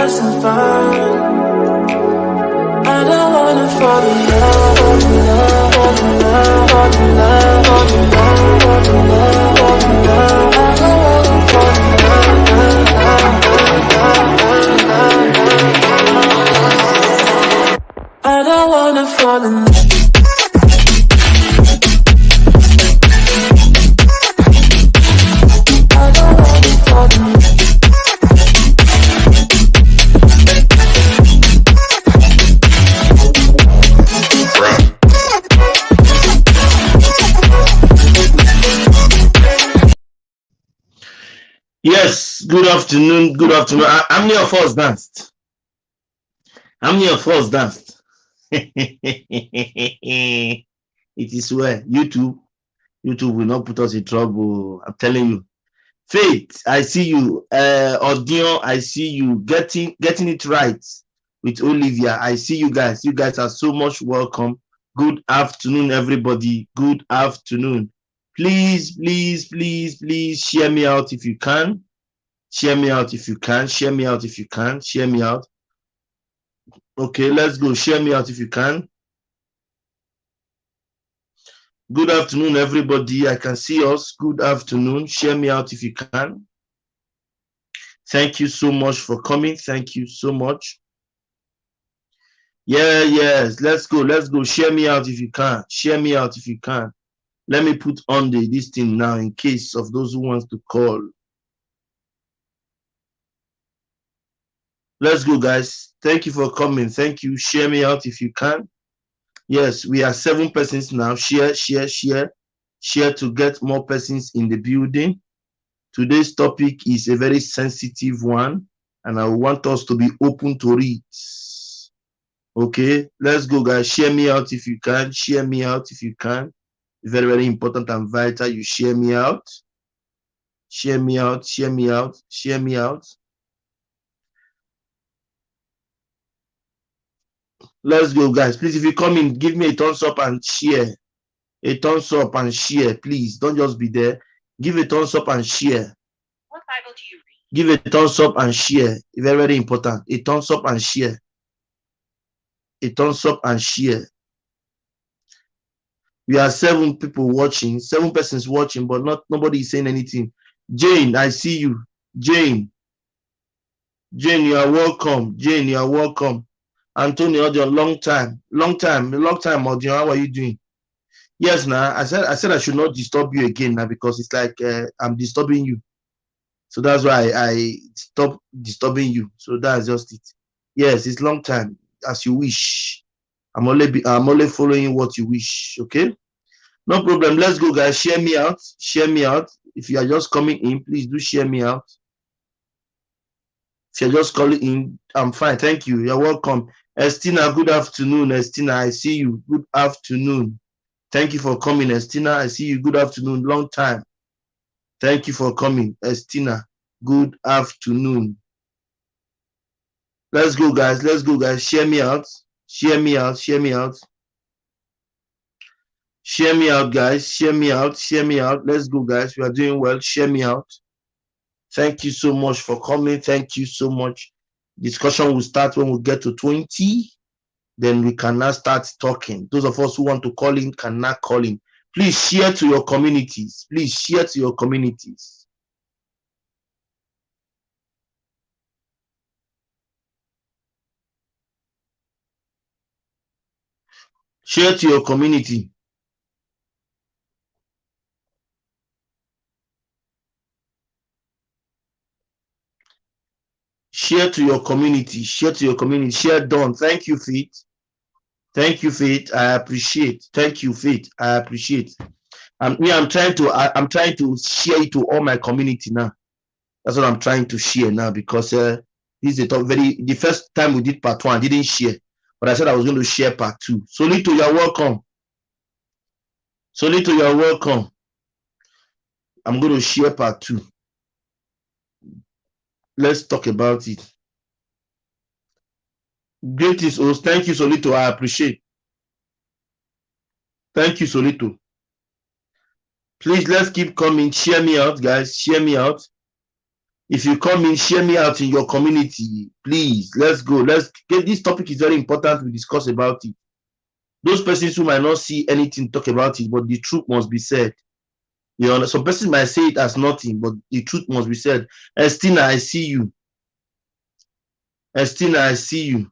lost and found. I don't wanna fall in love, love, love, love, love, love, love. I don't wanna fall in love. I don't wanna fall in love. Yes, good afternoon. Good afternoon. How many of us danced? How many of us danced? It is where YouTube will not put us in trouble. I'm telling you. Faith, I see you. Audio, I see you getting it right with Olivia. I see you guys. You guys are so much welcome. Good afternoon, everybody. Good afternoon. Please share me out if you can. Share me out if you can. Share me out if you can. Share me out. Okay, let's go. Share me out if you can. Good afternoon, everybody. I can see us. Good afternoon. Share me out if you can. Thank you so much for coming. Thank you so much. Yeah, yes. Let's go. Let's go. Share me out if you can. Share me out if you can. Let me put on this thing now in case of those who wants to call. Let's go, guys. Thank you for coming. Thank you. Share me out if you can. Yes, we are 7 persons now. Share to get more persons in the building. Today's topic is a very sensitive one, and I want us to be open to it. Okay, let's go, guys. Share me out if you can. Share me out if you can. Very, very important and vital. You share me out. Share me out. Share me out. Share me out. Let's go, guys. Please, if you come in, give me a thumbs up and share. A thumbs up and share, please. Don't just be there. Give a thumbs up and share. What Bible do you read? Give a thumbs up and share. Very, very important. A thumbs up and share. A thumbs up and share. We are 7 people watching, 7 persons watching, but nobody is saying anything. Jane, I see you. Jane, you are welcome. Jane, you are welcome. Antonio, Audio, long time, Audio. How are you doing? Yes, now I said I should not disturb you again now because it's like I'm disturbing you. So that's why I stop disturbing you. So that's just it. Yes, it's long time. As you wish. I'm only following what you wish. Okay? No problem. Let's go, guys. Share me out. Share me out. If you are just coming in, please do share me out. If you're just calling in, I'm fine. Thank you. You're welcome. Estina, good afternoon. Estina, I see you. Good afternoon. Thank you for coming, Estina. I see you. Good afternoon. Long time. Thank you for coming, Estina. Good afternoon. Let's go, guys. Let's go, guys. Share me out. Share me out. Share me out. Share me out, guys. Share me out. Share me out. Let's go, guys. We are doing well. Share me out. Thank you so much for coming. Thank you so much. Discussion will start when we get to 20. Then we can now start talking. Those of us who want to call in can now call in. Please share to your communities. Please share to your communities. Share to your community. Share to your community. Share to your community. Share done. Thank you, Faith. Thank you, Faith. I appreciate. Thank you, Faith. I appreciate. I'm trying to share it to all my community now. That's what I'm trying to share now because this is the first time we did part 1, I didn't share, but I said I was going to share part 2. Solito, you're welcome. Solito, you're welcome. I'm going to share part 2. Let's talk about it. Greatest host. Thank you, Solito. I appreciate. Thank you, Solito. Please, let's keep coming. Share me out, guys. Share me out. If you come in, share me out in your community, please. Let's go. Let's get this topic is very important. We discuss about it. Those persons who might not see anything talk about it, but the truth must be said. You know, some persons might say it as nothing, but the truth must be said. Estina, I see you. Estina, I see you.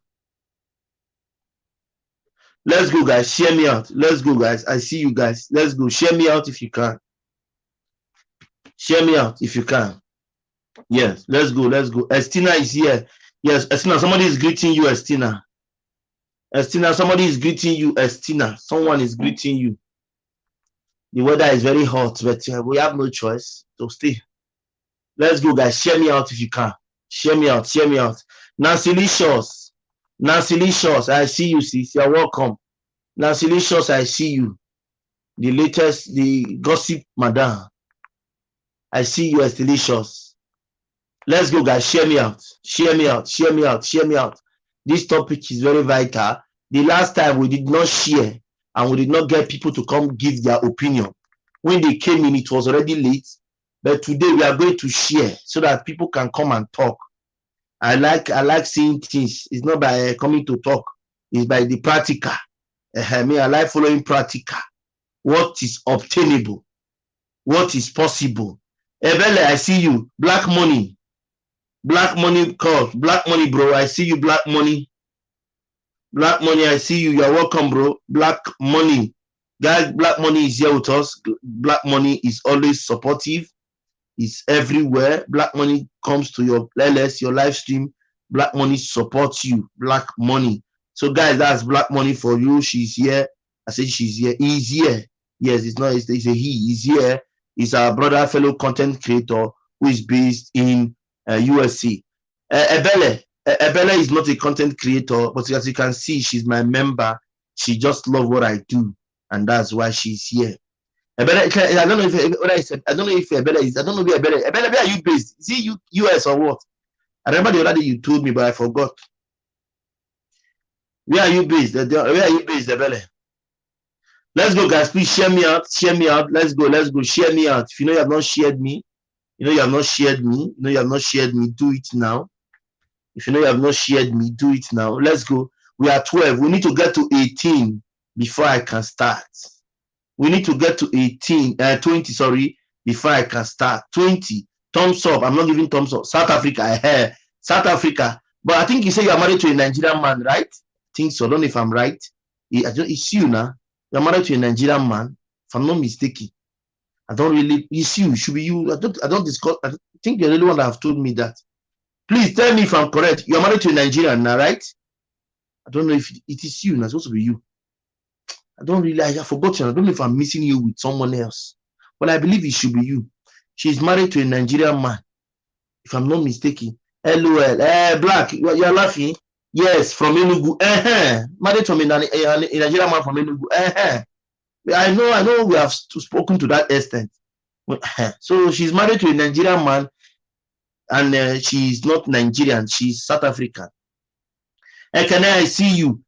Let's go, guys. Share me out. Let's go, guys. I see you guys. Let's go. Share me out if you can. Share me out if you can. Yes, let's go. Let's go. Estina is here. Yes, Estina, somebody is greeting you, Estina. Estina, somebody is greeting you, Estina. Someone is greeting you. The weather is very hot, but we have no choice. So stay. Let's go, guys. Share me out if you can. Share me out. Share me out. Nancy Licious. Nancy Licious, I see you, sis. You're welcome. Nancy Licious, I see you. The latest, the gossip madam. I see you as delicious. Let's go, guys. Share me out. Share me out. Share me out. Share me out. This topic is very vital. The last time we did not share and we did not get people to come give their opinion. When they came in, it was already late. But today we are going to share so that people can come and talk. I like seeing things. It's not by coming to talk. It's by the practical. I like following practical. What is obtainable? What is possible? Ebele, I see you. Black money. Black money call. Black money, bro. I see you, black money. Black money, I see you. You're welcome, bro. Black money. Guys, black money is here with us. Black money is always supportive. It's everywhere. Black money comes to your playlist, your live stream. Black money supports you. Black money. So, guys, that's black money for you. She's here. I said she's here. He's here. Yes, it's not. It's a he. He's here. He's our brother, fellow content creator who is based in USA. Ebele is not a content creator, but as you can see, she's my member. She just loves what I do, and that's why she's here. Ebele, I don't know if I don't know if Ebele is. I don't know where Ebele. Ebele, where are you based? Is it US or what? I remember the other day you told me, but I forgot. Where are you based? Where are you based, Ebele? Let's go, guys. Please share me out. Share me out. Let's go. Let's go. Share me out. If you know you have not shared me, you know you have not shared me. You know you have not shared me. Do it now. If you know you have not shared me, do it now. Let's go. We are 12. We need to get to 18 before I can start. We need to get to 20, sorry, before I can start. 20. Thumbs up. I'm not giving thumbs up. South Africa. South Africa. But I think you say you are married to a Nigerian man, right? I think so. I don't know if I'm right. It's you now. You're married to a Nigerian man. If I'm not mistaken. I don't really. It's you. It should be you. I don't discuss. I think you're the only one that have told me that. Please tell me if I'm correct. You're married to a Nigerian now, right? I don't know if it is you. It's supposed to be you. I don't really. I have forgotten. I don't know if I'm missing you with someone else. But I believe it should be you. She's married to a Nigerian man. If I'm not mistaken. LOL. Black. You're laughing? Yes, from Enugu. Married to a Nigerian man from Enugu. I know we have spoken to that extent. So she's married to a Nigerian man, and she's not Nigerian, she's South African. Ekene, I see you.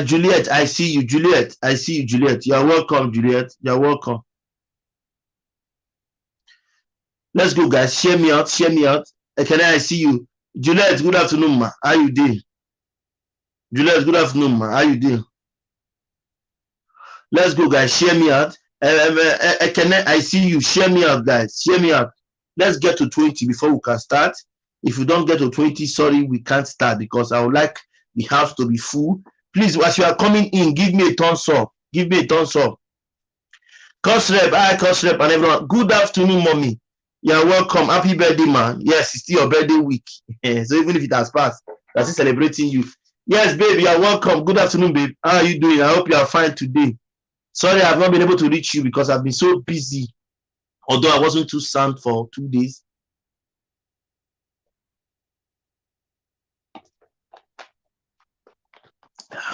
Juliet, I see you. Juliet, I see you. Juliet, you're welcome. Juliet, you're welcome. Let's go, guys. Share me out. Share me out. Ekene, I see you. Juliet, good afternoon, ma. How you doing? Juliet, good afternoon, ma. How you doing? Let's go, guys. Share me out. I see you. Share me out, guys. Share me out. Let's get to 20 before we can start. If we don't get to 20, sorry, we can't start because I would like the house to be full. Please, as you are coming in, give me a thumbs up. Give me a thumbs up. Cosrep, hi Cosrep and everyone. Good afternoon, mommy. You're welcome. Happy birthday, man. Yes, it's still your birthday week. So even if it has passed, I'm still celebrating you. Yes, baby, you're welcome. Good afternoon, babe. How are you doing? I hope you are fine today. Sorry, I've not been able to reach you because I've been so busy. Although I wasn't too sound for 2 days.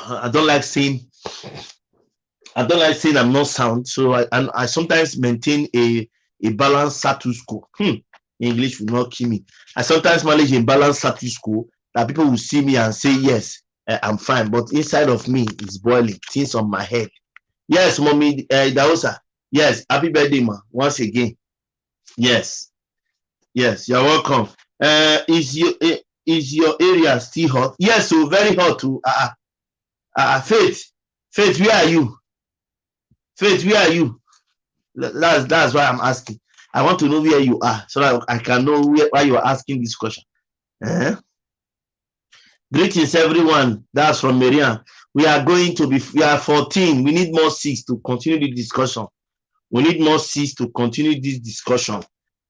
I don't like saying I'm not sound. So I sometimes maintain a balanced status quo. English will not kill me. I sometimes manage a balanced status quo that people will see me and say, yes, I'm fine. But inside of me is boiling. Things on my head. Yes, mommy, Daosa. Yes, happy birthday, ma. Once again. Yes, you're welcome. Is your area still hot? Yes, so very hot too. Faith, where are you? Faith, where are you? That's why I'm asking. I want to know where you are so that I can know why you are asking this question. Greetings, everyone. That's from Marian. We are 14. We need more 6 to continue the discussion. We need more 6 to continue this discussion.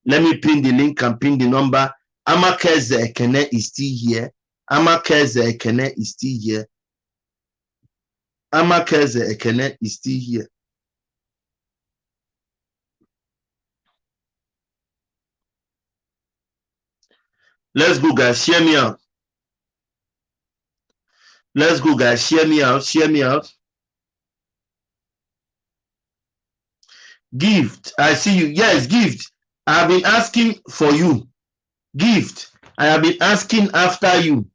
Let me pin the link and pin the number. Amakeze Ekene is still here. Amakeze Ekene is still here. Amakeze Ekene is still here. Let's go, guys. Share me out. Let's go, guys. Share me out. Share me out. Gift. I see you. Yes, gift. I have been asking for you. Gift. I have been asking after you.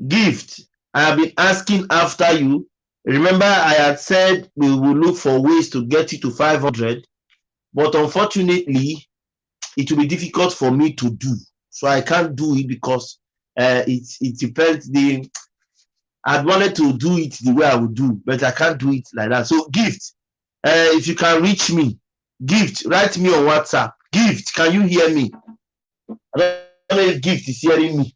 Gift. I have been asking after you. Remember, I had said we will look for ways to get you to 500, but unfortunately, it will be difficult for me to do. So I can't do it because it depends. I'd wanted to do it the way I would do, but I can't do it like that. So gift, if you can reach me, gift, write me on WhatsApp. Gift, can you hear me? I don't know if gift is hearing me.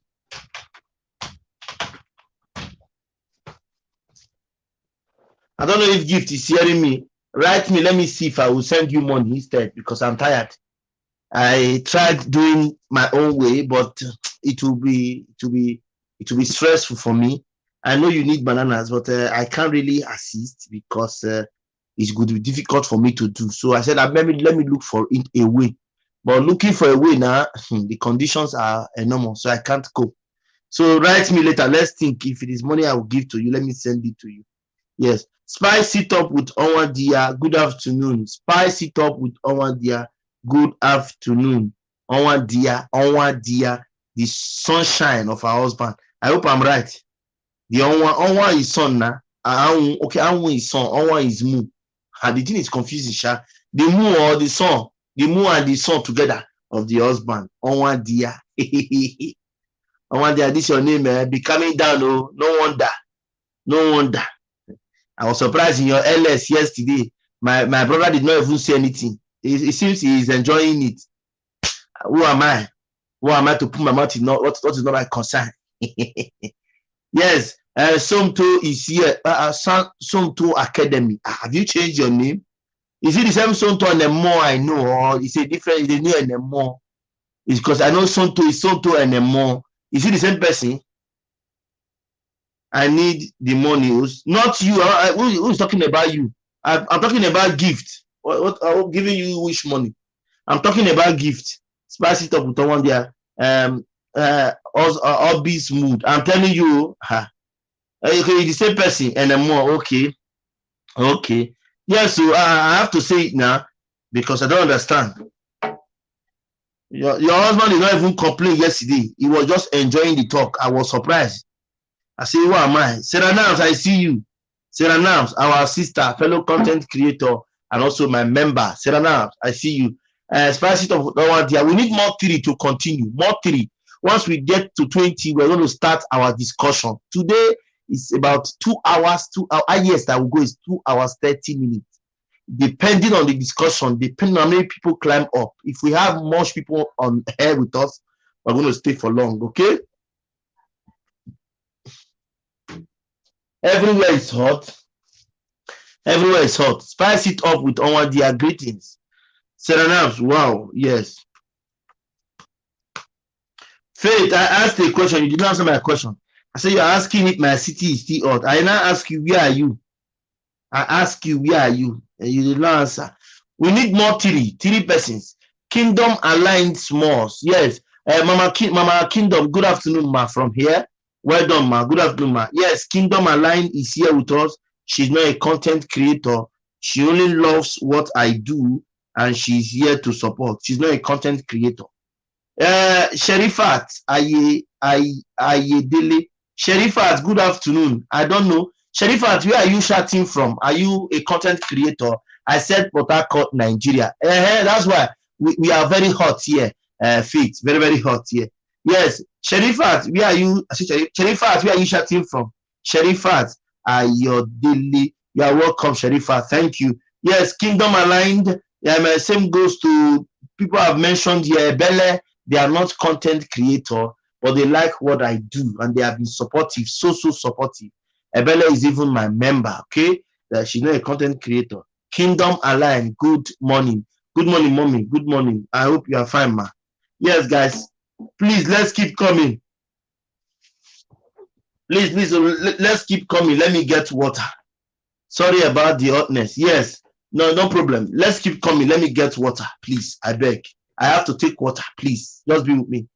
I don't know if gift is hearing me. Write me. Let me see if I will send you money instead because I'm tired. I tried doing my own way, but it will be stressful for me. I know you need bananas, but I can't really assist because it's going to be difficult for me to do. So I said, let me look for a way. But looking for a way now, the conditions are enormous, so I can't cope. So write me later. Let's think. If it is money I will give to you, let me send it to you. Yes. Spice it up with Onwadia. Good afternoon. Spice it up with Onwadia. Good afternoon. Onwadia, the sunshine of our husband. I hope I'm right. The Onwa is son now. Okay, Onwa is son. Onwa is moon. The thing is confusing, Sha. The moon or the sun. The moon and the sun together of the husband. Onwadia. Onwadia, this is your name. Be coming down. Oh, no wonder. No wonder. I was surprised in your LS yesterday. My brother did not even say anything. It seems he is enjoying it. Who am I? Who am I to put my mouth in what is not my concern? Yes, Somto is here. Somto Academy. Have you changed your name? Is it the same Somto and the more I know, or is it different? Is the new and the more? It's because I know Somto is Somto and the more. Is it the same person? I need the money. Not you. Who is talking about you? I'm talking about gift. What I'm giving you which money? I'm talking about gift. Spice it up with one there. Obvious mood. I'm telling you, okay, the same person and then more. Okay. Yeah, so I have to say it now because I don't understand. Your husband did not even complain yesterday. He was just enjoying the talk. I was surprised. I say, who am I? Sarah Nams, I see you. Sarah Nams, our sister, fellow content creator, and also my member. Sarah Nams, I see you. Spice it up. We need more 3 to continue. More 3. Once we get to 20, we're going to start our discussion. Today is about 2 hours. 2 hours. Yes, that will go is 2 hours, 30 minutes. Depending on the discussion, depending on how many people climb up. If we have much people on air with us, we're going to stay for long, okay? Everywhere is hot. Everywhere is hot. Spice it up with Onwadia. Greetings. Serenams, wow, yes. Faith, I asked a question. You did not answer my question. I said you're asking if my city is still hot. I now ask you, where are you? I ask you, where are you? And you did not answer. We need more 3 persons. Kingdom Aligned Smalls. Yes. Mama Kingdom, good afternoon, ma, from here. Well done, ma. Good afternoon, ma. Yes, Kingdom Aligned is here with us. She's not a content creator. She only loves what I do, and she's here to support. She's not a content creator. Sherifat Ayedele. Sherifat, good afternoon. I don't know. Sherifat, where are you chatting from? Are you a content creator? I said Port Harcourt, Nigeria. That's why we are very hot here. Faith, very, very hot here. Yes, Sherifat, where are you? Sherifat, where are you chatting from? Sherifat, your daily. You are welcome, Sherifat. Thank you. Yes, Kingdom Aligned. Yeah, same goes to people I've mentioned here. Bele, they are not content creator, but they like what I do, and they have been supportive, so supportive. Ebele is even my member. Okay, she's not a content creator. Kingdom Aligned. Good morning, mommy. Good morning. I hope you are fine, ma. Yes, guys. Please, let's keep coming. Please, let's keep coming. Let me get water. Sorry about the hotness. Yes, no problem. Let's keep coming. Let me get water, please. I beg. I have to take water, please. Just be with me.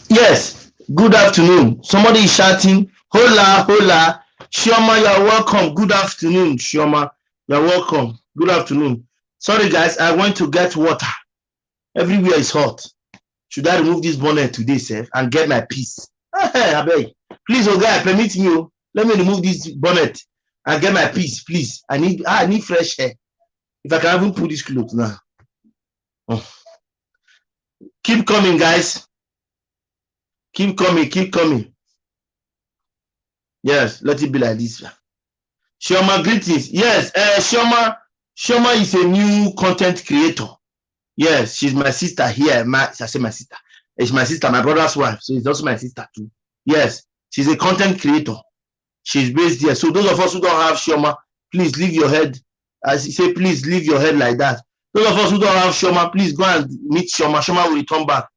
Yes, good afternoon. Somebody is shouting, hola, hola. Shioma, you're welcome. Good afternoon, Shioma. You're welcome. Good afternoon. Sorry, guys, I went to get water. Everywhere is hot. Should I remove this bonnet today, sir, and get my peace? I beg. Please, oh guy, permit me. Let me remove this bonnet and get my peace, please. I need fresh air. If I can even put this clothes now. Oh. Keep coming, guys. Keep coming. Yes, let it be like this. Shioma, greetings. Yes, Shioma is a new content creator. Yes, she's my sister here. I say my sister. It's my sister, my brother's wife. So it's also my sister too. Yes, She's a content creator. She's based there. So those of us who don't have Chioma, please leave your head. As you say, please leave your head like that. Those of us who don't have Chioma, please go and meet Chioma. Chioma will return back.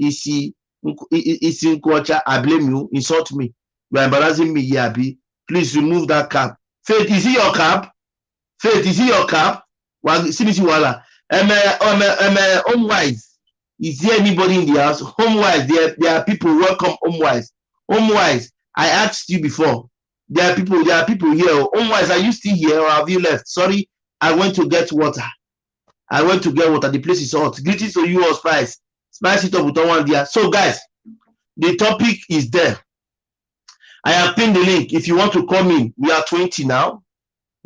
Isi Nkwocha, I blame you. Insult me. You are embarrassing me, Yabi. Please remove that cap. Faith, is it your cap? Faith, is it your cap? See me, Wala. Home wise. Is there anybody in the house? Home wise, there are people. Welcome, home wise. Home wise, I asked you before. There are people here. Home wise, are you still here or have you left? Sorry, I went to get water. The place is hot. Greetings to you all, Spice. Spice it up with one there. So, guys, the topic is there. I have pinned the link. If you want to come in, we are 20 now.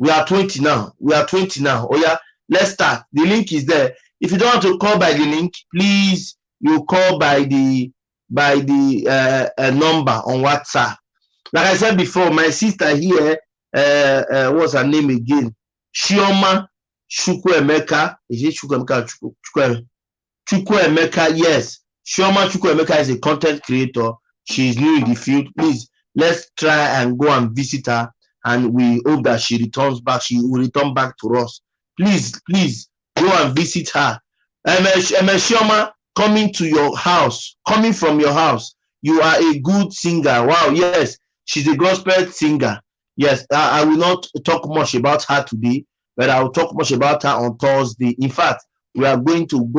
Oh yeah, let's start. The link is there. If you don't want to call by the link, please you call by the number on WhatsApp. Like I said before, my sister here, what's her name again? Chioma Chukwuemeka. Is it Chukwuemeka? Chukwuemeka, yes. Chioma Chukwuemeka is a content creator. She is new in the field. Please, let's try and go and visit her. And we hope that she returns back. She will return back to us. Please go and visit her. Chioma, coming from your house. You are a good singer. Wow, yes. She's a gospel singer. Yes, I will not talk much about her today, but I will talk much about her on Thursday. In fact, we are going to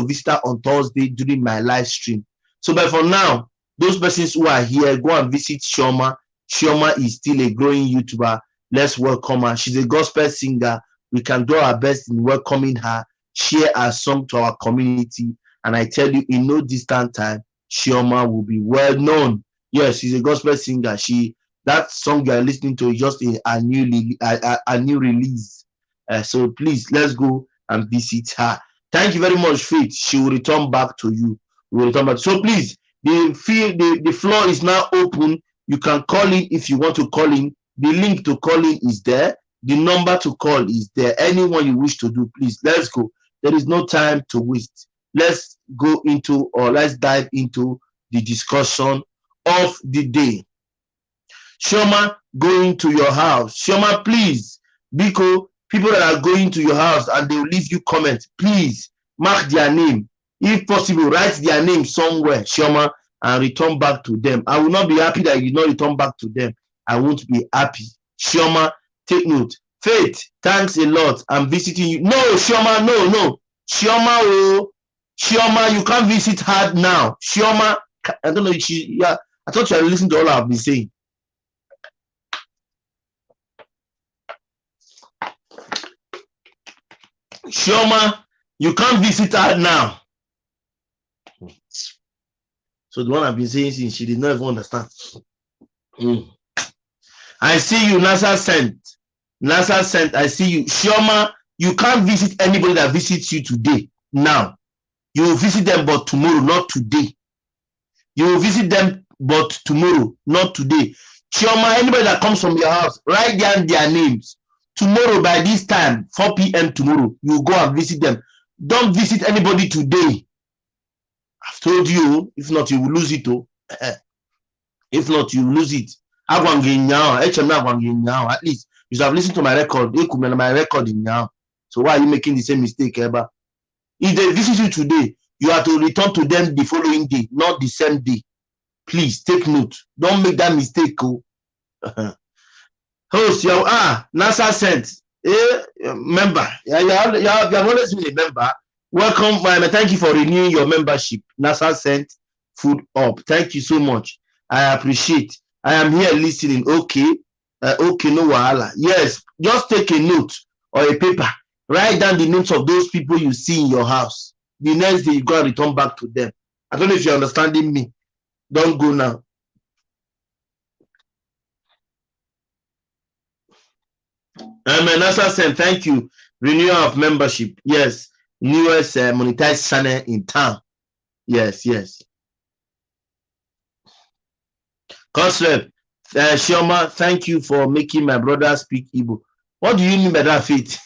visit her on Thursday during my live stream. So, but for now, those persons who are here, go and visit Chioma. Chioma is still a growing YouTuber. Let's welcome her. She's a gospel singer. We can do our best in welcoming her, share her song to our community, and I tell you, in no distant time, Chioma will be well known. Yes, she's a gospel singer. That song you are listening to is just a new release. So please, let's go and visit her. Thank you very much, Faith. She will return back to you. So please, the floor is now open. You can call in if you want to call in. The link to call in is there. The number to call is there. Anyone you wish to do, please, let's go. There is no time to waste. Let's dive into the discussion of the day. Chioma, going to your house. Chioma, please, because people that are going to your house and they will leave you comments, please mark their name. If possible, write their name somewhere, Chioma, and return back to them. I will not be happy that you not return back to them. I won't be happy. Chioma, take note. Faith, thanks a lot. I'm visiting you. No, Chioma, no. Chioma, you can't visit her now. Chioma, I don't know. I thought you had listened to all I've been saying. Chioma, you can't visit her now. So the one I've been saying since, she did not even understand. I see you, NASA sent. I see you. Chioma, you can't visit anybody that visits you today. Now, you will visit them, but tomorrow, not today. You will visit them, but tomorrow, not today. Chioma, anybody that comes from your house, write down their names. Tomorrow, by this time, 4 p.m. tomorrow, you go and visit them. Don't visit anybody today. I've told you, if not, you will lose it. If not, you will lose it. At least you should have listened to my record. Now. So why are you making the same mistake ever? If they visit you today, you have to return to them the following day, not the same day. Please take note. Don't make that mistake. Host, NASA sent. Member. You have always been a member. Welcome. Thank you for renewing your membership. NASA sent food up. Thank you so much. I appreciate. I am here listening. Okay. No wahala. Yes. Just take a note or a paper. Write down the names of those people you see in your house. The next day you go and return back to them. I don't know if you're understanding me. Don't go now. NASA sent. Thank you. Renewal of membership. Yes. Newest monetized channel in town. Yes. Concept. Chioma, thank you for making my brother speak Igbo. What do you mean by that, Faith?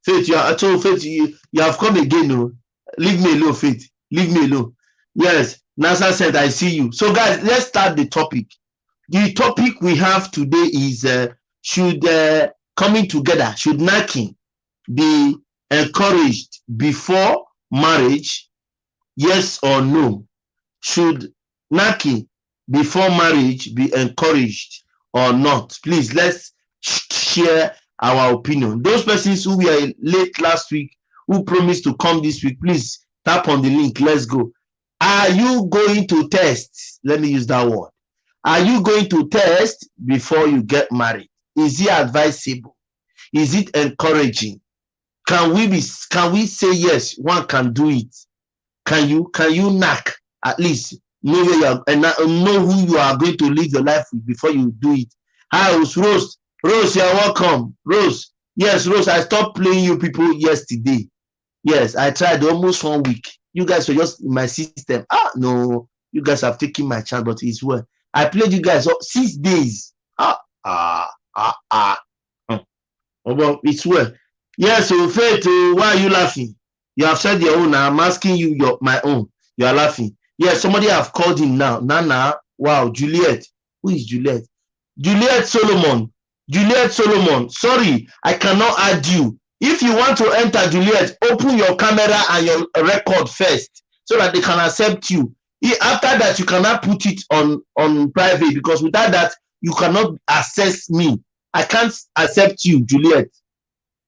Faith, you have come again. No? Leave me alone, Faith. Leave me alone. Yes, NASA said, I see you. So, guys, let's start the topic. The topic we have today is should coming together, should knacking be encouraged before marriage? Yes or no? Should knacking before marriage be encouraged or not? Please, let's share our opinion. Those persons who were late last week, who promised to come this week, please tap on the link. Let's go. Are you going to test? Let me use that word. Are you going to test before you get married? Is it advisable? Is it encouraging? Can we say yes, one can do it? Can you knack at least know where you are and know who you are going to live your life with before you do it? Hi, Rose. Rose, you're welcome. Rose. Yes, Rose, I stopped playing you people yesterday. Yes, I tried almost 1 week. You guys were just in my system. No, you guys have taken my chance, but it's well. I played you guys 6 days. Oh, well, it's well. Yes, so Faith, why are you laughing? You have said your own. I'm asking you my own. You are laughing. Yes, somebody have called him now. Nana, wow, Juliet. Who is Juliet? Juliet Solomon. Juliet Solomon. Sorry, I cannot add you. If you want to enter, Juliet, open your camera and your record first so that they can accept you. After that, you cannot put it on private, because without that, you cannot access me. I can't accept you, Juliet.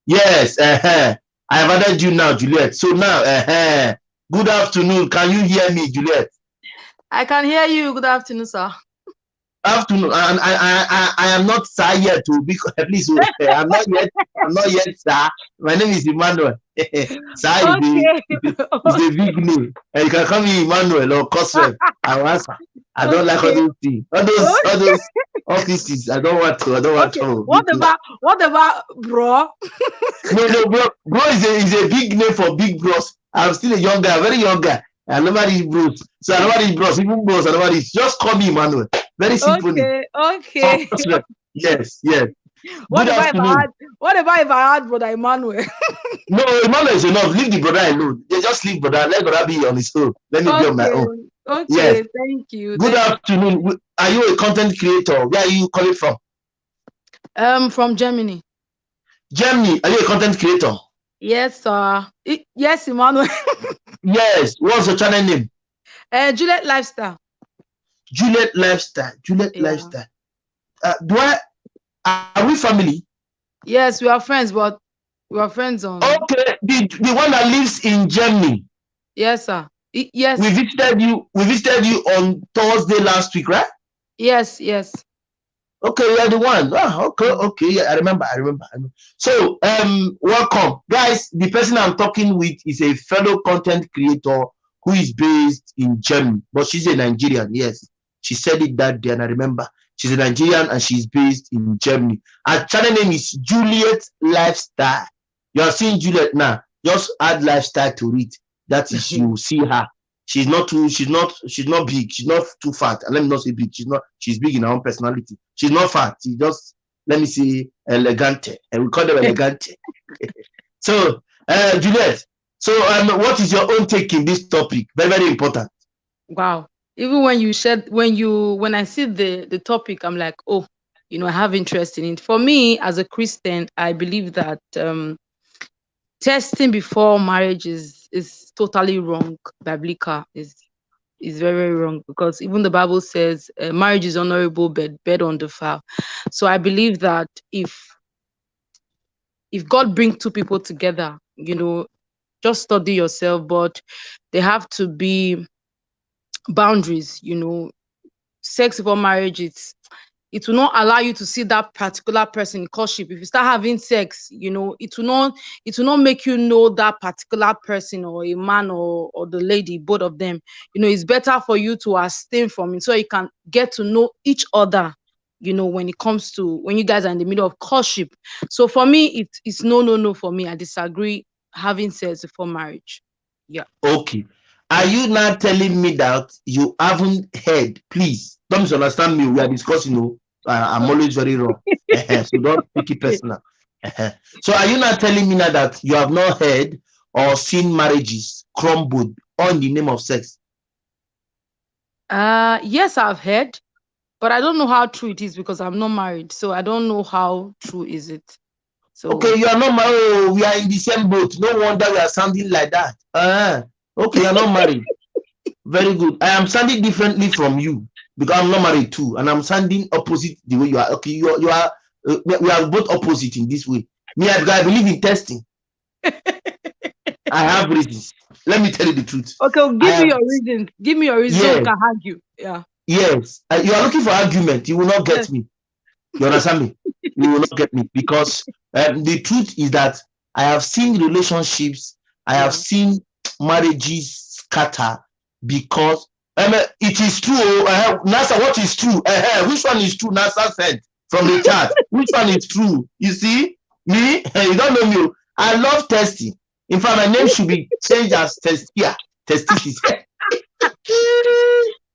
Yes, I have added you now, Juliet. So now, good afternoon. Can you hear me, Juliet? I can hear you. Good afternoon, sir. Afternoon, and I am not sir yet, because please, I'm not yet sir. My name is Emmanuel. Sir Okay. is a big name, and you can call me Emmanuel or Coswell. I will answer. I don't like all those things, all those offices. I don't want to. What about bro? No, bro is a big name for big bros. I'm still a young guy, very young guy. I never read bros, so I never read bros. Even bros, I never read. Just call me Emmanuel. Very simple. Okay. Yes. What about if I had brother Emmanuel? No, Emmanuel is enough. Leave the brother alone. They just leave brother. Let brother be on his own. Let me be on my own. Okay, yes. Thank you. Good afternoon. Are you a content creator? Where are you calling from? From Germany. Germany. Are you a content creator? Yes, sir. Yes, Emmanuel. Yes. What's your channel name? Juliet Lifestyle. Juliet Lifestyle. Lifestyle. Are we family? Yes, we are friends, but we are friends on. Okay, the one that lives in Germany. Yes, sir. Yes. We visited you on Thursday last week, right? Yes. Okay, you are the one. Okay. Yeah, I remember. So, welcome, guys. The person I'm talking with is a fellow content creator who is based in Germany, but she's a Nigerian. Yes, she said it that day, and I remember. She's a Nigerian and she's based in Germany. Her channel name is Juliet Lifestyle. You are seeing Juliet now. Just add lifestyle to it. That is, you see her. She's not big. She's not too fat. And let me not say big. She's big in her own personality. She's not fat. She's just, let me say, elegante. And we call them elegante. So, Juliet, so what is your own take in this topic? Very, very important. Wow. Even when I see the topic, I'm like, oh, I have interest in it. For me, as a Christian, I believe that testing before marriage is totally wrong. Biblical is very, very wrong, because even the Bible says marriage is honorable, but bed undefiled. So I believe that if God brings two people together, just study yourself, but there have to be boundaries. Sex before marriage, it will not allow you to see that particular person in courtship. If you start having sex, it will not make you know that particular person, or a man or the lady, both of them. It's better for you to abstain from it so you can get to know each other, when it comes to when you guys are in the middle of courtship. So for me, it's no for me. I disagree having sex before marriage. Yeah. Okay. Are you now telling me that you haven't heard? Please don't misunderstand me. We are discussing. I'm always very wrong. So don't take it personal. So are you not telling me now that you have not heard or seen marriages crumbled on the name of sex? Yes, I've heard, but I don't know how true it is because I'm not married, so I don't know how true is it. Okay, So you are not married. Oh, we are in the same boat. No wonder we are sounding like that. Okay, you are not married. Very good. I am sounding differently from you because I'm not married too, and I'm sounding opposite the way you are. Okay, you are. We are both opposite in this way. Me, I believe in testing. I have reasons. Let me tell you the truth. okay, well, I give me have your reasons. Give me your reasons so we yes, can argue. Yeah. yes. You are looking for argument. You will not Yes. get me. You understand me? You will not get me because the truth is that I have seen relationships, I have Yeah. seen marriages scatter because it is true. NASA, what is true? Which one is true? NASA said from the chat. Which one is true? You see, me, you don't know me. I love testing. In fact, my name should be changed as Testia. Testis.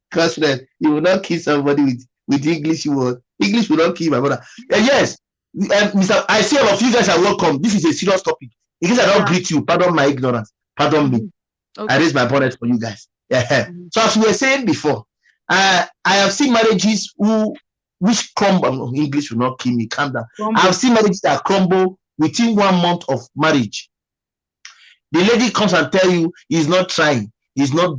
Because you will not kill somebody with English word. English will not kill my brother. Yes, Mr. I see all of you guys are welcome. This is a serious topic. In case I don't Yeah. greet you, pardon my ignorance. Pardon me. Mhm. I Okay. raise my bonnet for you guys. Yeah. Mhm. So as we were saying before, I have seen marriages which crumble. English will not kill me. Calm down. I have Crumble. seen marriages that crumble within 1 month of marriage. The lady comes and tell you he's not trying, he's not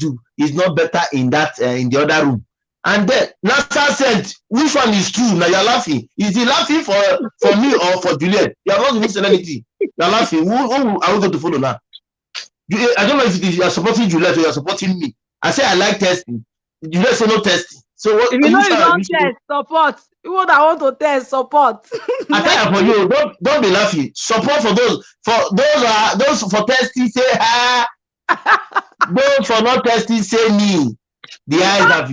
better in that in the other room. And then NASA said, which one is true? Now you're laughing. Is he laughing for me or for Juliet? You have not even said anything. You're laughing. Who are we going to follow now? I don't know if you are supporting Juliet or you're supporting me. I say I like testing. Juliet say no testing. So what If you know which you one are don't you supposed? test, support. You that want to test, support. I Next. tell you for you, don't be laughing. Support for those for testing say ah. Those for not testing say me. The eyes have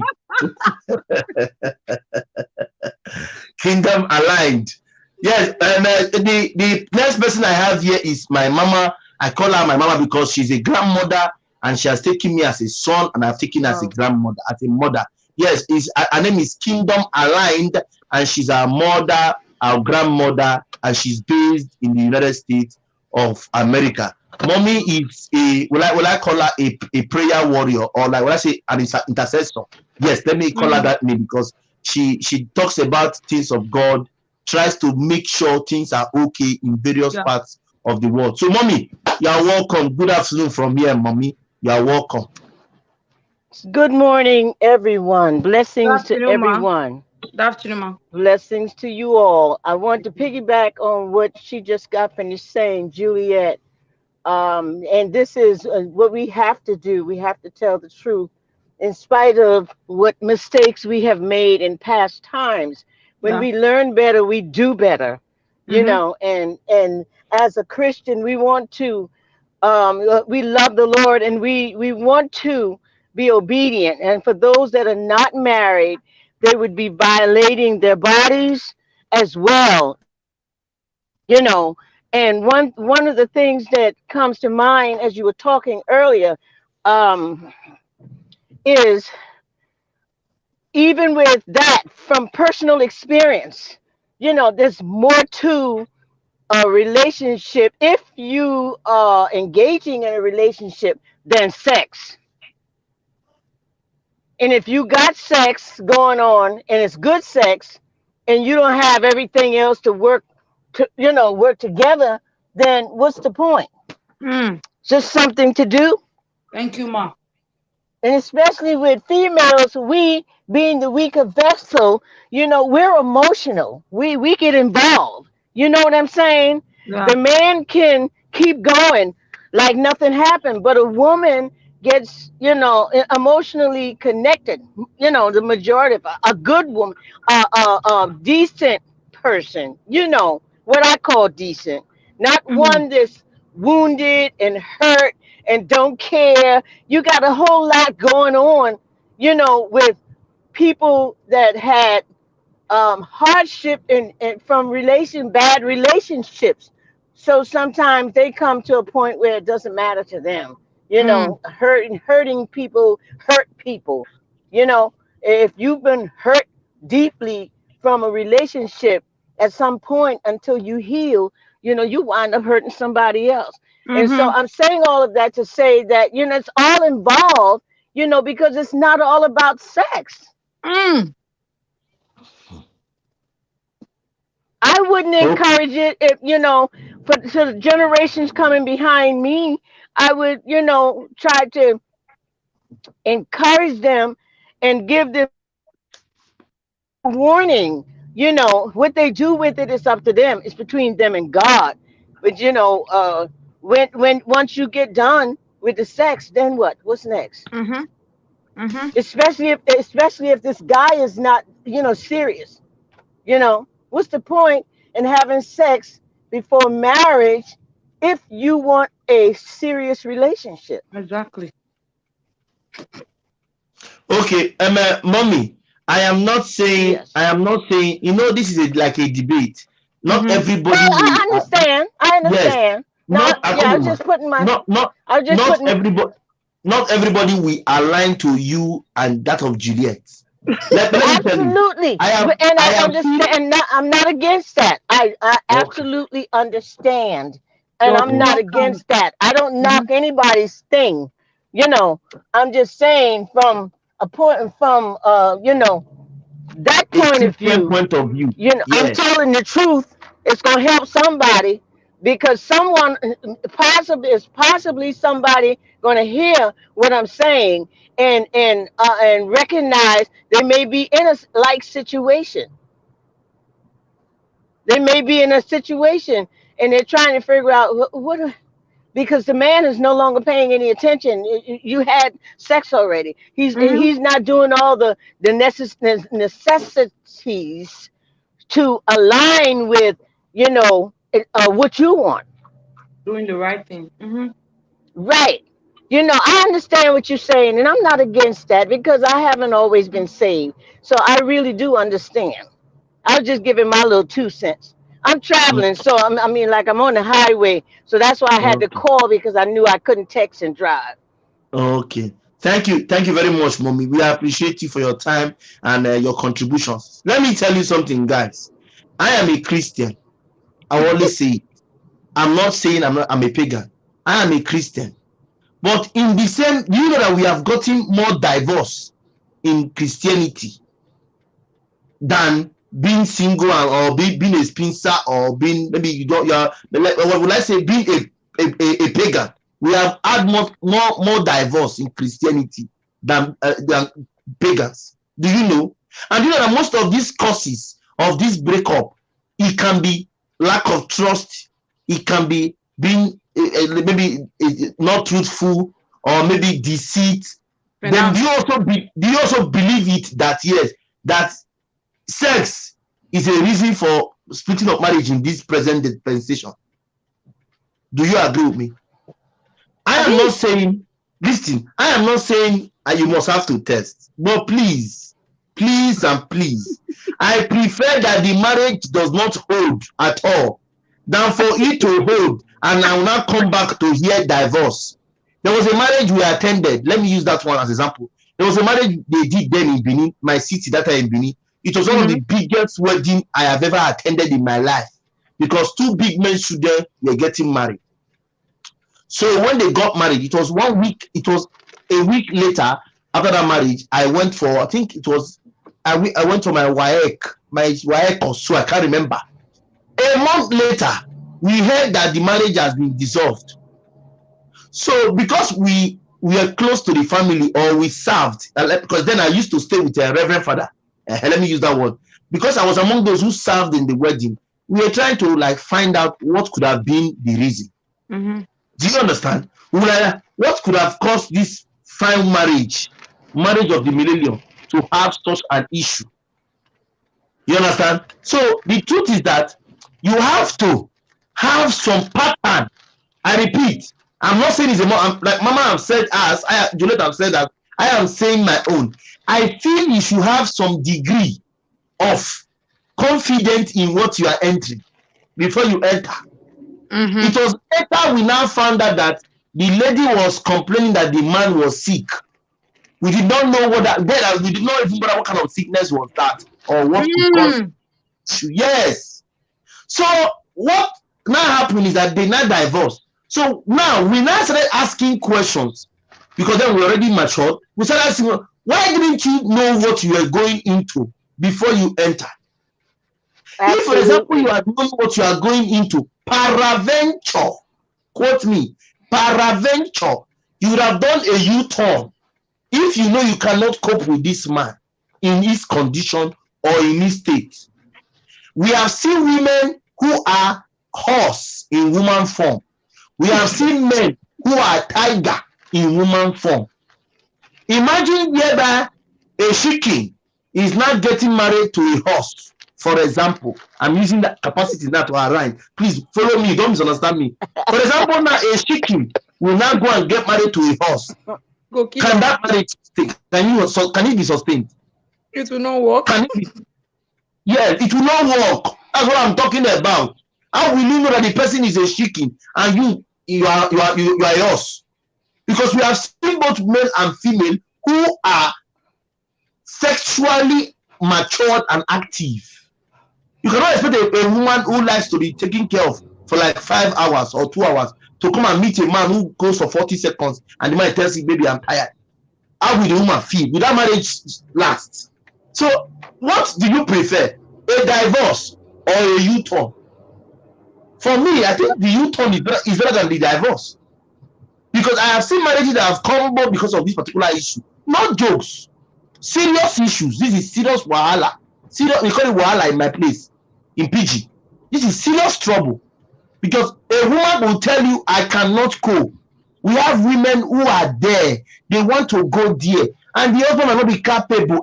kingdom aligned. Yes, and the next person I have here is my mama. I call her my mama because she's a grandmother and she has taken me as a son and I've taken her as a Wow. grandmother, as a mother. Yes, her name is Kingdom Aligned and she's our mother, our grandmother, and she's based in the United States of America. Mommy is will I call her a prayer warrior or like will I say an intercessor? Yes, let me call her Mm, that name because she talks about things of God, tries to make sure things are okay in various yeah. parts of the world. So, mommy, you are welcome. Good afternoon from here, mommy. You are welcome. Good morning, everyone. Good Blessings to afternoon, ma. everyone. Good afternoon, ma. Blessings to you all. I want to piggyback on what she just got finished saying, Juliet. And this is what we have to do. We have to tell the truth in spite of what mistakes we have made in past times. When Yeah. we learn better, we do better, Mm-hmm. and as a Christian, we love the Lord and we want to be obedient. And for those that are not married, they would be violating their bodies as well, And one of the things that comes to mind as you were talking earlier, um, is even with that from personal experience, there's more to a relationship if you are engaging in a relationship than sex. And if you got sex going on and it's good sex and you don't have everything else to work together, then what's the point? Mm. Just something to do. Thank you, ma. And especially with females, we being the weaker vessel, we're emotional. We get involved. You know what I'm saying? Yeah. The man can keep going like nothing happened, but a woman gets, emotionally connected. The majority of a good woman, a decent person, what I call decent, not Mm-hmm. one that's wounded and hurt and don't care. You got a whole lot going on, with people that had hardship and from bad relationships. So sometimes they come to a point where it doesn't matter to them. Mm. Hurting people hurt people. If you've been hurt deeply from a relationship at some point until you heal, you wind up hurting somebody else. And so Mm-hmm. I'm saying all of that to say that, it's all involved because it's not all about sex. Mm. I wouldn't Okay. encourage it if, for the generations coming behind me, I would, try to encourage them and give them warning. What they do with it is up to them. It's between them and God. But when once you get done with the sex, then what? What's next? Mhm. Mhm. Especially if this guy is not, serious. What's the point in having sex before marriage if you want a serious relationship? Exactly. Okay, mommy, I Yes. am not saying, this is like a debate. Not Mhm. No, everybody will, I understand. I yes, understand. No, not yeah, I was Akoduma, just putting my, not, not, I was just not putting, everybody, not everybody will align to you and that of Juliet. Let me tell you, absolutely. I have, And I I have seen, understand. I'm not against that. I okay, absolutely understand. And But I'm not what can? against that. I don't knock Mhm. anybody's thing. You know, I'm just saying from a point, from, that a point of Christian view, point of view. I'm Yes, telling the truth. It's gonna help somebody because someone possibly somebody gonna hear what I'm saying and recognize they may be in a like situation. They may be in a situation and they're trying to figure out because the man is no longer paying any attention. You had sex already. Mhm. He's not doing all the necessities to align with what you want. Doing the right thing. Mhm. Right. I understand what you're saying, and I'm not against that because I haven't always been saved. So I really do understand. I was just giving my little 2 cents. I'm traveling, so like I'm on the highway, so that's why I had to okay. call because I knew I couldn't text and drive. Okay. Thank you very much, mommy. We appreciate you for your time and your contributions. Let me tell you something, guys. I am a Christian. I always say it. I'm not saying I'm a pagan. I am a Christian. But in the same, do you know that we have gotten more divorce in Christianity than being single or being a spinster or being maybe you don't you're what would I say being a pagan. We have had more divorce in Christianity than pagans. Do you know? And you know that most of these causes of this breakup, it can be lack of trust, it can be being maybe not truthful or maybe deceit. Then Finance. do you also believe it that yes, that sex is a reason for splitting of marriage in this present dispensation? Do you agree with me? I I am do. not saying, listen, I am not saying you must have to test, but please, please and please, I prefer that the marriage does not hold at all than for it to hold and I will now come back to hear divorce. There was a marriage we attended. Let me use that one as an example. There was a marriage they did then in Benin, my city, that time in Benin. It was one of Mhm. the biggest wedding I have ever attended in my life because two big men children were getting married. So when they got married, it was 1 week. It was a week later after that marriage. I went for, I think it was, I went for my WAEC or so. I can't remember. A month later, we heard that the marriage has been dissolved. So because we were close to the family or we served, because then I used to stay with a Reverend Father. Let me use that word. Because I was among those who served in the wedding, we were trying to like find out what could have been the reason. Mhm. Do you understand? We were like, what could have caused this fine marriage of the millennium, to have such an issue? You understand? So the truth is that you have to have some pattern. I repeat, I'm not saying it's a more like Mama have said as Juliet have said that I am saying my own. I feel you should have some degree of confidence in what you are entering before you enter. It Mhm. was later we now found out that the lady was complaining that the man was sick. We did not know what that then we did not even know what kind of sickness was that or what could cause Mm. issue. Yes. So what now happened is that they now divorced. So now we now started asking questions because then we already matured. We started asking, why didn't you know what you were going into before you enter? If, for example, you are knowing what you are going into, paraventure, quote me, paraventure, you would have done a U-turn if you know you cannot cope with this man in his condition or in his state. We have seen women who are horse in woman form. We have seen men who are tiger in woman form. Imagine whereby a chicken is now getting married to a horse, for example. I'm using that capacity now to align. Please follow me, don't misunderstand me. For example, now a chicken will now go and get married to a horse. Can that marriage stay? Can it be sustained? It will not work. Can it be? Yeah, it will not work. That's what I'm talking about. How will you know that the person is a chicken and you are a horse? Because we have seen both male and female who are sexually matured and active. You cannot expect a woman who likes to be taken care of for like 5 hours or 2 hours to come and meet a man who goes for 40 seconds and the man tells you, baby, I'm tired. How will the woman feel? Will that marriage last? So what do you prefer? A divorce or a U-turn? For me, I think the U-turn is better than the divorce. Because I have seen marriages that have come about because of this particular issue. Not jokes. Serious issues. This is serious wahala. Serious, we call it wahala in my place, in PG. This is serious trouble. Because a woman will tell you, I cannot go. We have women who are there. They want to go there. And the husband will not be capable.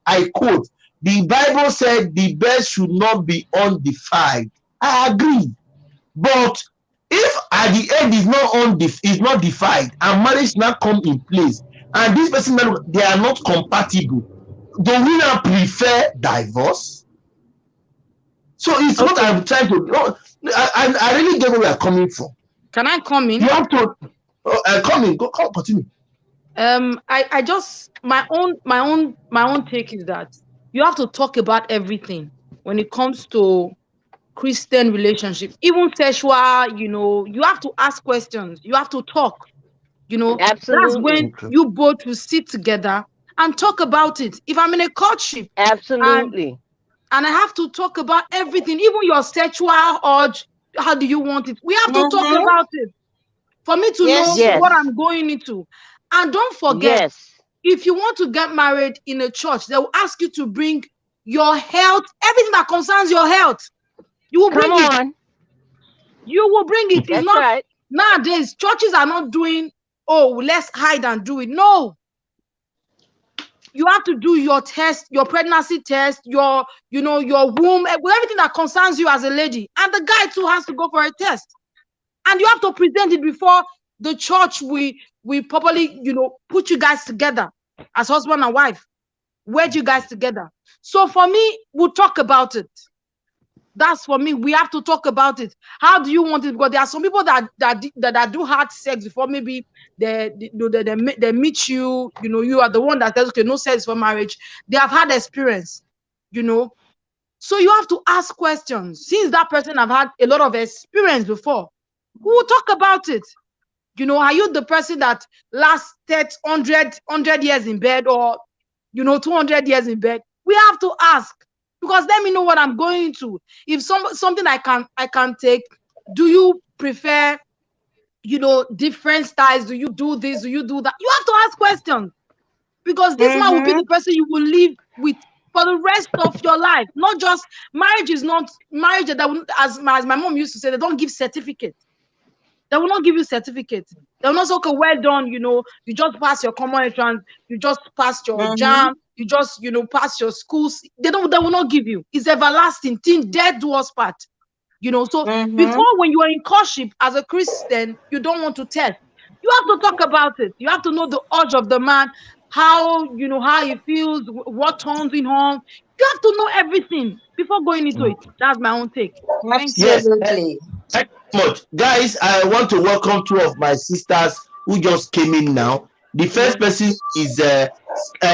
I quote, the Bible said the bed should not be undefiled. I agree. But if at the end is not defined and marriage not come in place, and this person they are not compatible, do we now prefer divorce? So it's what I'm trying to. I really get where we are coming from. Can I come in? You have to come in. Continue. I just my own take is that you have to talk about everything when it comes to Christian relationship, even sexual, you have to ask questions. You have to talk, Absolutely. That's when you both will sit together and talk about it. If I'm in a courtship, absolutely, and I have to talk about everything, even your sexual urge, how do you want it? We have to talk about it for me to know what I'm going into. And don't forget, if you want to get married in a church, they will ask you to bring your health, everything that concerns your health. You will bring it. You will bring it. It's not right. Nowadays, churches are not doing, let's hide and do it. No. You have to do your test, your pregnancy test, your womb, everything that concerns you as a lady. And the guy too has to go for a test. And you have to present it before the church. We properly, put you guys together as husband and wife. Wed you guys together. So for me, we'll talk about it. That's for me. We have to talk about it. How do you want it? Because there are some people that do hard sex before maybe they meet you. You are the one that says, okay, no sex for marriage. They have had experience. So you have to ask questions. Since that person have had a lot of experience before, we will talk about it. Are you the person that lasted 100 years in bed or 200 years in bed? We have to ask. Because let me know what I'm going to. If something I can take, do you prefer, different styles? Do you do this? Do you do that? You have to ask questions. Because this man will be the person you will live with for the rest of your life. Not just marriage is not marriage that as my mom used to say, they don't give certificates. They will not give you certificates. They will not say, okay, well done, you just pass your common entrance, you just passed your jam, you just, pass your schools. They will not give you. It's everlasting. Till death do us part. So before, when you are in courtship as a Christian, you don't want to test. You have to talk about it. You have to know the urge of the man, how he feels, what turns him on. You have to know everything before going into it. That's my own take. Absolutely. Thank you so much. Guys, I want to welcome two of my sisters who just came in now. The first person is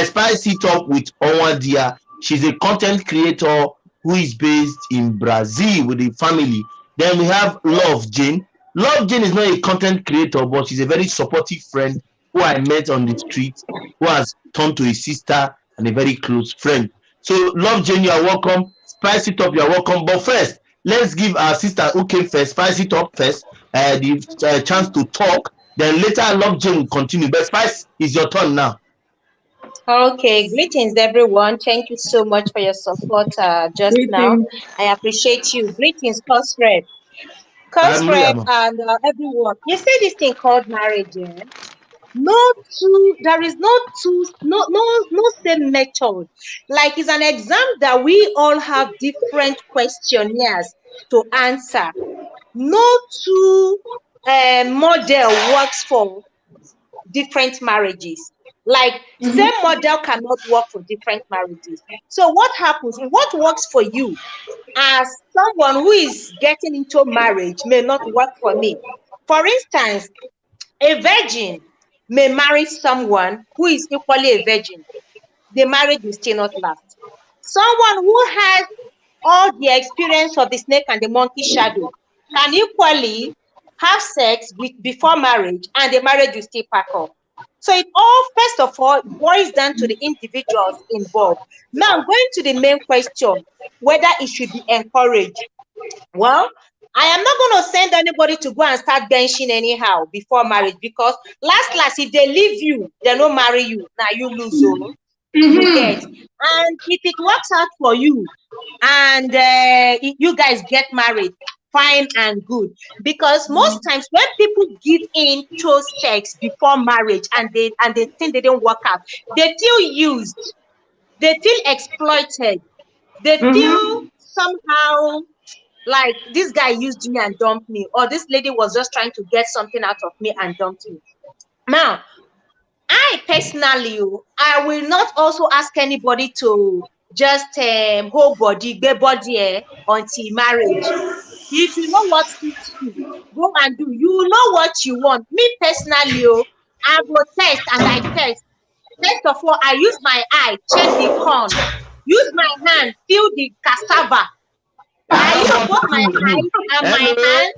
Spicy Talk with Onwadia. She's a content creator who is based in Brazil with the family. Then we have Love Jane. Love Jane is not a content creator, but she's a very supportive friend who I met on the street, who has turned to a sister and a very close friend. So, Love Jane, you are welcome. Spice it up, you are welcome. But first, let's give our sister who came first, spice it up first, the chance to talk. Then later, Love Jane will continue. But Spice, is your turn now. Okay, greetings everyone. Thank you so much for your support just now. Greetings. I appreciate you. Greetings, Cosrep. I'm Cosrep Miriam. and everyone. You say this thing called marriage, eh? No two, there is no two, no same method. Like it's an exam that we all have different questionnaires to answer. No two model works for different marriages. Like same model cannot work for different marriages. So what happens? What works for you as someone who is getting into marriage may not work for me. For instance, a virgin may marry someone who is equally a virgin. The marriage will still not last. Someone who has all the experience of the snake and the monkey shadow can equally have sex before marriage and the marriage will still pack up. So it all, first of all, boils down to the individuals involved. Now, going to the main question, whether it should be encouraged. Well, I am not going to send anybody to go and start benching anyhow before marriage, because last, if they leave you, they don't marry you. Now you lose, oh, you get. And if it works out for you and you guys get married, fine and good. Because most times when people give in to sex before marriage and they think they don't work out, they feel used, they feel exploited, they feel somehow like this guy used me and dumped me, or this lady was just trying to get something out of me and dumped me. Now, I personally, I will not also ask anybody to just hold body, be body until marriage. If you know what suits you, go and do. You know what you want. Me personally, I go test and I test. First of all, I use my eye, check the corn. Use my hand, feel the cassava. I I have use one both to my do with you. eyes and my Hello. hand.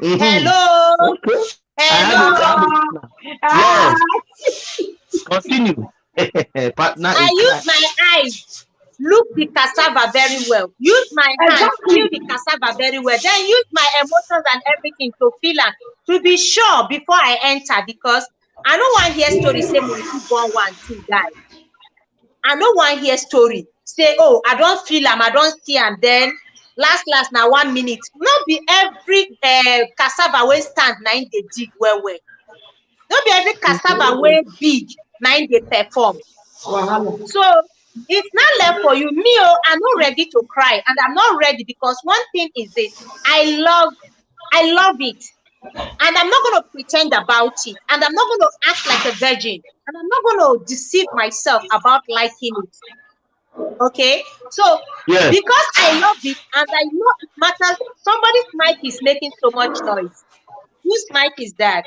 Mm-hmm. Hello, Okay. I have it. I have hello. it now. Yes. Continue. Partner I in use crime. my eyes, look the cassava very well. Use my hand, feel the cassava very well. Then use my emotions and everything to feel and to be sure before I enter, because I don't want to hear story say monkey born one thing die. I no wan hear story say, oh, I don't feel am, I don't see am, then last na 1 minute. No be every cassava wey stand na im dey dig well well. No be every cassava wey big na im dey perform. So it's not left for you. Me, oh, I'm not ready to cry, and I'm not ready because one thing is this: I love it, and I'm not going to pretend about it, and I'm not going to act like a virgin, and I'm not going to deceive myself about liking it. Okay, so Yes. because I love it and I know it matters, somebody's mic is making so much noise. Whose mic is that?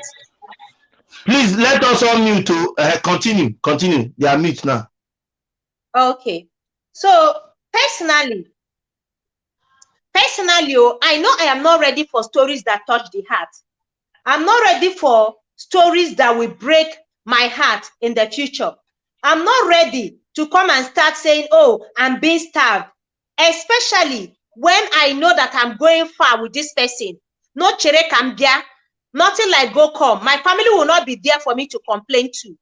Please let us all mute to continue. Continue. They are mute now. Okay, so personally, I know I am not ready for stories that touch the heart. I'm not ready for stories that will break my heart in the future. I'm not ready to come and start saying, oh, I'm being starved, especially when I know that I'm going far with this person. No chere kambia, nothing like go come. My family will not be there for me to complain to.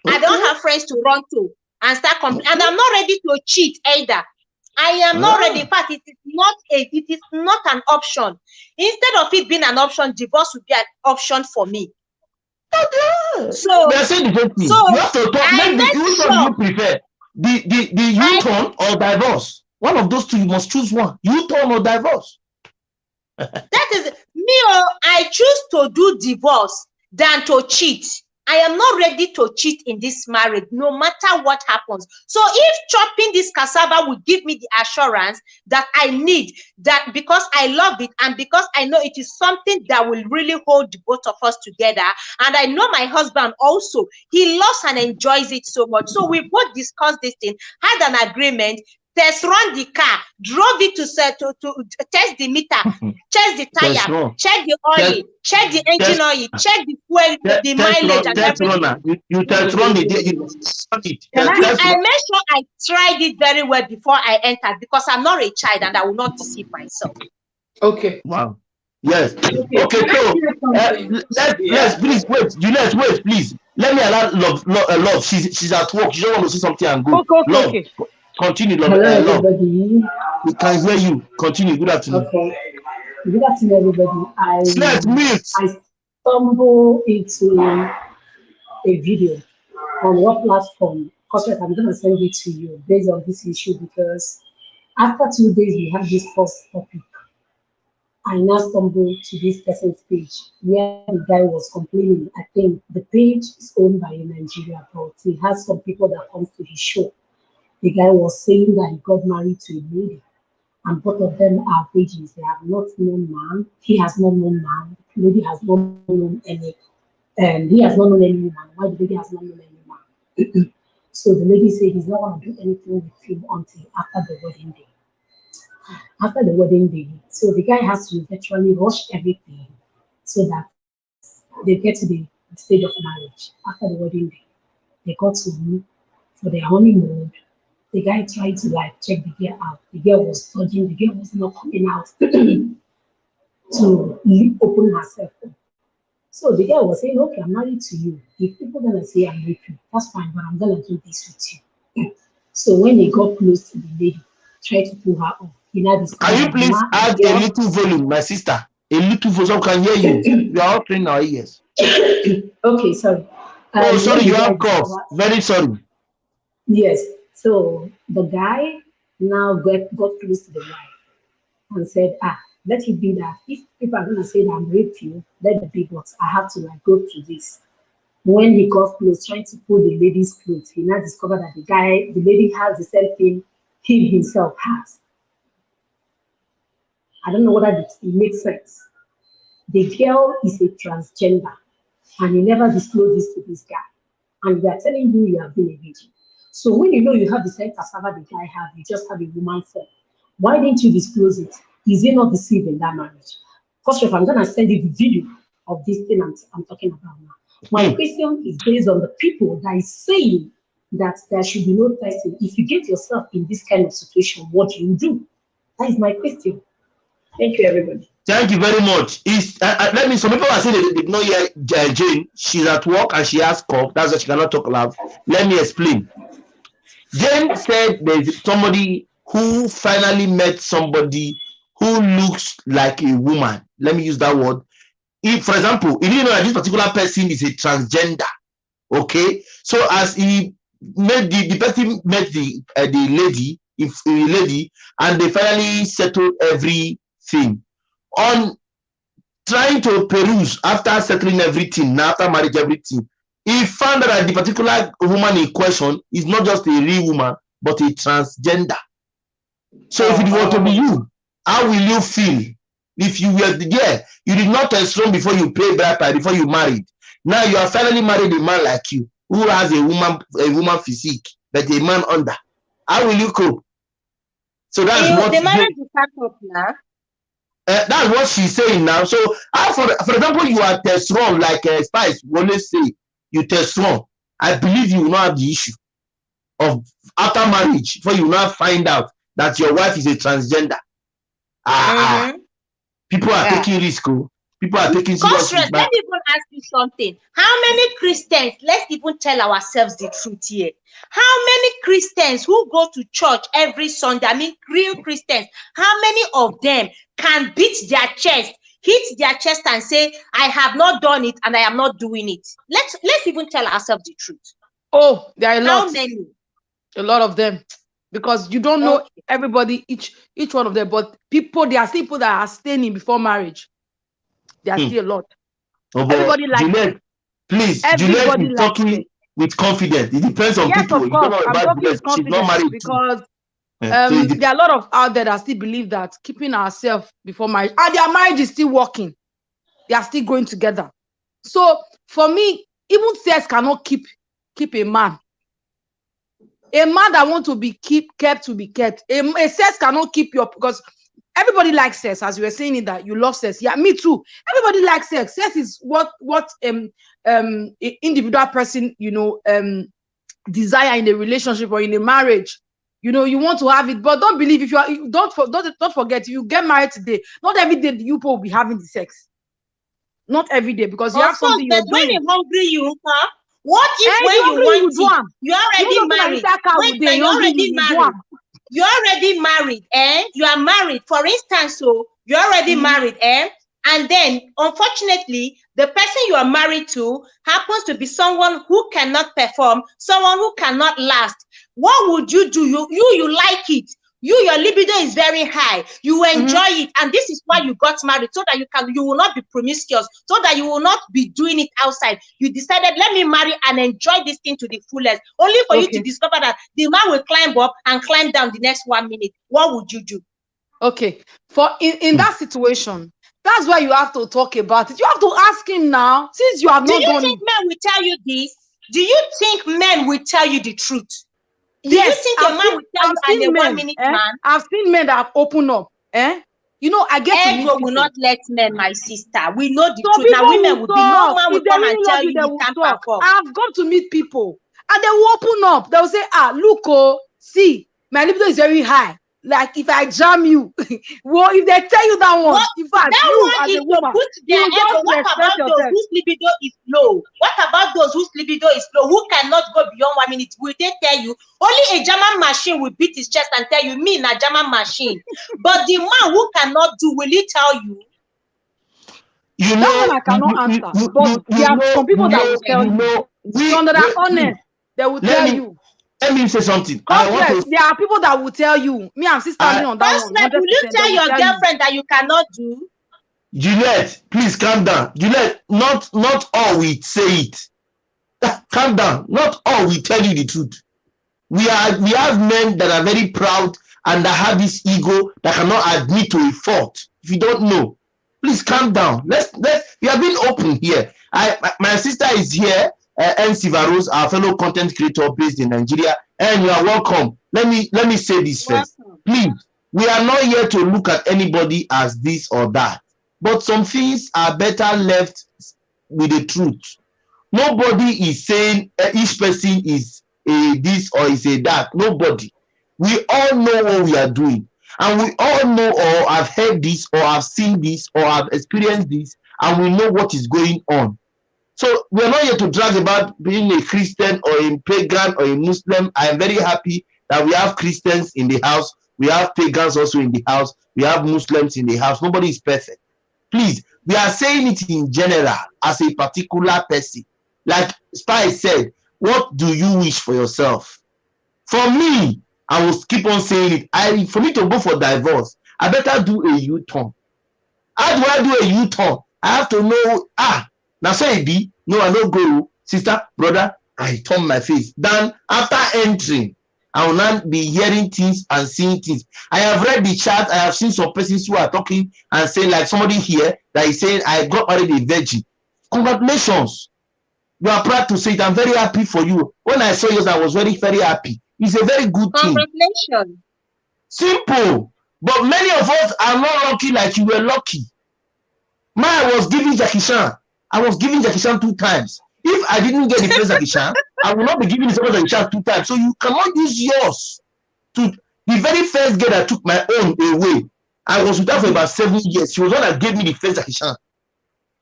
I don't have friends to run to and start complaining. And I'm not ready to cheat either. I am not ready. In fact, it is not an option. Instead of it being an option, divorce would be an option for me. So, They are saying the same thing. so You have to talk. I Maybe made which one do sure you prefer? The U-turn or divorce? One of those two, you must choose one. U-turn or divorce. that is me. I choose to do divorce than to cheat. I am not ready to cheat in this marriage, no matter what happens. So if chopping this cassava will give me the assurance that I need, that because I love it and because I know it is something that will really hold the both of us together, and I know my husband also, he loves and enjoys it so much. So we both discussed this thing, had an agreement. test run the car, drove it to test the meter, check the tire, check the oil, check the engine oil, check the fuel, the mileage and everything. You test run it. I make sure I tried it very well before I entered, because I'm not a child and I will not deceive myself. Okay. Wow. Yes. Okay. So let's please wait. Juliet, wait, please. Let me allow love. She's at work. She don't want to see something and go. Love. Okay. Continue, love. Hello, Love. everybody. We can hear you. Continue. Good afternoon. Okay. Good afternoon, everybody. I stumbled into a video on what platform? Because I'm going to send it to you based on this issue, because after 2 days we had this first topic. I now stumbled to this person's page where the guy was complaining. I think the page is owned by a Nigeria, but he has some people that comes to his show. The guy was saying that he got married to a lady, and both of them are virgins. They have not known man. He has not known man. The lady has not known any. He has not known any woman. Why the lady has not known any man? So the lady said he's not going to do anything with him until after the wedding day. After the wedding day, so the guy has to virtually rush everything so that they get to the stage of marriage. After the wedding day, they got to meet for their honeymoon. The guy tried to check the girl out. The girl was dodging. The girl was not coming out to open herself up. So the girl was saying, "Okay, I'm married to you. If people gonna say I'm with you, that's fine, but I'm gonna do this with you." So when they got close to the lady, tried to pull her off. Can you please add a little volume, my sister? A little volume, so I can hear you. You are all trained our ears. Okay, sorry. Oh, sorry, you have cough. Very sorry. Yes. So the guy now got close to the wife and said, let it be that if people are gonna say that I'm raped you, let it be, but I have to go through this. When he got close, trying to pull the lady's clothes, he now discovered that the lady has the same thing he himself has. I don't know whether it makes sense. The girl is a transgender, and he never disclosed this to this guy. And they are telling you have been a virgin. So when you know you have the same cassava the guy have, you just have a woman form. Why didn't you disclose it? Is he not deceived in that marriage? First of all, I'm going to send you the video of this thing I'm talking about now. My question is based on the people that is saying that there should be no testing. If you get yourself in this kind of situation, what do you do? That is my question. Thank you, everybody. Thank you very much. Let me. Some people are saying they did not hear Jane. She's at work and she has cough. That's why she cannot talk loud. Let me explain. Jane said there's somebody who finally met somebody who looks like a woman. Let me use that word. If, for example, if you know that this particular person is a transgender, okay. So as he met the person met the lady, and they finally settled everything. On trying to peruse after settling everything, now after marriage, everything, he found that the particular woman in question is not just a real woman, but a transgender. So if it were to be you, how will you feel? If you were there, you did not testosterone before you pay bride price, before you married. Now you are finally married a man like you, who has a woman physique, but a man under. How will you cope? So that's what the marriage is up now. That's what she's saying now. So, for example, you are testosterone, like Spice always say, you testosterone. I believe you will not have the issue of after marriage, before you now find out that your wife is a transgender. People are taking risk. People are taking serious risk. Let me even ask you something. How many Christians, let's even tell ourselves the truth here. How many Christians who go to church every Sunday, I mean real Christians, how many of them can beat their chest, hit their chest and say, I have not done it and I am not doing it? Let's even tell ourselves the truth. Oh, there are a lot. How many? A lot of them. Because you don't know everybody, each one of them, but there are people that are staying before marriage. There are still a lot. Everybody likes Juliet, please. Juliet is talking with confidence. It depends on people. Of course, I'm talking with confidence. She's not married because there are a lot of out there that still believe that keeping ourselves before marriage, and their marriage is still working. They are still going together. So for me, even sex cannot keep a man. A man that want to be kept to be kept. A sex cannot keep you up, because everybody likes sex, as you were saying it, that you love sex. Yeah, me too. Everybody likes sex. Sex is what individual person, desire in a relationship or in a marriage. You want to have it, but don't believe, if you are, don't forget, if you get married today, not every day you people will be having the sex. Not every day, because you Of have course, something but you're when doing. you're hungry, you huh? What And if if you're when you hungry, you want do it, am. you're Even already though say na married? inside car Wait, we now dey, you're hungry, already you do married. am. You're already married, you're married. For instance, so you're already married, and then unfortunately, the person you are married to happens to be someone who cannot perform, someone who cannot last. What would you do? You like it. Your libido is very high. You enjoy it, and this is why you got married, so that you will not be promiscuous, so that you will not be doing it outside. You decided, let me marry and enjoy this thing to the fullest, only for you to discover that the man will climb up and climb down the next 1 minute. What would you do? Okay, for in that situation, that's why you have to talk about it. You have to ask him now, since you have Do not you done think it. men will tell you this? Do you think men will tell you the truth? Do you Yes, think a man will tell you, I'm a 1 minute man? I've seen men that have opened up. I get to meet Ego will people. not let men, my sister. We know the Some truth. Now, people will women will be, no talk. man will If they come and really love tell you, you they he will can't talk. perform. I've gone to meet people, and they will open up. They will say, look, see, my libido is very high. Like, if I jam you, well, if they tell you that one, What in fact, that you one as is a to woman, boost you their ego. just What respect about those yourself. whose libido is low? What about those whose libido is low, who cannot go beyond 1 minute? Will they tell you? Only a German machine will beat his chest and tell you, me na German machine. But the man who cannot do, will he tell you? You That one know, I cannot answer. But there are some people that will tell you. Some that are honest, they will let tell me you. let me say something. I want Complex, to. there are people that will tell you. Me, I'm still standing I, on that one, Complex, will you 100%. They tell will your tell you. girlfriend that you cannot do? Juliet, please calm down. Juliet, not all we say it. Calm down. Not all we tell you the truth. We have men that are very proud and that have this ego that cannot admit to a fault. If you don't know, please calm down. Let's we are being open here. My sister is here, NC Varos, our fellow content creator based in Nigeria, and you are welcome. Let me say this first. Welcome. Please, we are not here to look at anybody as this or that, but some things are better left with the truth. Nobody is saying each person is a this or is a that. Nobody. We all know what we are doing, and we all know or have heard this or have seen this or have experienced this, and we know what is going on. So we are not here to drag about being a Christian or a pagan or a Muslim. I am very happy that we have Christians in the house. We have pagans also in the house. We have Muslims in the house. Nobody is perfect. Please, we are saying it in general as a particular person. Like Spy said, what do you wish for yourself? For me, I will keep on saying it. For me to go for divorce, I better do a U-turn. How do I do a U-turn? I have to know, now say it be, no, I don't go, sister, brother, I turn my face. Then after entering, I will not be hearing things and seeing things. I have read the chat. I have seen some persons who are talking and saying, like somebody here that is saying, I got married a virgin. Congratulations. You are proud to say it. I'm very happy for you. When I saw yours, I was very, very happy. It's a very good thing. Congratulations. Simple. But many of us are not lucky like you were lucky. I was giving Jackie Chan. I was giving Jackie Chan 2 times. If I didn't get the first Jackie Chan, I will not be giving the second Jackie Chan 2 times. So you cannot use yours. To the very first girl that took my own away, I was with her for about 7 years. She was the one that gave me the first Jackie Chan.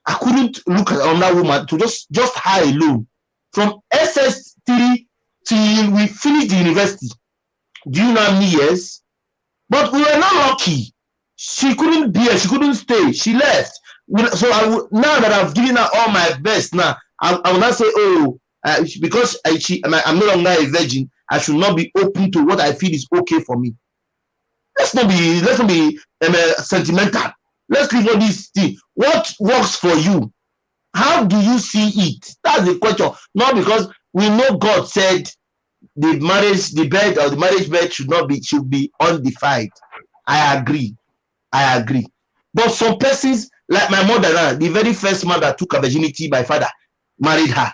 I couldn't look at another woman to just her alone. From SS3 till we finished the university. Do you know how many years? But we were not lucky. She couldn't be here. She couldn't stay. She left. So now that I've given her all my best, now I will not say, because I'm no longer a virgin, I should not be open to what I feel is okay for me. Let's not be sentimental. Let's leave all these things. What works for you? How do you see it? That's the question. Not because we know God said the marriage bed should be undefiled. I agree. But some persons, like my mother, the very first man that took her virginity, my father married her.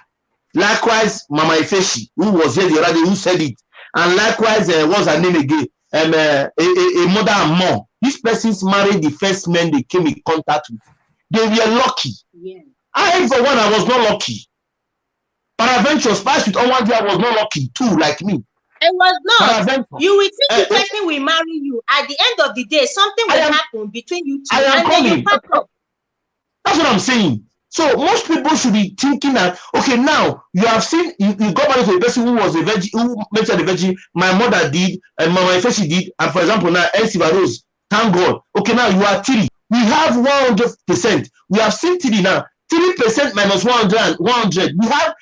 Likewise, Mama Ifeshi, who was here the other day, who said it. And likewise, what's her name again? A mother and mom. These persons married the first men they came in contact with. They were lucky. Yeah. I, for one, I was not lucky. Paraventure, Spice with Onwanja was not lucky too, like me. It was not. Paraventure. You will think the person will marry you. At the end of the day, something will happen between you two, I am and coming. then you pack up. That's what I'm saying. So most people should be thinking that, okay, now you have seen, you got married to a person who was a virgin, who mentioned the virgin, my mother did, and my she did, and for example, now, Elsiva Rose, thank God. Okay, now you are 3. We have 100%. We have seen 3 now. 3% minus 100, 100. We have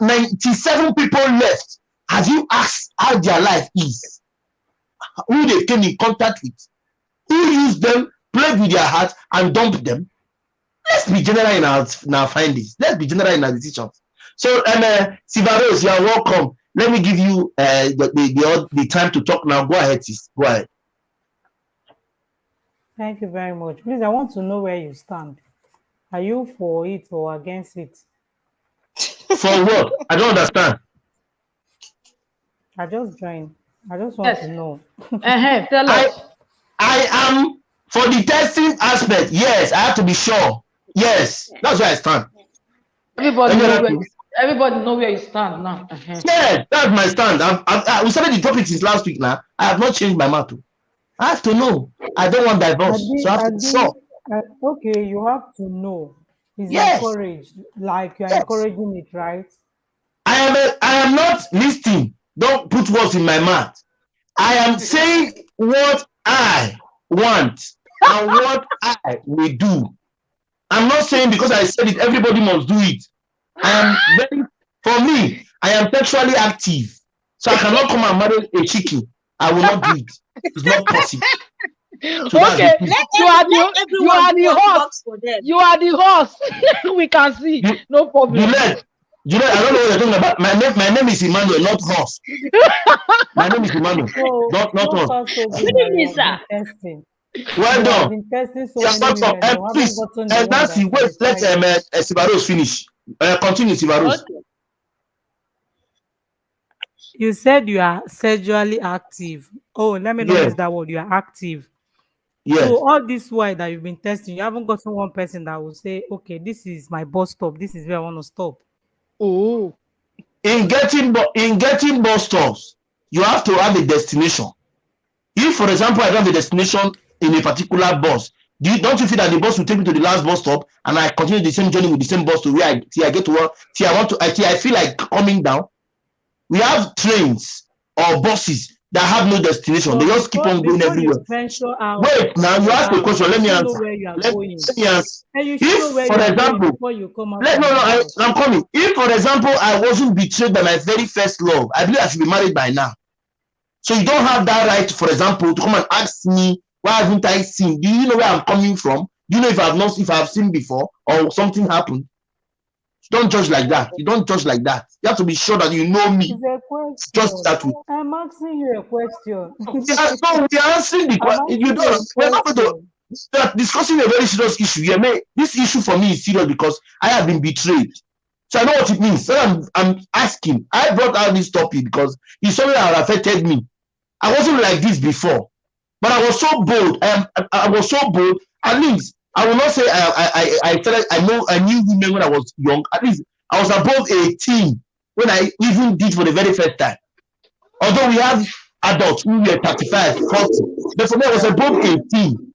97 people left. Have you asked how their life is? Who they came in contact with? Who used them, played with their heart, and dumped them? Let's be general in our findings. Let's be general in our decisions. So, Sivaros, you are welcome. Let me give you the time to talk now. Go ahead, sis. Go ahead. Thank you very much. Please, I want to know where you stand. Are you for it or against it? For what? I don't understand. I just joined. I just want to know. Tell us. I am for the testing aspect. Yes, I have to be sure. Yes, that's where I stand. Everybody know where you stand now. Yeah, that's my stand. We started the topic since last week now. I have not changed my mind. I have to know. I don't want divorce. So I have to be sure. Okay, you have to know. It's Yes. encouraged. Like you're encouraging it, right? I am not listening. Don't put words in my mouth. I am saying what I want and what I will do. I'm not saying because I said it, everybody must do it. For me, I am sexually active. So I cannot come and marry a chicken. I will not do it. It's not possible. So okay, you are the horse. You are the horse. We can see. No problem. Juliet, I don't know what you're talking about. My name is Emmanuel, not horse. My name is Emmanuel, not horse. Good evening, sir. Well done. Been testing so many women, please, Nancy, wait, let Sivaros finish. Continue, Sivaros. Okay. You said you are sexually active. Oh, let me not use that word. You are active. Yes. So all this while that you've been testing, you haven't gotten one person that will say, okay, this is my bus stop. This is where I want to stop. Oh. In getting bus stops, you have to have a destination. If, for example, I don't have a destination in a particular bus, don't you feel that the bus will take me to the last bus stop and I continue the same journey with the same bus to where I get to work, till I feel like coming down? We have trains or buses that have no destination. They just keep on going everywhere. Wait, now you ask a question. Let me answer. Let me answer. If, for example, I'm coming. If, for example, I wasn't betrayed by my very first love, I believe I should be married by now. So you don't have that right, for example, to come and ask me, why haven't I seen? Do you know where I'm coming from? Do you know if I've seen before or something happened? You don't judge like that. You don't judge like that. You have to be sure that you know me. Just that way. I'm asking you a question. No, we are answering the question. You don't. We're not going to. We're discussing a very serious issue. Yeah, this issue for me is serious because I have been betrayed. So I know what it means. So I'm asking. I brought out this topic because it's something that affected me. I wasn't like this before, but I was so bold. I was so bold. At least I will not say I knew women when I was young. At least I was above 18 when I even did for the very first time. Although we have adults who were 35, 40, but for me I was above 18.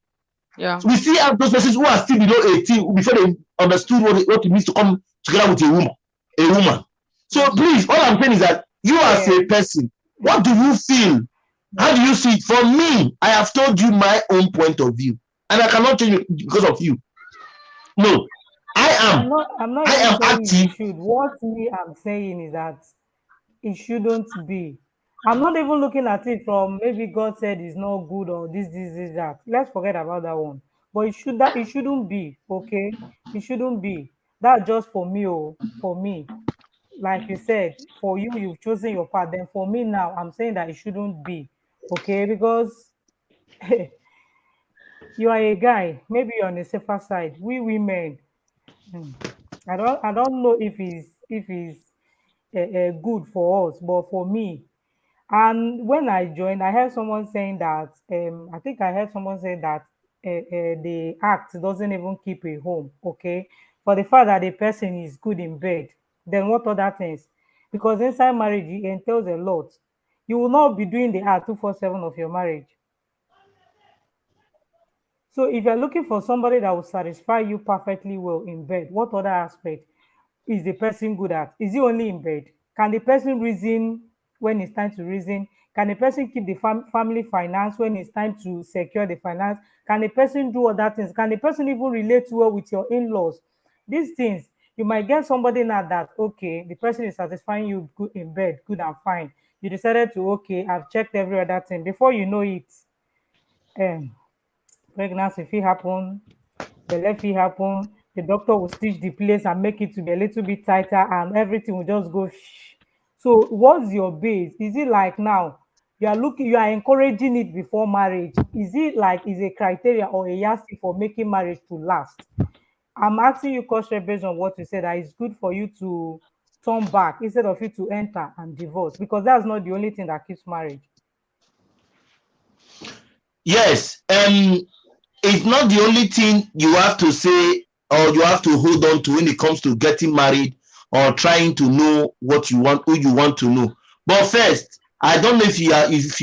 Yeah. So we see those persons who are still below 18 before they understood what it means to come together with a woman. So please, all I'm saying is that you as a person, what do you feel? How do you see it? For me, I have told you my own point of view, and I cannot change it because of you. No, I'm not active. What I'm saying is that it shouldn't be. I'm not even looking at it from maybe God said it's not good or this, that. Let's forget about that one. But it shouldn't be, okay? It shouldn't be. That's just for me, for me. Like you said, for you, you've chosen your path. Then for me now, I'm saying that it shouldn't be, okay? Because you are a guy, maybe you're on the safer side. We women, I don't know if it's good for us, but for me, And when I joined, I heard someone saying that, I think I heard someone say that the act doesn't even keep a home, okay? For the fact that the person is good in bed, then what other things? Because inside marriage, it entails a lot. You will not be doing the act 247 of your marriage. So if you're looking for somebody that will satisfy you perfectly well in bed, what other aspect is the person good at? Is he only in bed? Can the person reason when it's time to reason? Can the person keep the family finance when it's time to secure the finance? Can the person do other things? Can the person even relate well with your in-laws? These things, you might get somebody now that, okay, the person is satisfying you good in bed, good and fine. You decided to, okay, I've checked every other thing. Before you know it, um, pregnancy fit happen, belle fit happen, the doctor will stitch the place and make it to be a little bit tighter and everything will just go shh. So what's your base? Is it like now you are encouraging it before marriage? Is it like is a criteria or a yardstick for making marriage to last? I'm asking you question based on what you said that it's good for you to turn back instead of you to enter and divorce because that's not the only thing that keeps marriage. Yes, it's not the only thing you have to say or you have to hold on to when it comes to getting married or trying to know what you want, who you want to know. But first, I don't know if you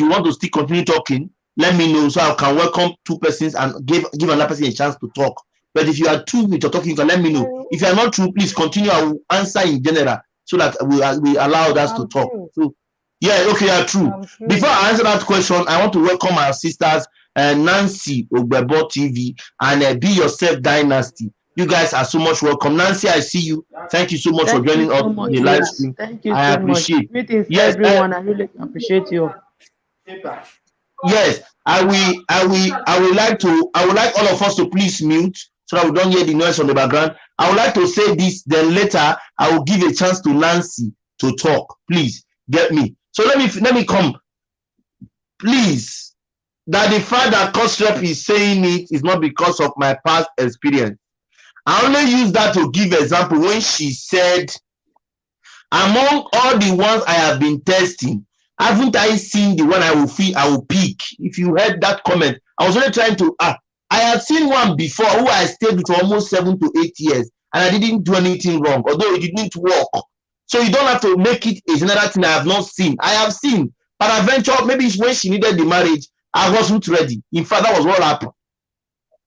want to still continue talking, let me know so I can welcome two persons and give another person a chance to talk. But if you are true with your talking, you can let me know. If you are not true, please continue. I will answer in general so that we allow us to I'm talk. true. So yeah, okay, you are true. I'm Before true. I answer that question, I want to welcome our sisters Nancy Ogbebo TV and Be Yourself Dynasty. You guys are so much welcome. Nancy, I see you. Thank you so much for Thank you joining us so in much, the live Rose. stream. Thank you I so much. appreciate. Greetings, Yes, everyone. I really appreciate you. yes. I would like all of us to please mute so that we don't hear the noise on the background. I would like to say this, then later I will give a chance to Nancy to talk. Please get me. So let me come. Please, that the fact that Kostrep is saying it is not because of my past experience. I only use that to give example when she said, among all the ones I have been testing, haven't I seen the one I will feel I will pick? If you heard that comment, I was only trying to I have seen one before who I stayed with for almost 7 to 8 years and I didn't do anything wrong, although it didn't work. So you don't have to make it a general thing I have not seen. I have seen. But eventually, maybe when she needed the marriage, I wasn't ready. In fact, that was what happened.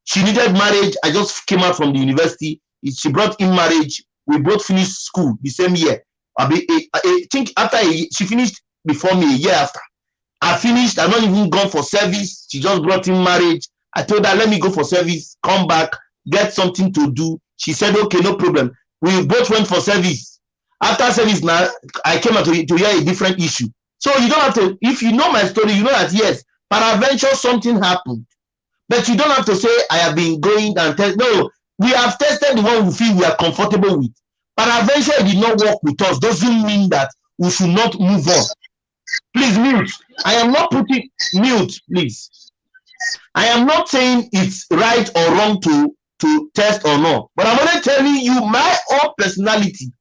She needed marriage. I just came out from the university. She brought in marriage. We both finished school the same year. I think after she finished before me a year after. I finished. I'm not even gone for service. She just brought in marriage. I told her, let me go for service, come back, get something to do. She said, okay, no problem. We both went for service. After service, now I came out to hear a different issue. So you don't have to, if you know my story, you know that yes, peradventure something happened. But you don't have to say, I have been going and test. No, we have tested the one we feel we are comfortable with. Peradventure it did not work with us. Doesn't mean that we should not move on. Please mute. I am not putting mute, please. I am not saying it's right or wrong to test or not. But I'm only telling you my own personality,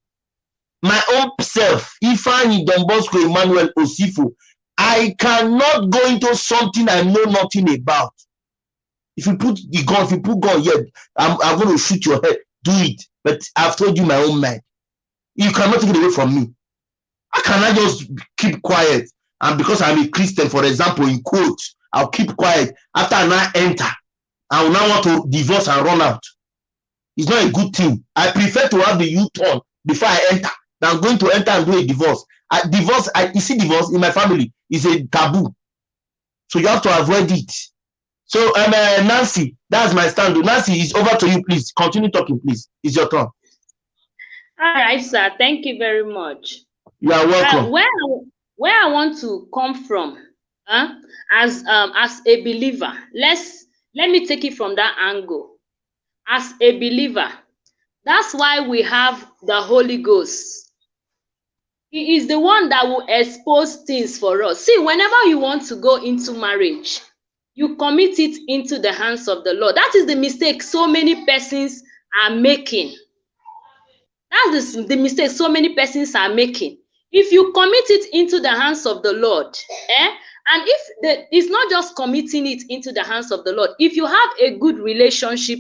my own self. Ifeanyi Don Bosco Emmanuel Osifo. I cannot go into something I know nothing about. If you put the gun, if you put gun here, I'm going to shoot your head. Do it. But I've told you my own mind. You cannot take it away from me. How can I just keep quiet? And because I'm a Christian, for example, in quotes, I'll keep quiet. After I now enter, I will now want to divorce and run out. It's not a good thing. I prefer to have the U-turn before I enter than going to enter and do a divorce. You see, divorce in my family is a taboo. So you have to avoid it. So, Nancy, that's my stand. Nancy, it's over to you, please. Continue talking, please. It's your turn. All right, sir. Thank you very much. You are welcome. Where I want to come from, as a believer, let me take it from that angle. As a believer, that's why we have the Holy Ghost. He is the one that will expose things for us. See, whenever you want to go into marriage, you commit it into the hands of the Lord. That is the mistake so many persons are making. That's the mistake so many persons are making. If you commit it into the hands of the Lord, and it's not just committing it into the hands of the Lord, if you have a good relationship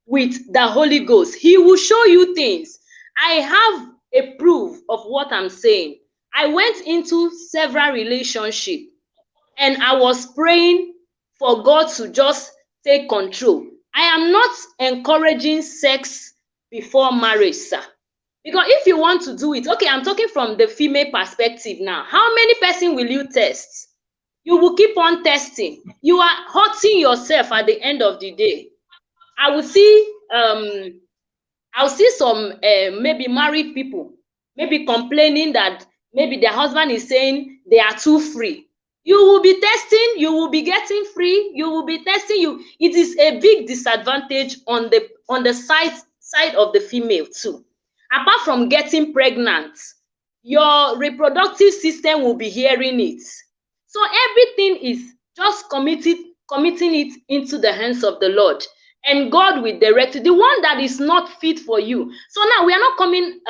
with the Holy Ghost, He will show you things. I have a proof of what I'm saying. I went into several relationships and I was praying for God to just take control. I am not encouraging sex before marriage, sir. Because if you want to do it, okay, I'm talking from the female perspective now. How many person will you test? You will keep on testing. You are hurting yourself at the end of the day. I will see I'll see some maybe married people maybe complaining that maybe their husband is saying they are too free. You will be testing, you will be getting free, you will be testing you. It is a big disadvantage on the side of the female too. Apart from getting pregnant, your reproductive system will be hearing it. So everything is just committing it into the hands of the Lord, and God will direct you. The one that is not fit for you. So now we are not coming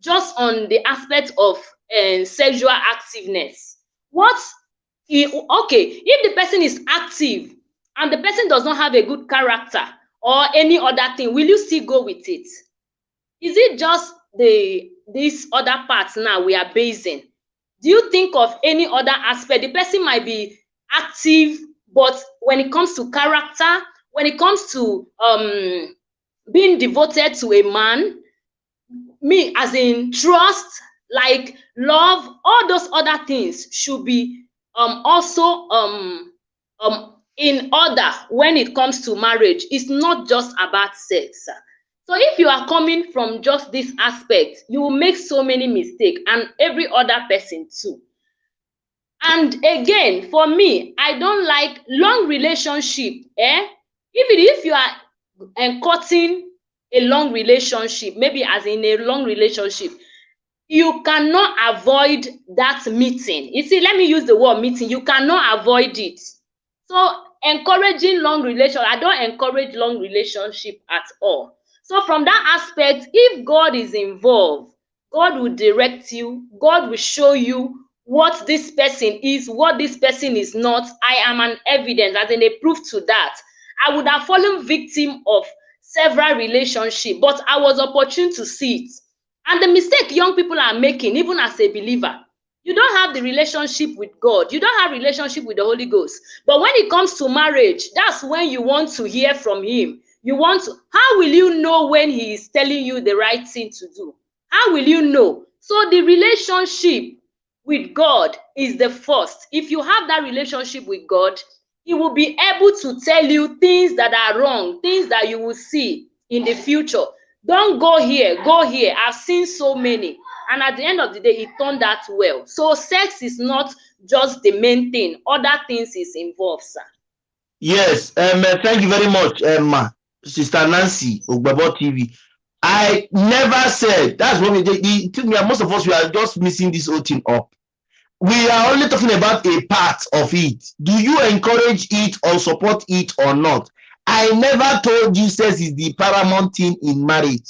just on the aspect of sexual activeness. Okay, if the person is active and the person does not have a good character or any other thing, will you still go with it? Is it just these other parts now we are basing? Do you think of any other aspect? The person might be active, but when it comes to character, when it comes to being devoted to a man, me as in trust, like love, all those other things should be also in order when it comes to marriage. It's not just about sex. So if you are coming from just this aspect, you will make so many mistakes, and every other person too. And again, for me, I don't like long relationship. Even if you are courting a long relationship, maybe as in a long relationship, you cannot avoid that meeting. You see, let me use the word meeting. You cannot avoid it. So encouraging long relationship, I don't encourage long relationship at all. So from that aspect, if God is involved, God will direct you. God will show you what this person is, what this person is not. I am an evidence, as in a proof to that. I would have fallen victim of several relationships, but I was opportune to see it. And the mistake young people are making, even as a believer, you don't have the relationship with God. You don't have relationship with the Holy Ghost. But when it comes to marriage, that's when you want to hear from Him. How will you know when He is telling you the right thing to do? How will you know? So the relationship with God is the first. If you have that relationship with God, He will be able to tell you things that are wrong, things that you will see in the future. Don't go here, go here. I've seen so many. And at the end of the day, it turned out well. So sex is not just the main thing. Other things is involved, sir. Yes, thank you very much, Sister Nancy Ogbabo TV. I never said, that's what most of us, we are just missing this whole thing up. We are only talking about a part of it. Do you encourage it or support it or not? I never told you sex is the paramount thing in marriage.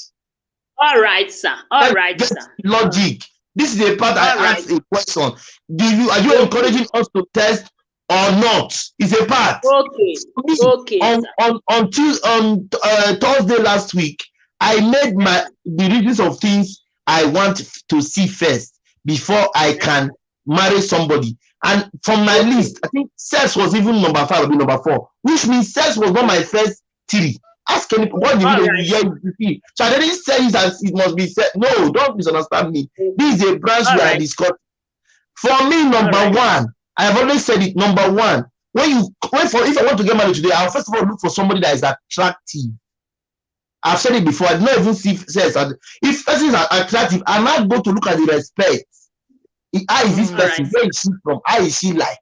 All right, sir. All right, sir. Logic. This is the part I asked a question. Are you encouraging us to test or not? It's a part. Okay. Okay. On Thursday last week, I made the reasons of things I want to see first before I can marry somebody. And from my list, I think sex was even number 5 or number 4, which means sex was not my first 3. Ask any what you see. So I didn't say it as it must be said. No, don't misunderstand me. This is a branch we are discussing. For me, number 1, I have always said it. Number 1, if I want to get married today, I'll first of all look for somebody that is attractive. I've said it before. I do not even see sex. If person is attractive, I'm not going to look at the respect. How is this person? Where is she from? How is she like?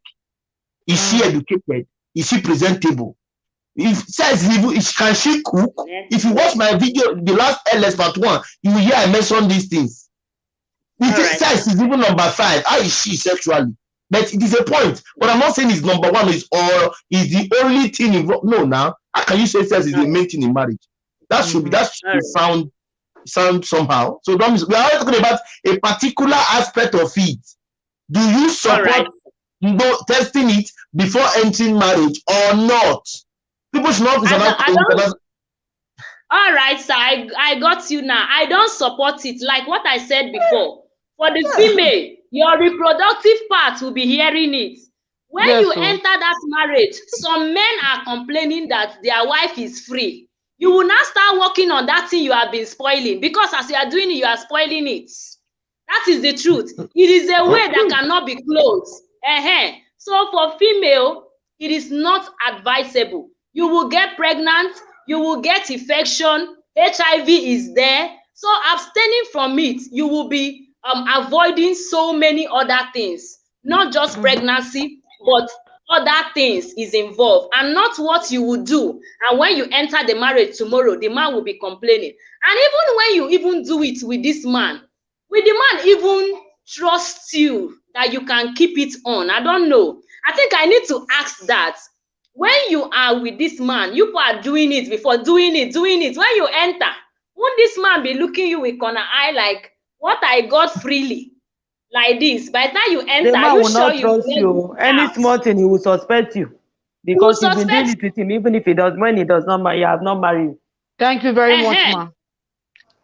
Is she educated? Is she presentable? If says can she cook? If you watch my video, the last LS part 1, you will hear I mention these things. If sex is even number 5, how is she sexually? But it is a point. But I'm not saying it's number 1 is the only thing involved. No, now how can you say sex is the main thing in marriage? That should sound sound somehow. So don't, we are always talking about a particular aspect of it. Do you All right. support testing it before entering marriage or not? People should not I don't. All right, sir. I got you now. I don't support it. Like what I said before. For the female, your reproductive part will be hearing it. When you Yes, so enter that marriage, some men are complaining that their wife is free. You will now start working on that thing you have been spoiling, because as you are doing it, you are spoiling it. That is the truth. It is a way that cannot be closed. So for female, it is not advisable. You will get pregnant, you will get infection, HIV is there. So abstaining from it, you will be avoiding so many other things, not just pregnancy, but other things is involved, and not what you will do. And when you enter the marriage tomorrow, the man will be complaining. And even when you even do it with this man, will the man even trust you that you can keep it on? I don't know. I think I need to ask that. When you are with this man, you are doing it before doing it. When you enter, won't this man be looking you with corner eye like, what I got freely? Like this. By the time you The enter, are man you will sure not you will trust not you. give it Any out? small thing, he will suspect you He will because you've been doing suspect. it with him, even if he does, when he does not marry, you have not married. thank you very much, Uh-huh. ma.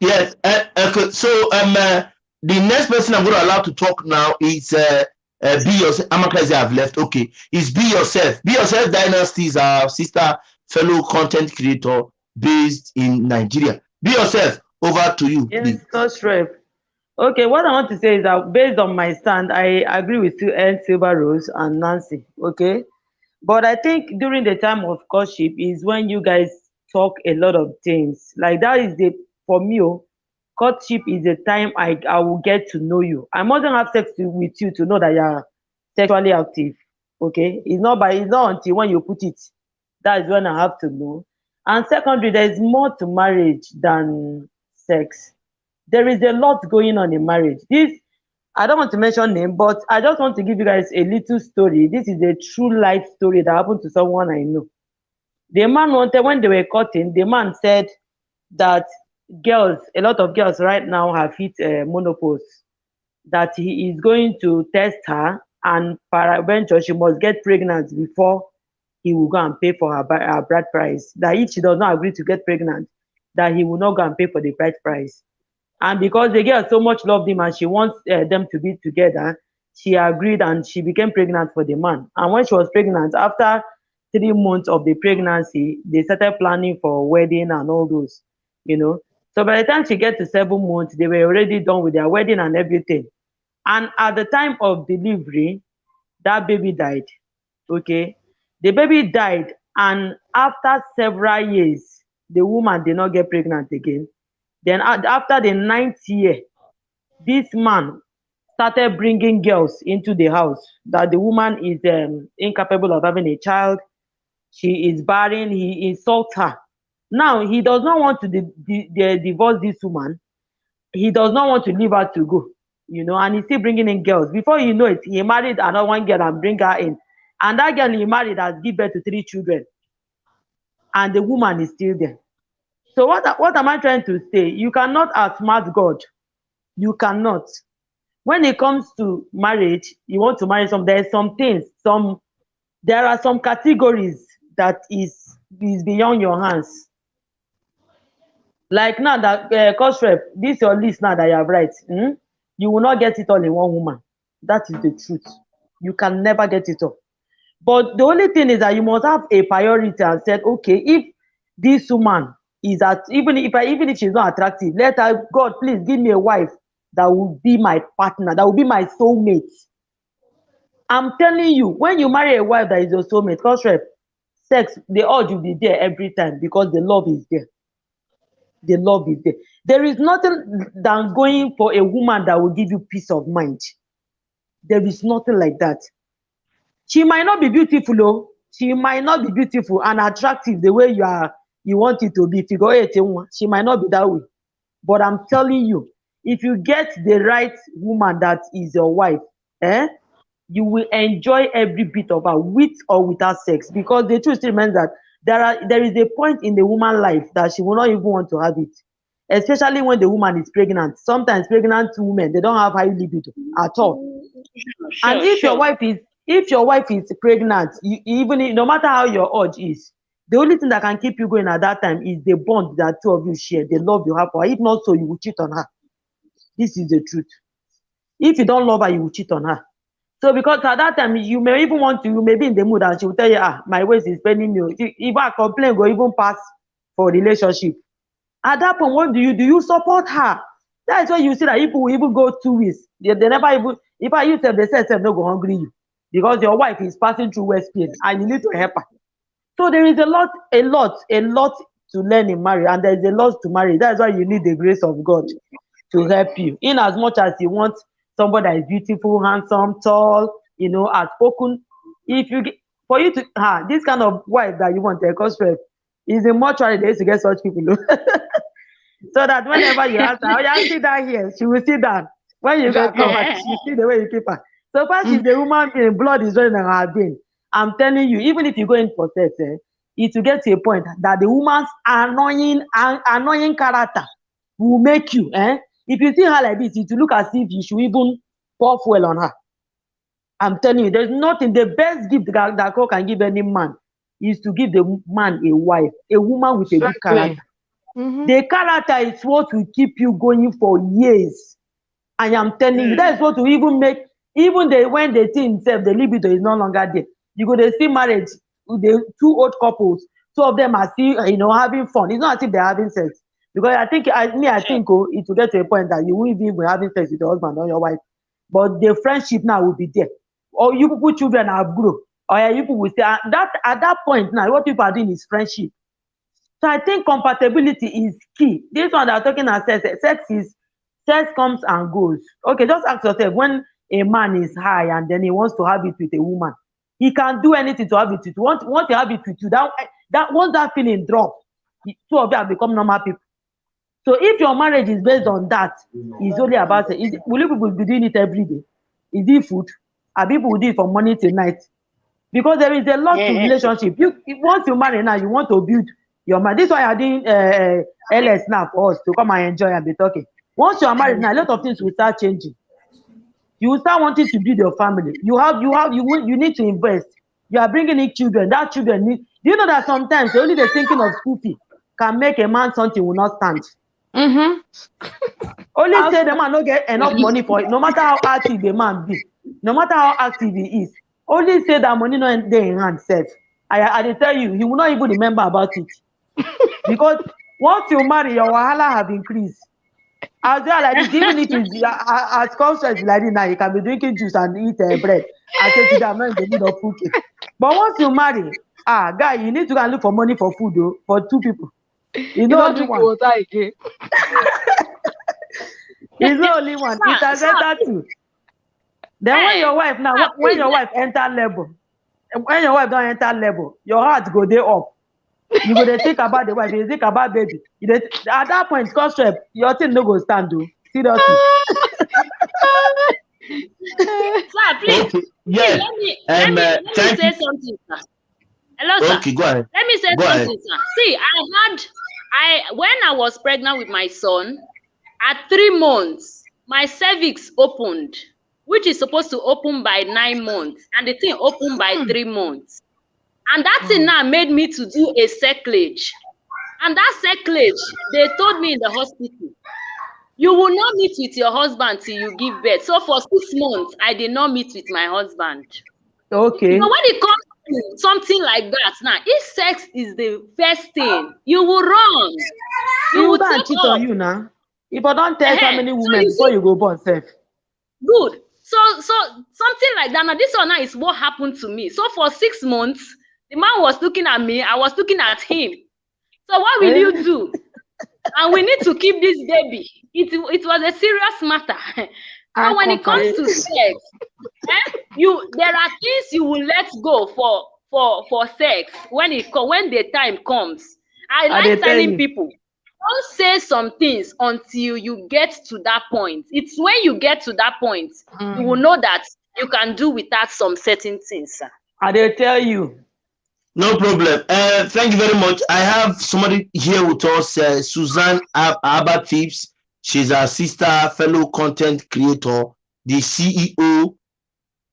Yes. Okay. So the next person I'm going to allow to talk now is be yourself. Amaka have left. Okay, is be yourself. Be yourself Dynasty is our sister fellow content creator based in Nigeria. Be yourself. Over to you, Yes, please. coach rep. Okay, what I want to say is that based on my stand, I agree with Silver Rose and Nancy. Okay, but I think during the time of courtship is when you guys talk a lot of things. Like that is the for me. Courtship is the time I will get to know you. I mustn't have sex with you to know that you are sexually active. Okay, it's not until when you put it that is when I have to know. And secondly, there is more to marriage than sex. There is a lot going on in marriage. This I don't want to mention name, but I just want to give you guys a little story. This is a true life story that happened to someone I know. The man wanted, when they were cutting, the man said that a lot of girls right now have hit menopause, that he is going to test her, and peradventure she must get pregnant before he will go and pay for her bride price. That if she does not agree to get pregnant, that he will not go and pay for the bride price. And because the girl so much loved him and she wants them to be together, she agreed and she became pregnant for the man. And when she was pregnant, after 3 months of the pregnancy, they started planning for wedding and all those, you know. So by the time she get to 7 months, they were already done with their wedding and everything. And at the time of delivery, that baby died. Okay, the baby died, and after several years, the woman did not get pregnant again. Then after the ninth year, this man started bringing girls into the house, that the woman is incapable of having a child. She is barren. He insults her. Now he does not want to divorce this woman. He does not want to leave her to go, and he's still bringing in girls. Before you know it, he married another one girl and bring her in. And that girl he married has given birth to 3 children, and the woman is still there. So what am I trying to say? You cannot outsmart God. You cannot. When it comes to marriage, you want to marry there's some things, there are some categories that is beyond your hands. Like now that coach rep, this your list now that you have right. You will not get it all in one woman. That is the truth. You can never get it all. But the only thing is that you must have a priority and said, okay, if this woman is even if she's not attractive, let her, God, please give me a wife that will be my partner, that will be my soulmate. I'm telling you, when you marry a wife that is your soulmate, coach rep, sex, the urge will be there every time because the love is there. The love is there. There is nothing than going for a woman that will give you peace of mind. There is nothing like that. She might not be beautiful, oh. She might not be beautiful and attractive the way you want it to be. Figure eight, she might not be that way. But I'm telling you, if you get the right woman that is your wife, you will enjoy every bit of her, with or without sex. Because the truth remains that there is a point in the woman's life that she will not even want to have it. especially when the woman is pregnant. Sometimes pregnant women, they don't have high libido at all. And Sure, sure. if your wife is pregnant, no matter how your urge is, the only thing that can keep you going at that time is the bond that two of you share, the love you have for her. If not so, you will cheat on her. This is the truth. If you don't love her, you will cheat on her. So because at that time, you may be in the mood and she will tell you, my waist is paining me. If I complain, go even pass for relationship. At that point, what do? You support her? That is why you see that people will even go 2 weeks. They never even, if I use them, they say no go hungry you. Because your wife is passing through waist pain and you need to help her. So there is a lot to learn in marriage, and there is a lot to marry. That's why you need the grace of God to help you. In as much as you want somebody that is beautiful, handsome, tall, outspoken, if you get, for you to this kind of wife that you want, because is a mortuary they used to get such people. So that whenever you ask her, oh, sit down here, she will sit down. When you got come back, she see the way you keep her. So far she's a woman being, blood is running in her vein. I'm telling you, even if you go in for sex, it will get to a point that the woman's annoying character will make you, if you see her like this, it will look as if you should even pour fuel on her. I'm telling you, there's nothing. The best gift that God can give any man is to give the man a wife, a woman with a good character. The character is what will keep you going for years. And I'm telling you, that is what will even make, when they see himself, the libido is no longer there. You go to see marriage with the two old couples, two of them are still, having fun. It's not as if they're having sex. Because I think it will get to a point that you won't even be having sex with your husband or your wife. But the friendship now will be there. Or you people children have grown. Or you people will say, at that point now, what people are doing is friendship. So I think compatibility is key. This one that are talking about sex comes and goes. Okay, just ask yourself, when a man is high and then he wants to have it with a woman, he can do anything to have it with you. Want to have it with you. That once that feeling drops, two of you have become normal people. So if your marriage is based on that, it's only about will you people be doing it every day? Is it food? Are people will do it from morning till night? Because there is a lot to relationship. Once you marry now, you want to build your marriage. This is why you're doing LS now for us to come and enjoy and be talking. Once you are married now, a lot of things will start changing. You will start wanting to build your family. You need to invest. You are bringing in children. That children need. Do you know that sometimes only the thinking of school fee can make a man something will not stand. Only say the man don't get enough money for it, no matter how active the man be, no matter how active he is. Only say that money no dey in hand sef. I dey tell you, he will not even remember about it. Because once you marry, your wahala have increased. As well like this, even if it's as conscious like this now, you can be drinking juice and eat bread. I say today I'm not in the mood of cooking. But once you marry, guy, you need to go and look for money for food though, for two people. You know only one. Water again. It's not only one. It's a better two. Then when your wife when your wife enter level, when your wife don't enter level, your heart go dey up. You go dey think about the wife, you think about baby. At that point, your thing no go stand though. Seriously. Sir, please. Yeah. Let me say something, sir. Hello, sir. Okay, go ahead. Let me say something, sir. See, when I was pregnant with my son, at 3 months, my cervix opened, which is supposed to open by 9 months, and the thing opened by 3 months. And that thing now made me to do a cerclage. And that cerclage, they told me in the hospital, you will not meet with your husband till you give birth. So for 6 months, I did not meet with my husband. Okay. So when it comes to something like that, now, if sex is the first thing, you will run. You will go and cheat on you now. If I don't tell how many women before you go born self. Good. So something like that. Now, this one now is what happened to me. So for 6 months, the man was looking at me, I was looking at him. So what will you do? And we need to keep this baby. It was a serious matter. So when it comes to sex, there are things you will let go for sex when the time comes. I like telling people, don't say some things until you get to that point. It's when you get to that point, you will know that you can do without some certain things. I dey tell you, No problem. Thank you very much. I have somebody here with us, Suzanne Abba Tips. She's our sister, fellow content creator, the CEO,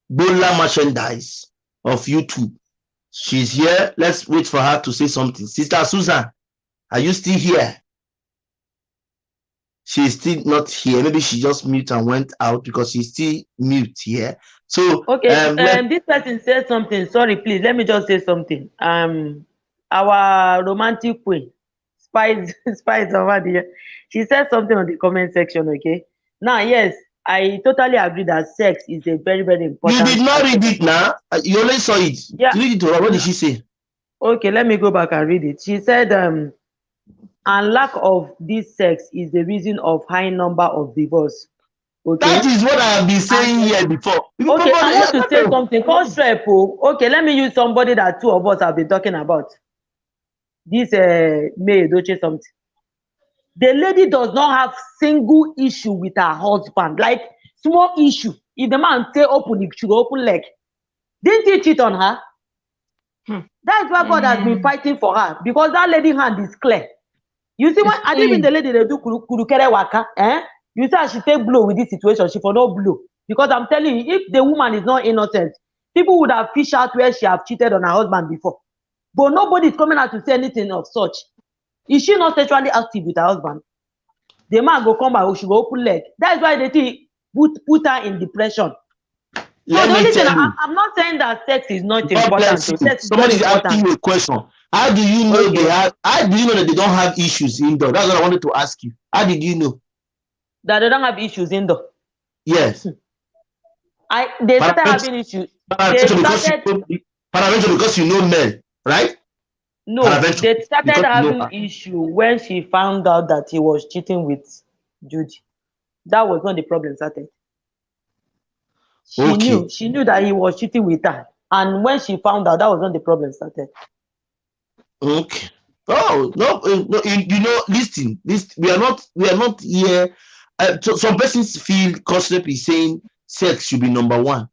Bola Merchandise of YouTube. She's here. Let's wait for her to say something. Sister Susan, are you still here? She's still not here. Maybe she just mute and went out because she's still mute here. So Okay, this person said something. Sorry, please, let me just say something. Our romantic queen, Spice, Spice over there, she said something on the comment section. Okay, now yes, I totally agree that sex is a very, very you important did not read aspect. it now. You only saw it. Yeah. Read it to her. What did she say? Okay, let me go back and read it. She said, and lack of this sex is the reason of high number of divorce. That Okay. is what I have been saying And here before. okay, I want to say But something. Constrep, okay, let me use somebody that two of us have been talking about. This May Edoche something. The lady does not have single issue with her husband, like small issue. If the man say open, he should open leg. Didn't he cheat on her? That is why God has been fighting for her, because that lady hand is clear. You see, when I didn't even the lady they do kurukere waka, you see how she take blow with this situation, she for no blow. Because I'm telling you, if the woman is not innocent, people would have fished out where she have cheated on her husband before. But nobody is coming out to say anything of such. Is she not sexually active with her husband? The man go come back, she go open leg. That's why they think put her in depression. So the only thing I'm not saying that sex is not God important. bless So you. sex is Somebody very is asking important. you a question. How do you know Okay. how do you know that they don't have issues indoor? That's what I wanted to ask you. How did you know? That they don't have issues indoor. Yes. They started having issues. Paraventure because you know men, right? No, they started because you know having her. issue when she found out that he was cheating with Judy. That was when the problem started. She knew that he was cheating with her, and when she found out, that was when the problem started. Okay. Oh no, no you know, listen. We are not here. So some persons feel Concept is saying sex should be number one.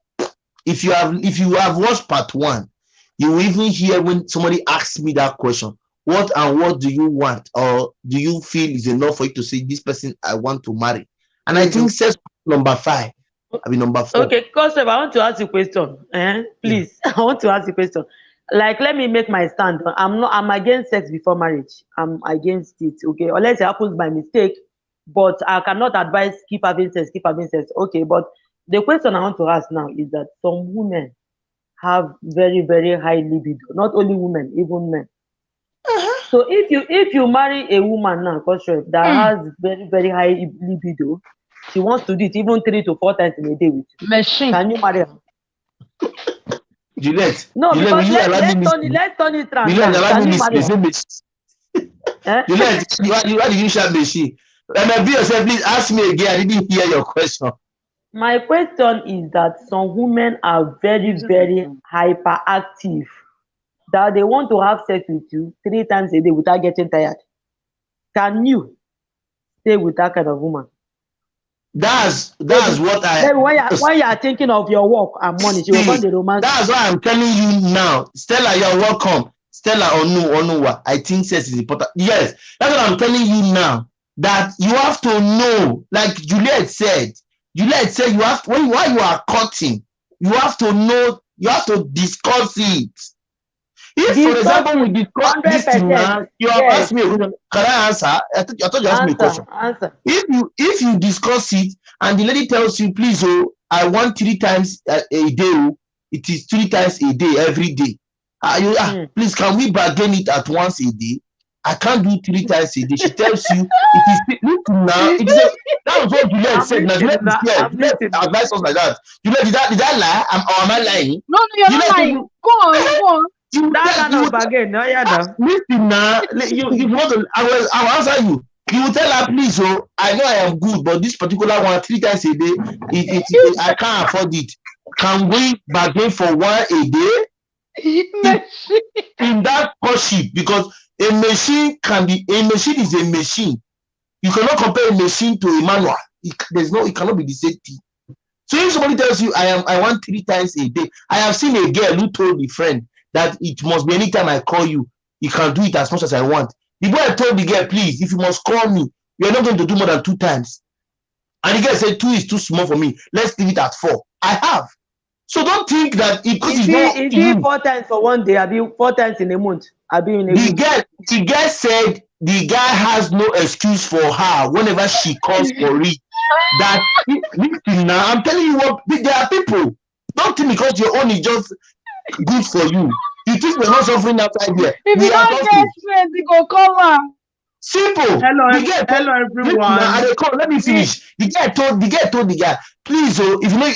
If you have watched part one, you will even hear when somebody asks me that question. What do you want, or do you feel is enough for you to say this person I want to marry? And I think sex number 5. I mean number 4. Okay, Concept, I want to ask you a question. Please, I want to ask you a question. Like, let me make my stand. I'm against sex before marriage. I'm against it. Okay, unless it happens by mistake, but I cannot advise keep having sex, keep having sex. Okay, but the question I want to ask now is that some women have very, very high libido. Not only women, even men. So if you marry a woman now, Concept, that has very, very high libido, she wants to do it even 3 to 4 times in a day with you. Machine. Can you marry her? Juliet. No, Juliet, because let's turn it trans. Can you marry her? Juliet, why did you shout machine? Be yourself, please ask me again. I didn't hear your question. My question is that some women are very, very hyperactive, that they want to have sex with you 3 times a day without getting tired. Can you stay with that kind of woman? That's what I. Maybe when you are thinking of your work and money, she will find the romance. That's why I'm telling you now. Stella, you're welcome. Stella Onuwa, I think sex is important. Yes, that's what I'm telling you now. That you have to know, like Juliet said. Juliet said you have to, while you are cutting, you have to know, you have to discuss it. If, for example, we discuss this thing now, you have asked me a question. Can I answer? I thought you asked me a question. Answer. If you discuss it and the lady tells you, please, I want 3 times a day, it is 3 times a day every day. Please, can we bargain it at once a day? I can't do 3 times a day. She tells you it is now. It is that was what Juliet said. Now Juliet is here. Juliet advise us like that. Juliet, did I lie? Am I lying? No, you're not lying. Go on. That kind of bargain, no, yeah, no. Listen now, you want to, I'll answer you. You will tell her, please, I know I am good, but this particular one 3 times a day, I can't afford it. Can we bargain for 1 a day? In that courtship, because a machine is a machine. You cannot compare a machine to a manual. It cannot be the same thing. So if somebody tells you I want 3 times a day, I have seen a girl who told the friend that it must be anytime I call you, you can do it as much as I want. The boy told the girl, please, if you must call me, you're not going to do more than 2 times. And the girl said 2 is too small for me. Let's leave it at 4. I have. So don't think that because it's not Is you. it 4 times for one day? I be 4 times in a month. I be in a week. The girl said the guy has no excuse for her whenever she calls for it. That listen now, I'm telling you what, there are people. Don't think because your own is just good for you. You think we're not suffering outside here? If We you are don't get suffering. strength, you go come on. Simple. Hello everyone. Let me finish. The girl told the guy, please, if you know,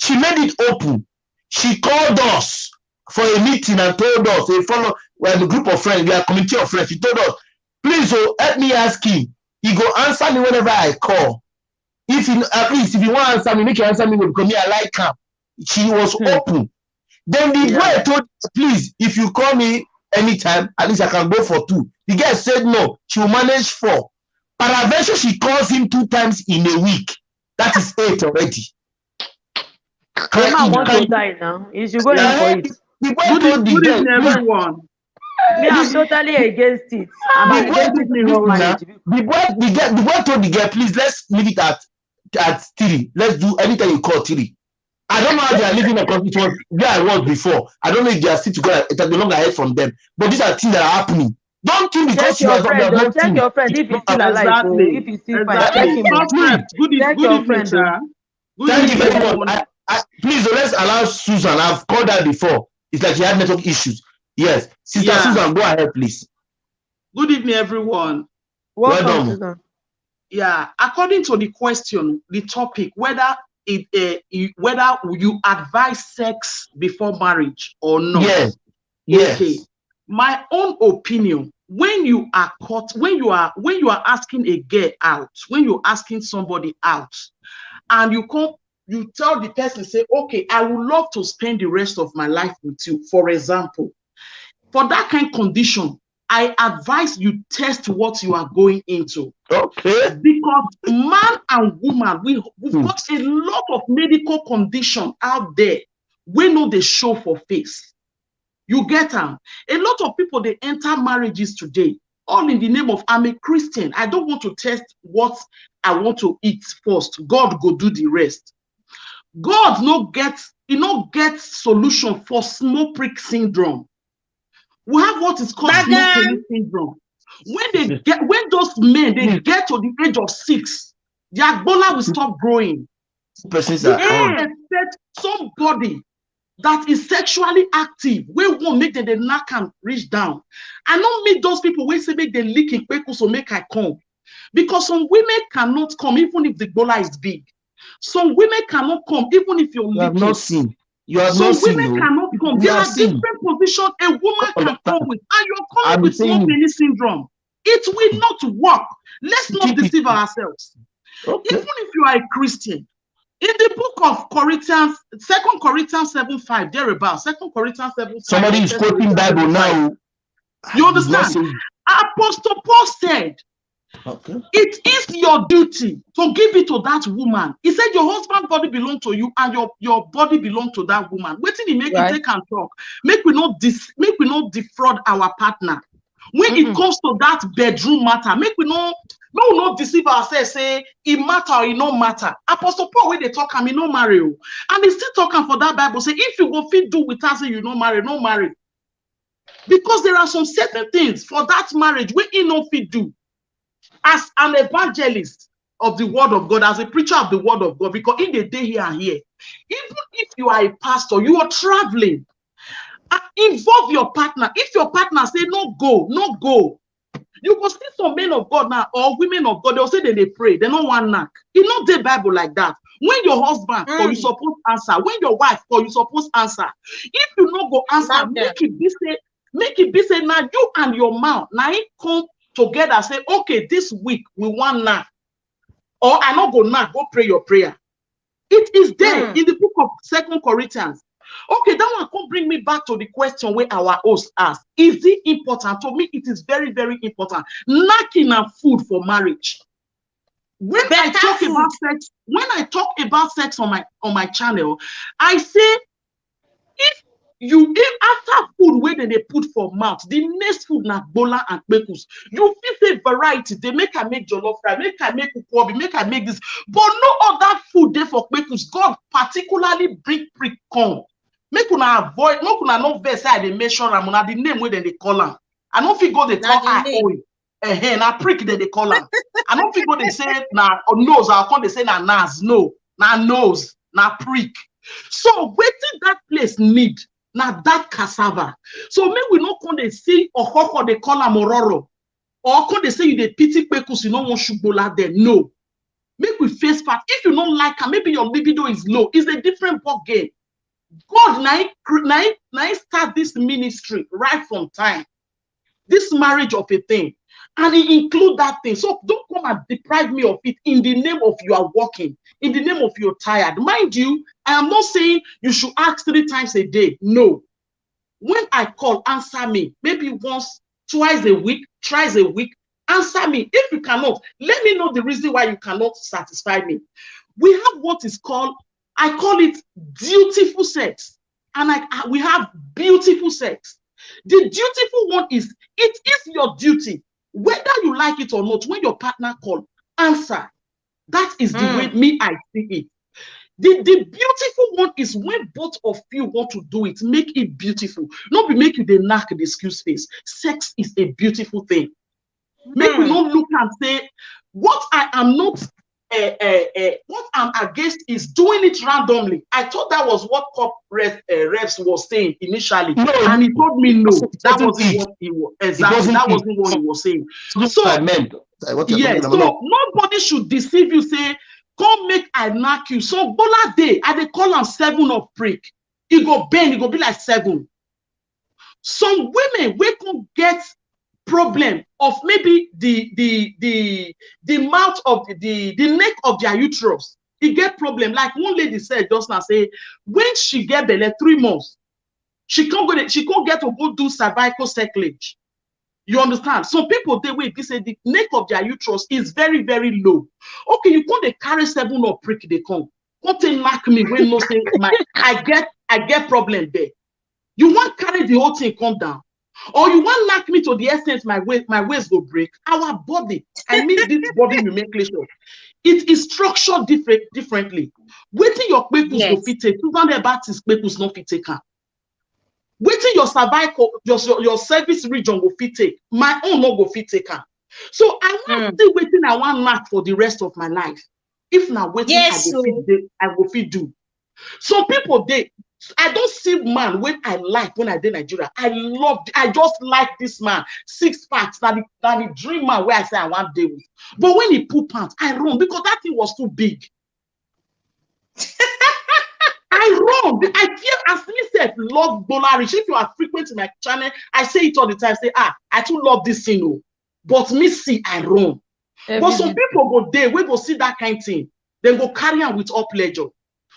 she made it open. She called us for a meeting and told us, we're a group of friends, we are a community of friends. She told us, please, help me ask him. He go answer me whenever I call. If you, at least if you want to answer me, make you answer me because me I like him. She was open. Then the boy told, please, if you call me anytime, at least I can go for 2. The girl said no, she will manage 4. Paraventure, she calls him 2 times in a week. That is 8 already. The man want to die now. He should go in for it. The boy told the girl, everyone. Me, I'm totally against it. I'm against marriage. The boy told the girl, please, let's leave it at 3. Let's do anytime you call 3. I don't know how they are living across it was where I was before. I don't know if they are still together. It has been long ahead from them. But these are things that are happening. Don't think because you are not check your friend if he's still alive. Exactly. If he's still fine, check him. Good evening, sir. Thank you very much. Please, let's allow Susan. I've called her before. It's like she had network issues. Yes. Sister Susan, go ahead, please. Good evening, everyone. Welcome, Susan. Yeah, according to the question, the topic, whether you advise sex before marriage or not. Yes. Okay. My own opinion, when you are caught, when you are asking a girl out, when you're asking somebody out, and you tell the person, say, okay, I would love to spend the rest of my life with you, for example. For that kind of condition, I advise you test what you are going into. Okay. Because man and woman, we've got a lot of medical condition out there. We know they show for face. You get them. A lot of people, they enter marriages today, all in the name of, I'm a Christian. I don't want to test what I want to eat first. God go do the rest. God no get solution for small prick syndrome. We have what is called small prick syndrome. When those men they get to the age of 6, their bola will stop growing. You can't expect somebody that is sexually active, we won't make them the knack and reach down. I don't make those people when say make them leak in kweku so make I come. Because some women cannot come even if the bola is big. Some women cannot come even if you're leaking. You have not seen. Some women cannot come. There are different positions a woman can come with, and you're coming with small penis syndrome. It will not work. Let's not deceive ourselves. Okay. Even if you are a Christian, in the book of Corinthians, 2 Corinthians 7:5, thereabouts, 2 Corinthians 7:5. Somebody is quoting Bible now. You understand? Apostle Paul said, okay, it is your duty to give it to that woman. He said your husband's body belongs to you and your body belongs to that woman. Wait till he make it take and talk. Make we not defraud our partner. When it comes to that bedroom matter, make we not deceive ourselves, say it matter or it no matter. Apostle Paul, when they talk, I mean no marry. And they still talking for that Bible, say if you go fit do with us, say you no marry, no marry. Because there are some certain things for that marriage we in no fit do. As an evangelist of the word of God, as a preacher of the word of God, because in the day here and here, even if you are a pastor, you are traveling, involve your partner. If your partner say no go, no go, you go see some men of God now or women of God, they'll say they pray, they don't want knock. It's not the Bible like that. When your husband or you suppose answer, when your wife or you suppose answer, if you not go answer, make it be say now you and your man now it come together, say okay, this week we want knock, or I not go knock, go pray your prayer. It is there in the book of 2 Corinthians. Okay, that one can bring me back to the question where our host asked. Is it important? To me, it is very, very important. Knacking and food for marriage. When I talk about sex on my channel, I say if you if after food where they put for mouth, the next food na bola and kpekus. You feel a variety. They make jollof fry, make ukwobi, make this, but no other food there for kpekus. God particularly bring prick come. Make una avoid, make una no vex say they mention am na the name where they call am. I don't think go they call eye na prick they call am. I don't think go they say na nose. I can't they say na nas. No, na nose, na prick. So waiting that place need now that cassava. So maybe we not come they see or they call am ororo, or come they say you the pity kpekus you don't want shubola there. No, make we face fact. If you don't like her, maybe your libido is low. It's a different ball game. God now start this ministry right from time. This marriage of a thing, and it include that thing. So don't come and deprive me of it in the name of you are working, in the name of you're tired. Mind you, I am not saying you should ask 3 times a day. No. When I call, answer me. Maybe once, twice a week, thrice a week. Answer me. If you cannot, let me know the reason why you cannot satisfy me. We have what is called, I call it dutiful sex. And we have beautiful sex. The dutiful one is, it is your duty, whether you like it or not. When your partner call, answer. That is the way me I see it. The beautiful one is when both of you want to do it, make it beautiful. Not be make you the knack the excuse face. Sex is a beautiful thing. Make we not look and say, what I am not what I'm against is doing it randomly. I thought that was what Cop Reps was saying initially, and he told me no, that wasn't what he was exactly. That wasn't what he was saying. So yes, so nobody should deceive you. Say, come make I knock you. So bola day, I they call him 7 of prick. He go bend, he go be like 7. Some women we can get problem of maybe the mouth of the neck of their uterus. He get problem. Like one lady said just now, say when she get belle 3 months, she can't get to go do cervical circlage. You understand? Some people they wait, they say the neck of their uterus is very, very low. Okay, you can't they carry 7 or prick they come. Can't they knock me when no say I get problem there. You want carry the whole thing come down. Or you want knock me to the essence my waist will break. Our body, I mean this body will make clear. It is structured differently. Waiting your kpekus go fit take. 200 baht is kpekus not fit take. Waiting your cervical, your cervix region will fit take. My own no go fit take. So I want still waiting. I want knock for the rest of my life. If now waiting, I go fit do. Some people I don't see man when I like when I did Nigeria. I just like this man. 6 packs, that the dream man where I say I want day with. But when he put pants, I run because that thing was too big. I run. I feel as me said, love Bolarish. If you are frequent in my channel, I say it all the time. Say, I too love this thing. Oh. But me see, I run. But some people go there, we go see that kind of thing. Then go carry on with all pleasure.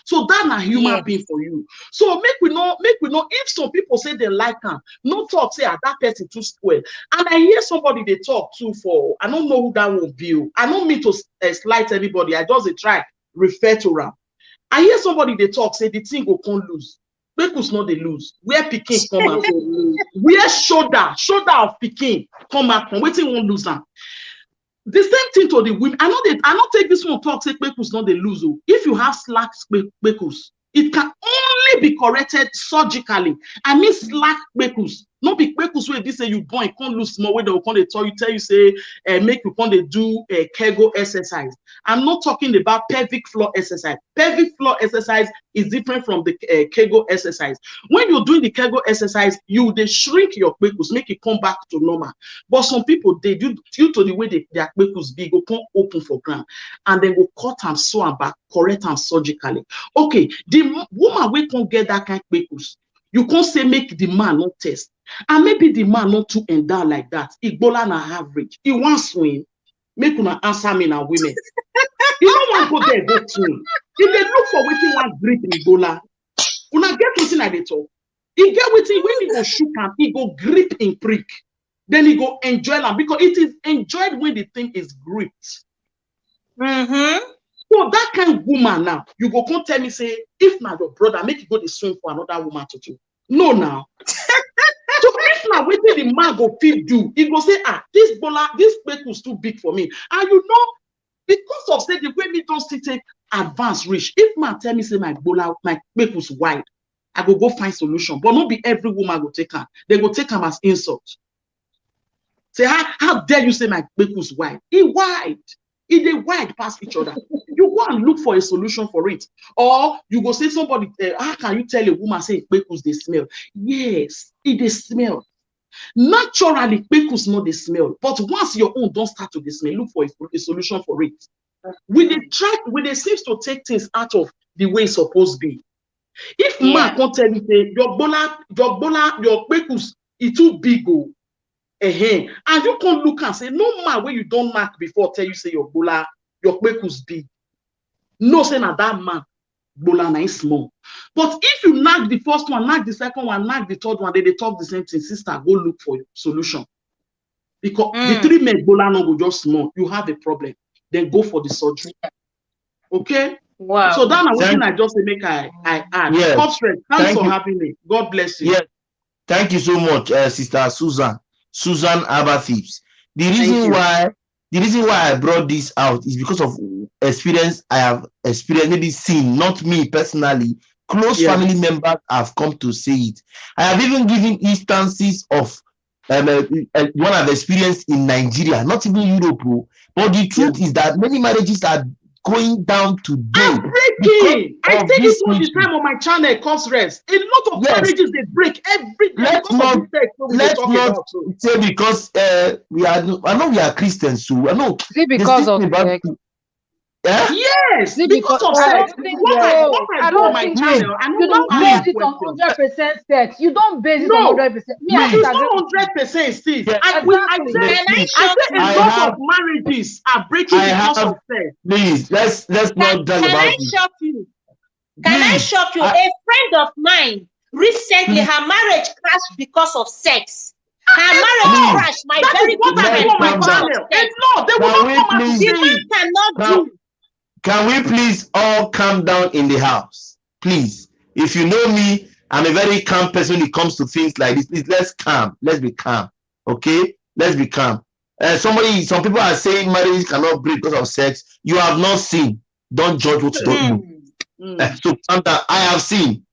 So that's a human being for you. So make we know if some people say they like him, no talk say that person too square. And I hear somebody they talk to for, I don't know who that will be. I don't mean to slight anybody. I just try refer to them. I hear somebody they talk say the thing go can't lose. Kpekus not they lose. Where Pikin come out from? Where shoulder of Pikin come out from? Waiting won't lose them. The same thing to the women. I not take this one talk say kpekus not they lose. If you have slack kpekus, it can only be corrected surgically. I mean slack kpekus. Not be kpekus where this say you born, you can't lose small way they will come they tell you say make you come they do a Kegel exercise. I'm not talking about pelvic floor exercise. Pelvic floor exercise is different from the Kegel exercise. When you're doing the Kegel exercise, they shrink your kpekus, make it come back to normal. But some people they do due to the way their kpekus big, go come open for ground, and then go cut and sew and back, correct and surgically. Okay, the woman we can't get that kind of kpekus. You can't say make the man not test. And maybe the man not too endowed like that. Igbola na average. He wants swim. Make una answer me now, women. You don't want to go there, go swim. If they look for waiting one grip in Igbola, una get waiting at the top. He get waiting when he go shoot and he go grip in prick. Then he go enjoy them because it is enjoyed when the thing is gripped. So that kind of woman now, you go come tell me say, if now your brother make you go to swim for another woman to do. No, now. So if now waiting the man go fit do, he go say, this bola, this plate was too big for me. And you know, because of say the way me don't still take advance reach. If man tell me say my bola, my plate was wide, I go find solution. But not be every woman go take her. They go take him as insult. Say, how dare you say my plate was wide? He wide. They wide past each other. You go and look for a solution for it. Or you go say somebody, how can you tell a woman say kpekus they smell? Yes, they smell. Naturally, kpekus not they smell. But once your own don't start to smell, look for a solution for it. When they seems to take things out of the way it's supposed to be. If man can't tell you say your kpekus is too big, and you can't look and say no man when you don't mark before tell you say your kpekus big. No say na that man bola na small. But if you knock the first one, knock the second one, knock the third one, they talk the same thing. Sister, go look for solution. Because the 3 men bola no go just small. You have a problem. Then go for the surgery. Okay? Wow. So that's one thing I just say make I add. Yes. Thanks for having me. God bless you. Yes. Thank you so much, Sister Susan Abathibs. The reason why I brought this out is because of experience I have experienced, maybe seen, not me personally. Close family members have come to say it. I have even given instances of one I've experienced in Nigeria, not even Europe, but the truth is that many marriages are going down today. I'm breaking. I say this all the time on my channel, Cause Rest. A lot of marriages they break every day. Let's not say because we are. I know we are Christians, so I know. Is it because of sex? Yes, because of sex. What I do on my channel, you don't base it on 100% sex. You don't base it on 100%. It's not 100%, Steve. I say a lot of marriages are breaking because of sex. Please, let's not talk about it. Can I shock you? A friend of mine recently, her marriage crashed because of sex. Her marriage crashed. My very good friend. No, they will not come and the man cannot do. Can we please all calm down in the house? Please. If you know me, I'm a very calm person when it comes to things like this. Please, let's be calm. Okay? Let's be calm. Some people are saying marriage cannot break because of sex. You have not seen. Don't judge what you don't know. So calm down. I have seen.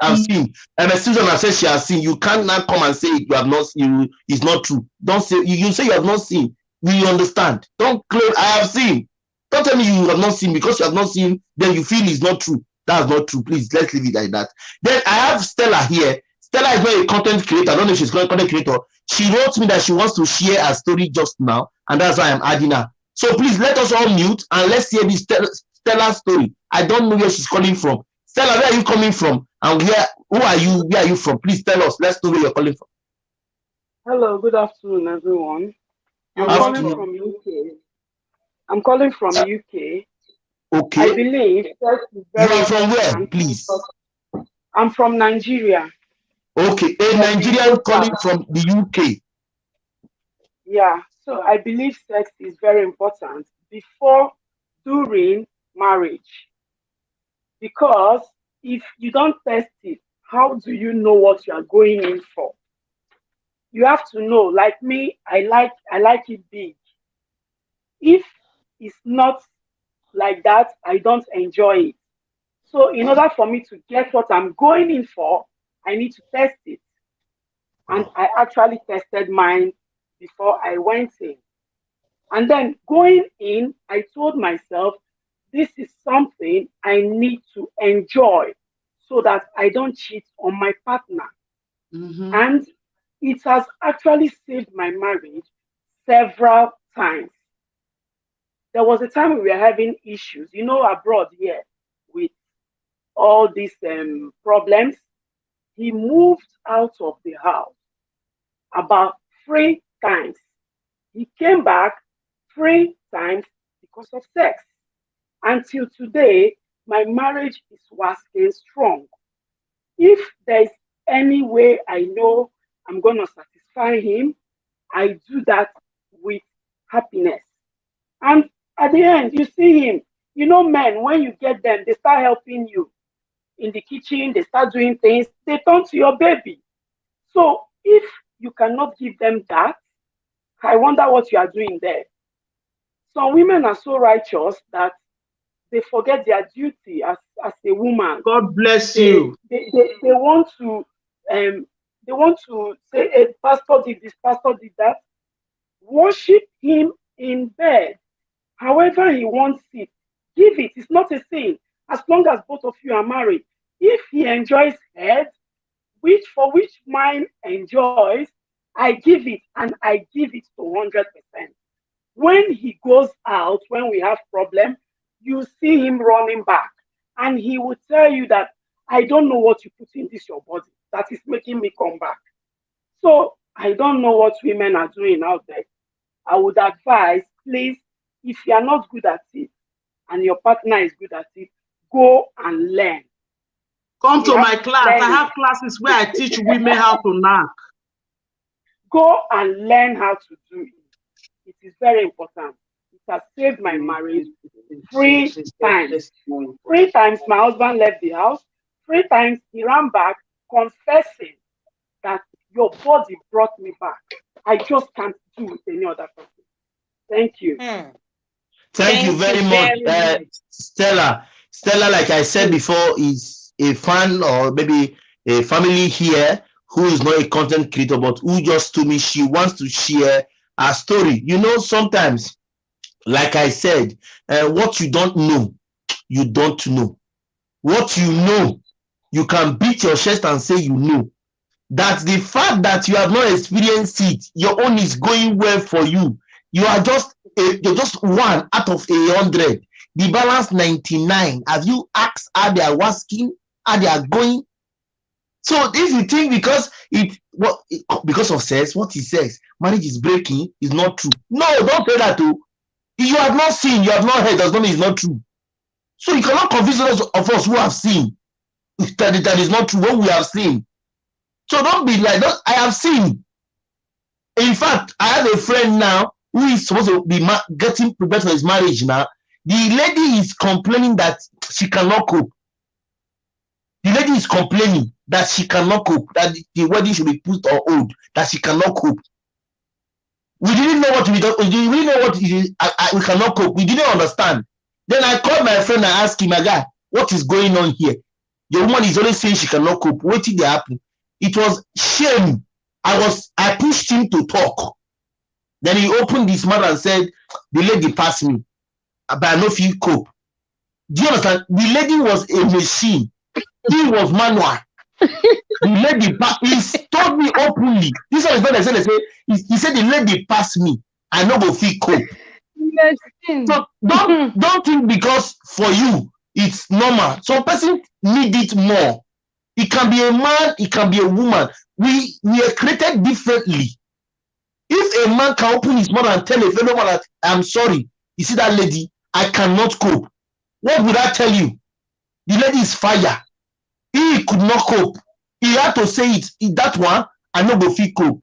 I've seen. Susan has said she has seen. You can't now come and say you have not seen. It's not true. Don't say you say you have not seen. We understand. Don't claim I have seen. Don't tell me you have not seen because you have not seen. Then you feel it's not true. That's not true. Please, let's leave it like that. Then I have Stella here. Stella is not a content creator. I don't know if she's a content creator. She wrote me that she wants to share a story just now, and that's why I'm adding her. So please let us all mute and let's hear this Stella story. I don't know where she's calling from. Stella, where are you coming from? And who are you? Where are you from? Please tell us. Let's know where you're calling from. Hello, good afternoon, everyone. I'm calling from UK. I'm calling from UK. Okay. I believe sex is very. You are from where, please? I'm from Nigeria. Okay, a Nigerian calling from the UK. Yeah, so I believe sex is very important before, during marriage. Because if you don't test it, how do you know what you are going in for? You have to know. Like me, I like it big. If it's not like that, I don't enjoy it. So in order for me to get what I'm going in for, I need to test it. And I actually tested mine before I went in. And then going in, I told myself, this is something I need to enjoy so that I don't cheat on my partner. And it has actually saved my marriage several times. There was a time we were having issues, abroad here with all these problems. He moved out of the house about 3 times. He came back 3 times because of sex. Until today, my marriage is wasking strong. If there's any way I know I'm going to satisfy him, I do that with happiness. And at the end, you see him. Men, when you get them, they start helping you in the kitchen, they start doing things, they turn to your baby. So if you cannot give them that, I wonder what you are doing there. Some women are so righteous that they forget their duty as a woman. God bless They you. they want to say, hey, pastor did this, pastor did that. Worship him in bed. However he wants it. Give it. It's not a sin. As long as both of you are married. If he enjoys head, which mine enjoys, I give it, and I give it to 100%. When he goes out, when we have problem, you see him running back, and he will tell you that I don't know what you put in this your body that is making me come back. So I don't know what women are doing out there. I would advise, please, if you are not good at it and your partner is good at it, go and learn. Come to my class. I have classes where I teach women how to knock. Go and learn how to do it. It is very important. It has saved my marriage 3 times. 3 times my husband left the house. 3 times he ran back confessing that your body brought me back. I just can't do with any other person. Thank you. Thank you very much. Stella. Stella, like I said before, is a fan or maybe a family here who is not a content creator, but who just told me she wants to share her story. You know, sometimes, like I said, what you don't know, you don't know. What you know, you can beat your chest and say you know. That the fact that you have not experienced it, your own is going well for you. You're just 1 out of 100. The balance 99. Have you asked how they are working, how they are going? So if you think because of sex, what is sex? Marriage is breaking, is not true. No, don't say that too. If you have not seen, you have not heard, does not mean it's not true. So you cannot convince those of us who have seen that is not true what we have seen. So don't be like that. I have seen. In fact, I have a friend now who is supposed to be getting prepared for his marriage now. The lady is complaining that she cannot cope. The lady is complaining that she cannot cope, that the wedding should be put on hold, that she cannot cope. We didn't know what we didn't know what it is. We cannot cope. We didn't understand. Then I called my friend and asked him, my guy, what is going on here? The woman is always saying she cannot cope. What did happen? It was shame. I pushed him to talk. Then he opened his mouth and said, the lady passed me, but I no feel cope. Do you understand? The lady was a machine. He was manual. The lady he told me openly. This one is what I said. He said the lady passed me. I no go feel cope. So don't think because for you it's normal. Some person need it more. It can be a man, it can be a woman. We are created differently. If a man can open his mouth and tell a fellow man that I'm sorry, you see that lady, I cannot cope. What would I tell you? The lady is fire. He could not cope. He had to say it. That one, I no go feel cope.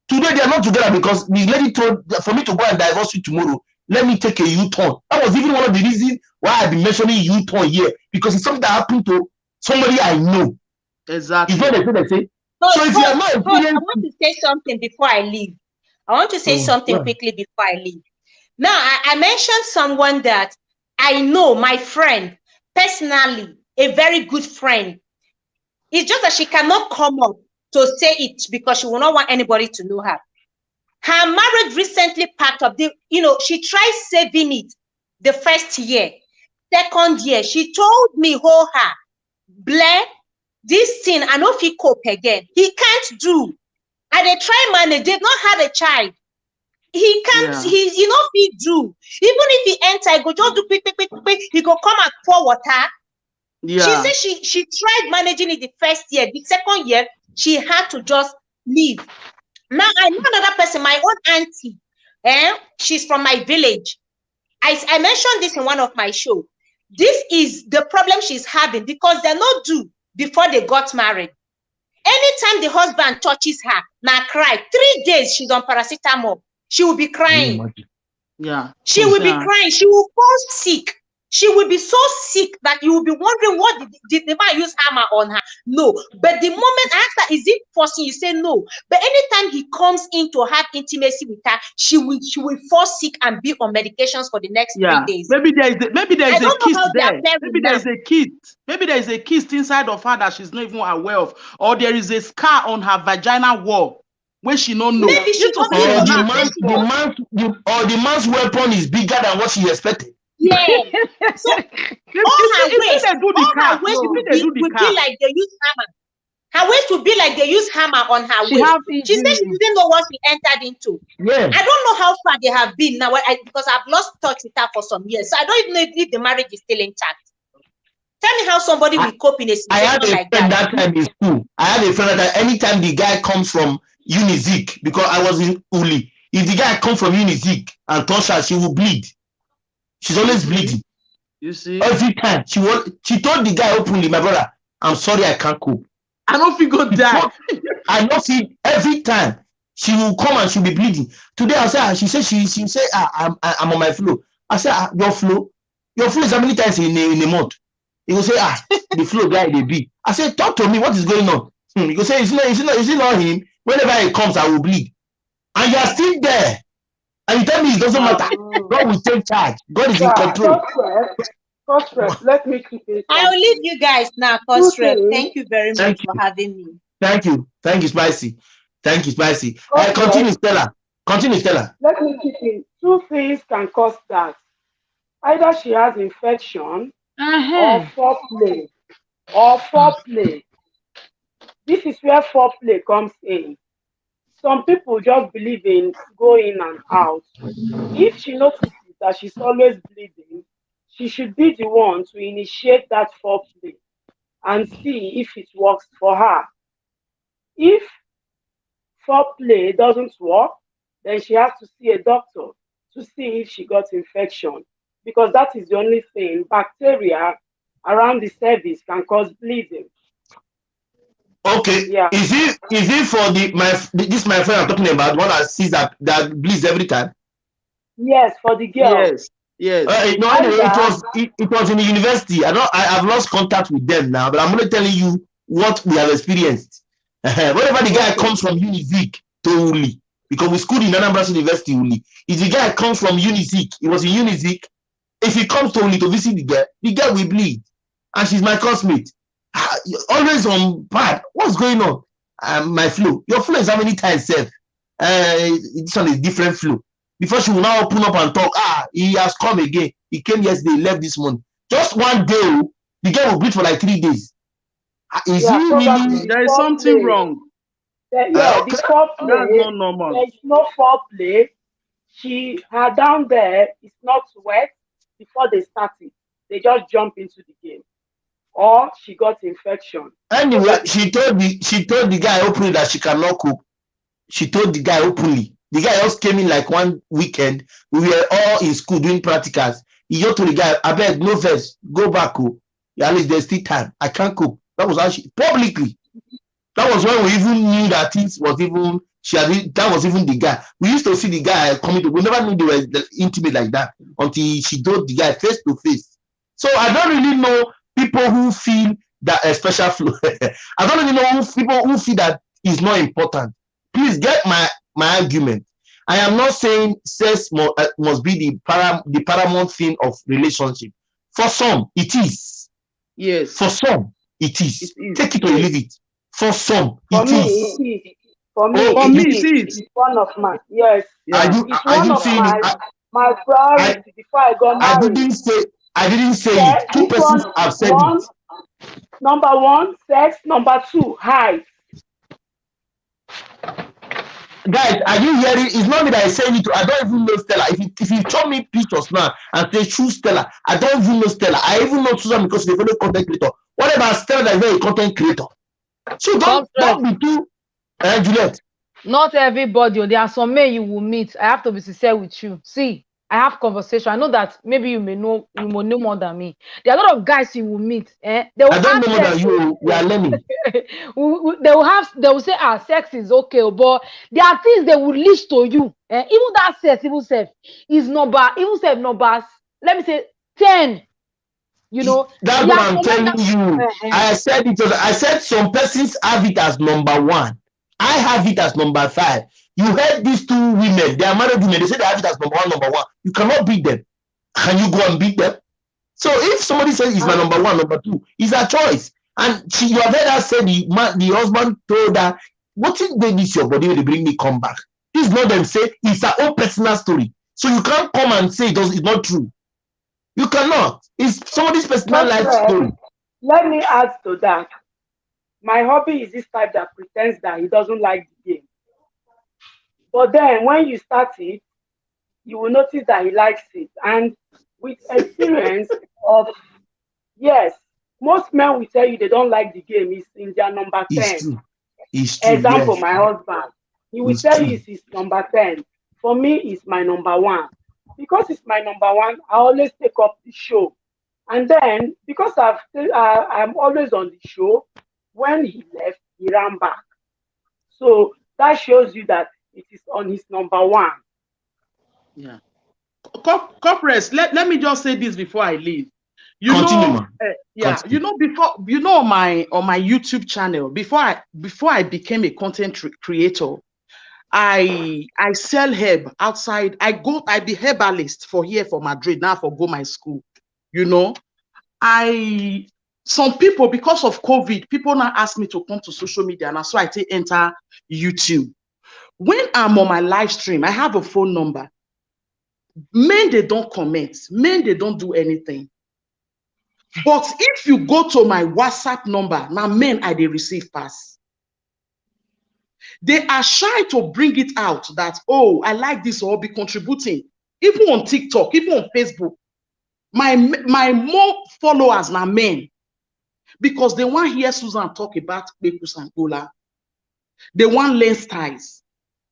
Today they are not together because the lady told for me to go and divorce you tomorrow. Let me take a U-turn. That was even one of the reasons why I've been mentioning U-turn here, because it's something that happened to somebody I know. Exactly. It's what they say. So if you are not I want to say something before I leave. I want to say something quickly before I leave. Now, I mentioned someone that I know, my friend, personally, a very good friend. It's just that she cannot come up to say it because she will not want anybody to know her. Her marriage recently packed up. She tried saving it the first year. Second year, she told me, Blair, this thing, I know if he cope again. He can't do. And they try manage. They've not had a child. He can't, he know if he do. Even if he enter, he go just do quick. He go come and pour water. Yeah. She said she tried managing it the first year. The second year, she had to just leave. Now, I know another person, my own auntie. She's from my village. I mentioned this in one of my shows. This is the problem she's having because they're not due before they got married. Anytime the husband touches her, now cry. 3 days she's on paracetamol. She will be crying. Yeah. She will be crying. She will fall sick. She will be so sick that you will be wondering what did the man use hammer on her. No, but the moment I ask her, is it forcing? You say no. But anytime he comes in to have intimacy with her, she will fall sick and be on medications for the next 3 days. Maybe there is I a don't know cyst how they are there. pairing Maybe there now. is a cyst. Maybe there is a cyst inside of her that she's not even aware of, or there is a scar on her vaginal wall where she don't know. Maybe she doesn't Or know. the man's weapon is bigger than what she expected. Yeah. So all her waist will be like they use hammer. Her waist will be like they use hammer on her waist. She said she didn't know what she entered into. Yeah. I don't know how far they have been now because I've lost touch with her for some years. So I don't even know if the marriage is still intact. Tell me how somebody will cope in a situation like that. That time in school. I had a friend that anytime the guy comes from Unizik, because I was in Uli, if the guy comes from Unizik and touch her, she will bleed. She's always bleeding. You see? Every time. She told the guy openly, my brother, I'm sorry I can't cope. I don't feel good die. I don't feel every time. She will come and she'll be bleeding. Today I said, she said, I'm on my flow. I said, your flow is how many times in a month? He will say, the flow guy they be. I said, talk to me, what is going on? He will say, is it not him? Whenever he comes, I will bleed. And you are still there. And you tell me it doesn't matter. God will take charge. God is in control. First, let me keep it. I will leave you guys now, first. Thank you very much for having me. Thank you, Spicy. Continue, Stella. Let me keep it. 2 things can cause that. Either she has infection or foreplay. This is where foreplay comes in. Some people just believe in go in and out. If she notices that she's always bleeding, she should be the one to initiate that foreplay and see if it works for her. If foreplay doesn't work, then she has to see a doctor to see if she got infection, because that is the only thing. Bacteria around the cervix can cause bleeding. Okay. Yeah. Is it for this my friend I'm talking about, one that sees that bleeds every time? Yes, for the girl. Yes. No, anyway, it was in the university. I've lost contact with them now, but I'm only telling you what we have experienced. Whenever the guy comes from Unizik to Uli, because we schooled in Anambra University Uli. If the guy comes from Unizik, he was in Unizik. If he comes to Uli to visit the girl will bleed, and she's my classmate. Always on pad. What's going on? My flow. Your flow is how many times, Seth? This one is different flow. Before she will now open up and talk, he has come again. He came yesterday, left this morning. Just one day, the girl will bleed for like 3 days. Is he really? There is something wrong. The foreplay. That's not normal. There is no foreplay. Her down there is not wet before they start it. They just jump into the game. Or she got infection. Anyway, she told the guy openly that she cannot cook. She told the guy openly. The guy just came in like one weekend. We were all in school doing practicals. He just told the guy, I beg, no first, go back. At least there's still time. I can't cook. That was how she publicly. That was when we even knew that it was even that was even the guy. We used to see the guy coming to. We never knew they were intimate like that until she told the guy face to face. So I don't really know people who feel that a special flow. I don't really know people who feel that is not important. Please get my argument. I am not saying sex must be the paramount thing of relationship. For some, it is. Yes. For some, it is. Take it or leave it. For some, For it me, is. it is. For me, it's one of my it's one of my priorities before I got married. I didn't say it. Two persons have said it. Number 1, sex. Number 2, height. Guys, are you hearing? It's not me that is saying it. I don't even know Stella. If you show me pictures now and say choose Stella, I don't even know Stella. I even know Susan because she's a fellow content creator. What about Stella that is not a content creator? So don't be too Juliet. Not everybody. There are some men you will meet. I have to be sincere with you. See, I have conversation. I know that maybe you may know more than me. There are a lot of guys you will meet. I don't know more than you. We are learning. They will say, sex is okay, but there are things they will list to you. Even that sex, even self is number, let me say 10 You know, That's there what are I'm some men telling you. that I said it. I said some persons have it as number one. I have it as number 5. You heard these 2 women. They are married women. They say they have it as number one. Number one. You cannot beat them. Can you go and beat them? So if somebody says he's my number 1, number 2, it's a choice. And you have heard her say the husband told her, "What if they miss your body when they bring me come back?" This is not them say, it's her own personal story. So you can't come and say it's not true. You cannot. It's somebody's personal life story. Let me add to that. My hobby is this type that pretends that he doesn't like the game. But then when you start it, you will notice that he likes it. And with experience of, yes, most men will tell you they don't like the game. It's in their number It's 10. true. It's true. Example, Yes, my husband. He will it's tell you true. it's his number 10. For me, it's my number 1. Because it's my number 1, I always take up the show. And then, because I'm always on the show, when he left, he ran back. So that shows you that it is on his number 1. Yeah. Corporate, let me just say this before I leave. You Continue, know, man. yeah, Continue. on my YouTube channel, before I became a content creator, I sell herb outside. I be herbalist for Madrid now for go my school. You know, some people, because of COVID, people now ask me to come to social media, and so I enter YouTube. When I'm on my live stream, I have a phone number. Men, they don't comment. Men, they don't do anything. But if you go to my WhatsApp number, now men I they receive pass. They are shy to bring it out that, oh, I like this, or be contributing. Even on TikTok, even on Facebook, my more followers are men, because they want to hear Susan talk about Bekus and Gola. They want lens ties.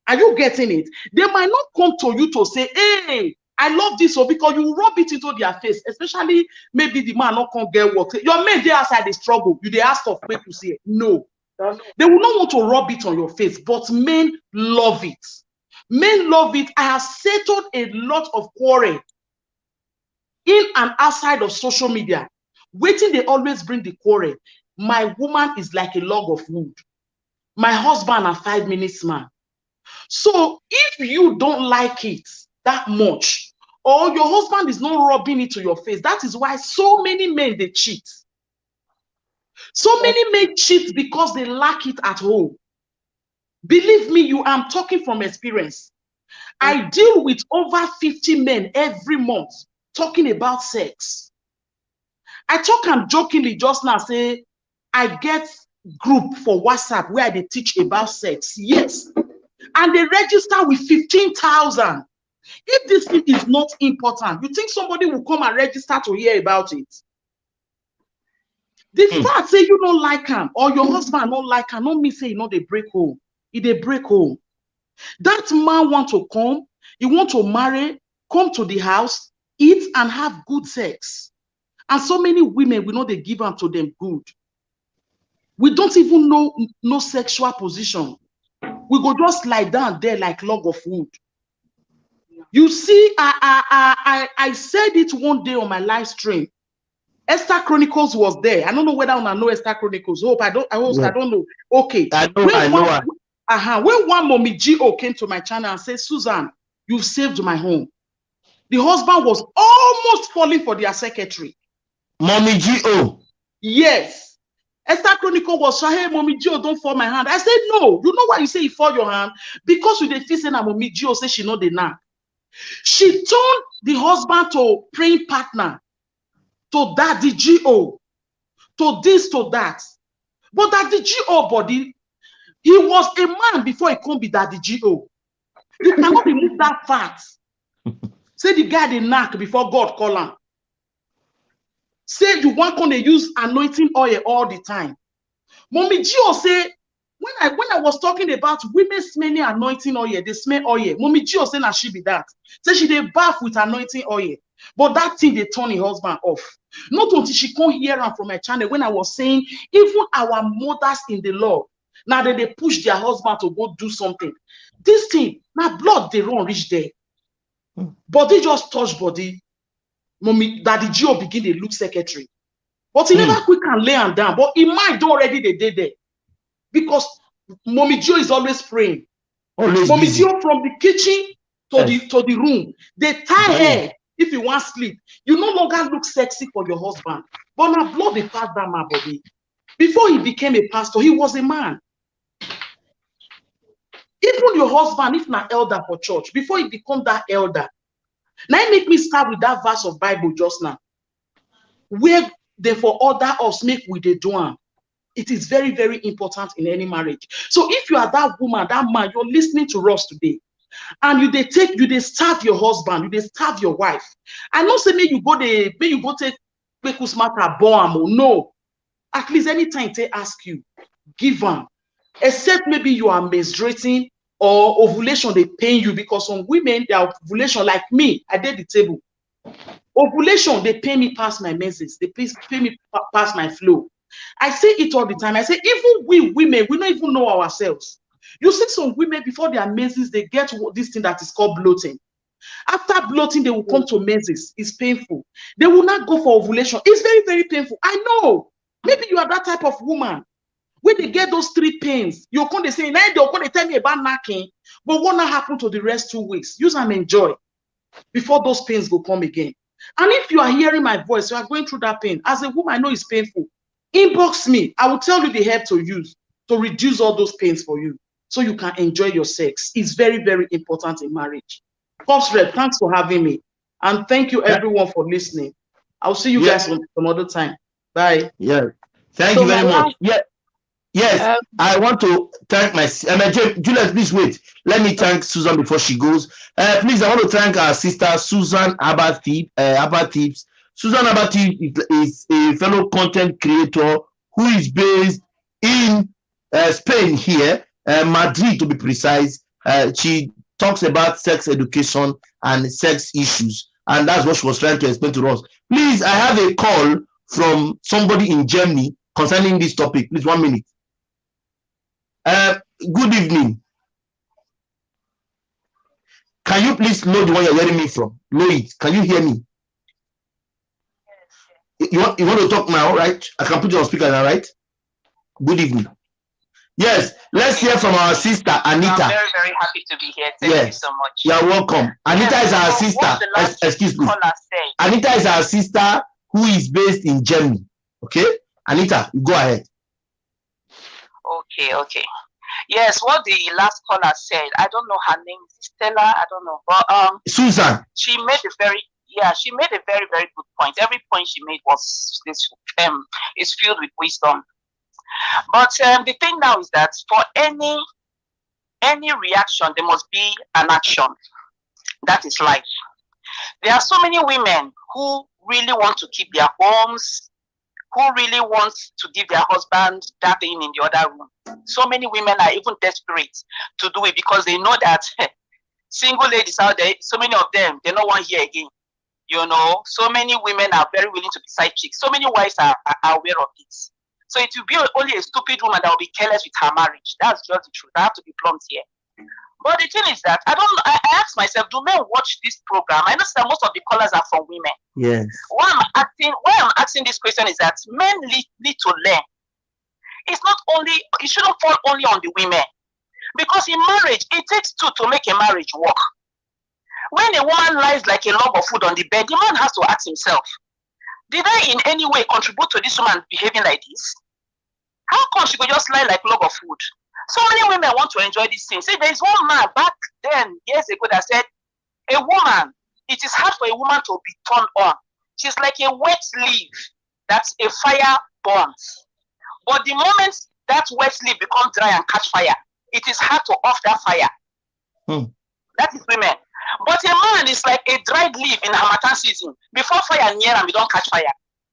Are you getting it? They might not come to you to say, hey, I love this, or because you rub it into their face, especially maybe the man not come get work. Your men, they outside the struggle. You they ask of people say no. They will not want to rub it on your face, but men love it. Men love it. I have settled a lot of quarrel in and outside of social media. Waiting, they always bring the quarrel. My woman is like a log of wood. My husband a 5 minutes man. So if you don't like it that much, or your husband is not rubbing it to your face, that is why so many men, they cheat. So many men cheat because they lack it at home. Believe me, I'm talking from experience. I deal with over 50 men every month talking about sex. I talk and jokingly just now say, I get group for WhatsApp where they teach about sex. Yes. And they register with 15,000. If this thing is not important, you think somebody will come and register to hear about it? The fact say you don't like him, or your husband don't like him, not me say you know they break home. If they break home, that man want to come, he want to marry, come to the house, eat and have good sex. And so many women, we know they give them to them good. We don't even know no sexual position. We go just lie down there like log of wood. You see, I said it one day on my live stream. Esther Chronicles was there. I don't know whether I know Esther Chronicles. I don't know. Okay. I know. When one mommy G.O. came to my channel and said, Susan, you've saved my home. The husband was almost falling for their secretary. Mommy G.O. Yes. Esther Chronicle was saying, hey, Mommy Gio, don't fall my hand. I said, no. You know why you say you fall your hand? Because you dey feel say na Mommy Gio say she know the knack. She turned the husband to praying partner, to Daddy Gio, to this, to that. But Daddy Gio body, he was a man before he could be Daddy Gio. You cannot remove that fact. Say the guy dey knack before God call him. Say you want to use anointing oil all the time. Mommy Gio say, when I was talking about women smelling anointing oil, they smell oil. Mommy Gio say, nah, she be that. Say she dey bath with anointing oil. But that thing, they turn her husband off. Not until she come hear her from my channel when I was saying, even our mothers in the Lord, now they push their husband to go do something. This thing, now blood, they run reach there. Body just touch body. Mommy, Daddy Gio begin to look secretary. But he never quick and lay am down. But in mind already they did there. Because Mommy Gio is always praying. Always Mommy busy. Gio from the kitchen to the room. They tie hair if you want sleep. You no longer look sexy for your husband. But now blood they pass that my body. Before he became a pastor, he was a man. Even your husband, if not elder for church, before he become that elder. Now it make me start with that verse of Bible just now. Where therefore order us make we dey do am. It is very, very important in any marriage. So if you are that woman, that man, you're listening to us today, and you they starve your husband, you they starve your wife. I know say may you go take Kwekus matter born. No. At least anytime they ask you, give them. Except maybe you are menstruating or ovulation, they pain you, because some women, their ovulation, like me, I did the table. Ovulation, they pay me past my menses. They pay me past my flow. I say it all the time. I say, even we women, we don't even know ourselves. You see some women before their menses, they get this thing that is called bloating. After bloating, they will come to menses. It's painful. They will not go for ovulation. It's very, very painful. I know. Maybe you are that type of woman. When they get those 3 pains, you're going to say, now they're going to tell me about knacking, but what not happen to the rest 2 weeks? Use and enjoy before those pains will come again. And if you are hearing my voice, you are going through that pain. As a woman, I know it's painful. Inbox me. I will tell you the help to use to reduce all those pains for you so you can enjoy your sex. It's very, very important in marriage. Pops Red, thanks for having me. And thank you everyone for listening. I'll see you guys some other time. Bye. Yeah. Thank you very much. Yeah. Yes, I want to thank my Juliet, please wait. Let me thank Susan before she goes. Please, I want to thank our sister Susan Abatip. Susan Abatip is a fellow content creator who is based in Spain here, Madrid to be precise. She talks about sex education and sex issues, and that's what she was trying to explain to us. Please, I have a call from somebody in Germany concerning this topic. Please, 1 minute. Good evening. Can you please load the one you're hearing me from? Load it. Can you hear me? You want to talk now, right? I can put you on speaker now, right? Good evening. Yes, let's hear from our sister Anita. I'm very, very happy to be here. Thank you so much. You're welcome. Anita is our sister. Excuse me. Anita is our sister who is based in Germany. Okay, Anita, go ahead. Okay. Yes, what the last caller said, I don't know her name, Stella, I don't know, but Susan. She made a very very good point. Every point she made was is filled with wisdom. But the thing now is that for any reaction, there must be an action. That is life. There are so many women who really want to keep their homes, who really wants to give their husband that thing in the other room. So many women are even desperate to do it because they know that single ladies out there, so many of them, they don't want here again. You know, so many women are very willing to be side chicks. So many wives are aware of this. So it will be only a stupid woman that will be careless with her marriage. That's just the truth. I have to be blunt here. But the thing is that I ask myself, do men watch this program? I know that most of the callers are from women. Yes. Why I'm asking this question is that men need to learn. It shouldn't fall only on the women. Because in marriage, it takes two to make a marriage work. When a woman lies like a log of food on the bed, the man has to ask himself, did I in any way contribute to this woman behaving like this? How come she could just lie like a log of food? So many women want to enjoy these things. See, there is one man back then, years ago, that said, a woman, it is hard for a woman to be turned on. She's like a wet leaf that's a fire burns. But the moment that wet leaf becomes dry and catch fire, it is hard to off that fire. That is women. But a man is like a dried leaf in Harmattan season. Before fire near and we don't catch fire.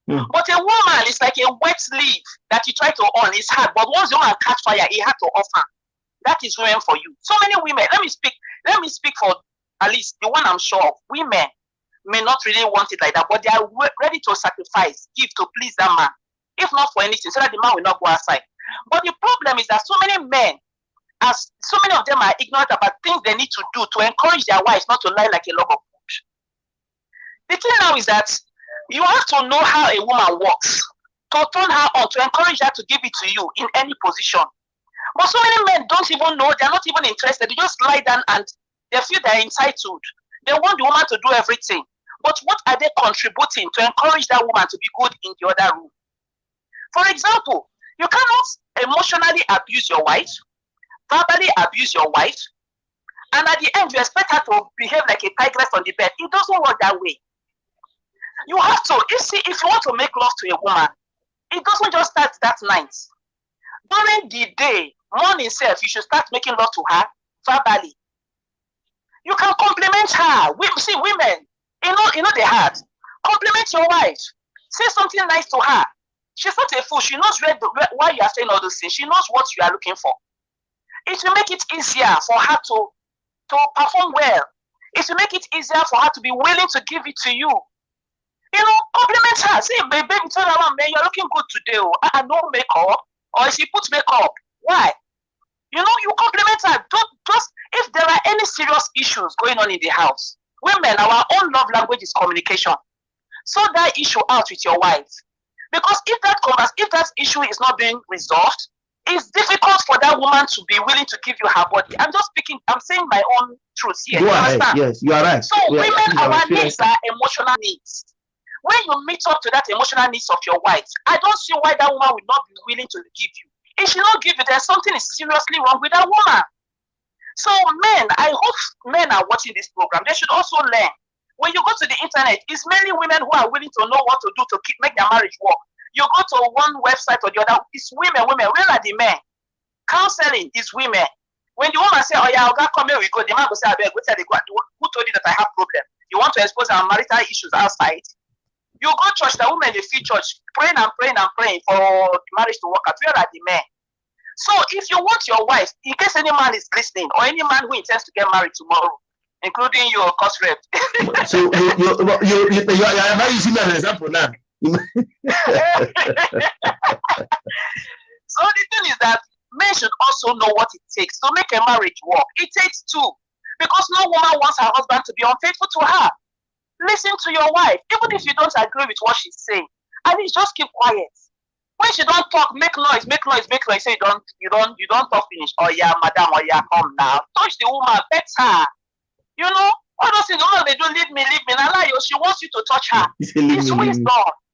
But a woman is like a wet leaf that you try to on. It's hard. But once the woman catch fire, it had to offer. That is women for you. So many women. Let me speak for at least the one I'm sure of. Women may not really want it like that, but they are ready to sacrifice, give to please that man. If not for anything, so that the man will not go outside. But the problem is that so many men, as so many of them are ignorant about things they need to do to encourage their wives not to lie like a log of wood. The thing now is that you have to know how a woman works, to turn her on, to encourage her to give it to you in any position. But so many men don't even know, they're not even interested. They just lie down and they feel they're entitled. They want the woman to do everything. But what are they contributing to encourage that woman to be good in the other room? For example, you cannot emotionally abuse your wife, verbally abuse your wife, and at the end you expect her to behave like a tigress on the bed. It doesn't work that way. You have to, if you want to make love to a woman, it doesn't just start that night. During the day, morning self, you should start making love to her verbally. You can compliment her. See, women, you know the heart. Compliment your wife. Say something nice to her. She's not a fool. She knows why you are saying all those things. She knows what you are looking for. It will make it easier for her to perform well. It will make it easier for her to be willing to give it to you. You know, compliment her. Say, baby, tell her, man, you're looking good today. No makeup. Or she puts makeup. Why? You know, you compliment her. Don't just, if there are any serious issues going on in the house, women, our own love language is communication. Sort that issue out with your wife. Because if that issue is not being resolved, it's difficult for that woman to be willing to give you her body. I'm saying my own truth here. Go ahead. Yes, you are right. So women, our needs are emotional needs. When you meet up to that emotional needs of your wife, I don't see why that woman will not be willing to give you. If she not give you, then something is seriously wrong with that woman. So men, I hope men are watching this program. They should also learn. When you go to the internet, it's mainly women who are willing to know what to do to make their marriage work. You go to one website or the other, it's women. Where are the men? Counseling is women. When the woman say, oh yeah, I'll come here, we go, the man will say, who told you that I have problem? You want to expose our marital issues outside? You go church, the women, they feel church, praying and praying and praying for marriage to work out. Where are the men? So if you want your wife, in case any man is listening, or any man who intends to get married tomorrow, including your cost rep. So you are not using that as an example now. So the thing is that men should also know what it takes to make a marriage work. It takes two. Because no woman wants her husband to be unfaithful to her. Listen to your wife, even if you don't agree with what she's saying. At least just keep quiet. When she don't talk, make noise. Say you don't talk finish. Oh yeah, madam, oh yeah, come now. Touch the woman, pet her. You know, all those things, they do leave me. Now she wants you to touch her. It's wisdom.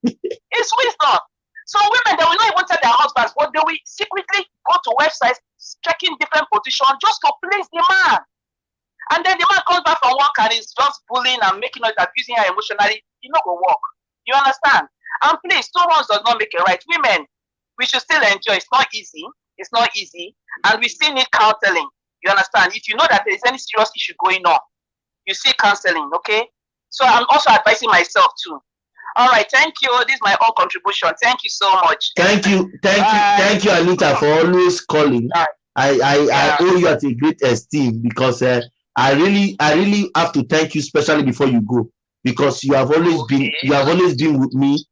It's wisdom. So women, they will not even tell their husbands, but they will secretly go to websites, checking different positions just to please the man. And then the man comes back from work and is just bullying and making noise, abusing her emotionally. It not go work. You understand? And please, 2 months does not make it right. Women, we should still enjoy. It's not easy. It's not easy. And we still need counseling. You understand? If you know that there is any serious issue going on, you see counseling, okay? So I'm also advising myself too. All right, thank you. This is my own contribution. Thank you so much. Thank you, Anita, for always calling. I owe you at a great esteem because I really have to thank you, especially before you go, because you have always been with me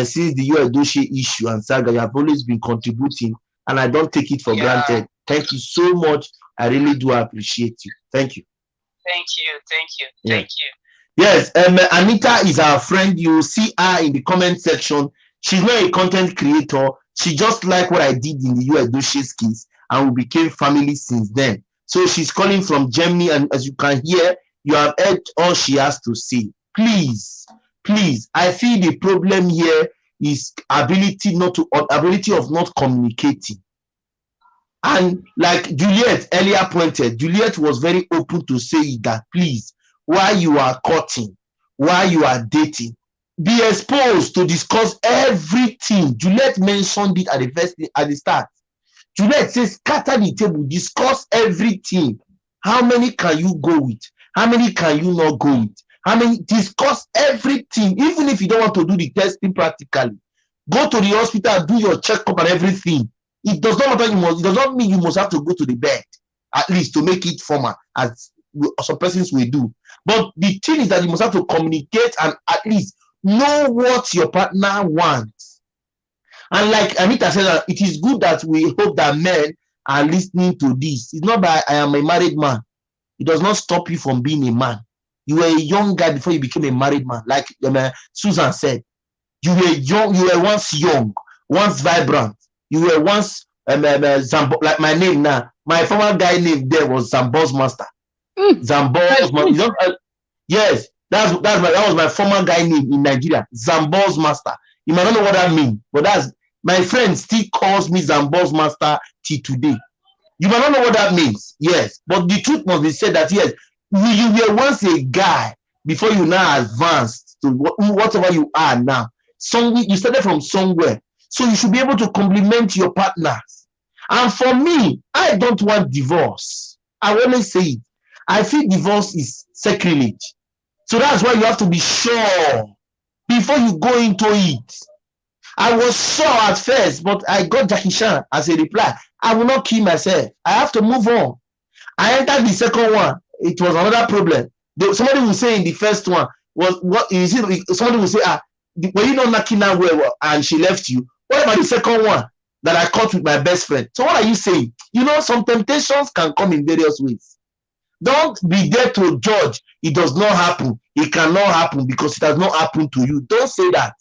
since the Yoedoshi issue and saga. You have always been contributing, and I don't take it for granted. Thank you so much. I really do appreciate you. Thank you. Thank you. Yes, Anita is our friend. You see her in the comment section. She's not a content creator. She just like what I did in the Yoedoshi's case, and we became family since then. So she's calling from Germany, and as you can hear, you have heard all she has to say. Please, I feel the problem here is ability of not communicating. And like Juliet earlier pointed, Juliet was very open to say that, please, while you are courting, while you are dating, be exposed to discuss everything. Juliet mentioned it at the start. Juliet says, scatter the table, discuss everything. How many can you go with? How many can you not go with? How many? Discuss everything. Even if you don't want to do the testing practically, go to the hospital, do your checkup and everything. It does not matter. It does not mean you must have to go to the bed, at least to make it formal, as some persons will do. But the thing is that you must have to communicate and at least know what your partner wants. And like Anita said, it is good that we hope that men are listening to this. It's not that I am a married man. It does not stop you from being a man. You were a young guy before you became a married man. Like Susan said, you were young. You were once young, once vibrant. You were once Zambo, like my name now. My former guy name there was Zambo's Master. Zambo's Master. You know, yes, that was my former guy name in Nigeria. Zambo's Master. You might not know what that means, but that's my friend still calls me Zambo's Master till today. You might not know what that means, yes, but the truth must be said that yes, you were once a guy before you now advanced to whatever you are now. You started from somewhere, so you should be able to complement your partners. And for me, I don't want divorce. I always say it. I feel divorce is sacrilege. So that's why you have to be sure before you go into it. I was sure at first, but I got Jackie Chan as a reply. I will not kill myself. I have to move on. I entered the second one. It was another problem. Somebody will say in the first one was what you see. Somebody will say, were you not knocking her well and she left you? What about the second one that I caught with my best friend? So what are you saying? You know, some temptations can come in various ways. Don't be there to judge. It does not happen. It cannot happen because it has not happened to you. Don't say that.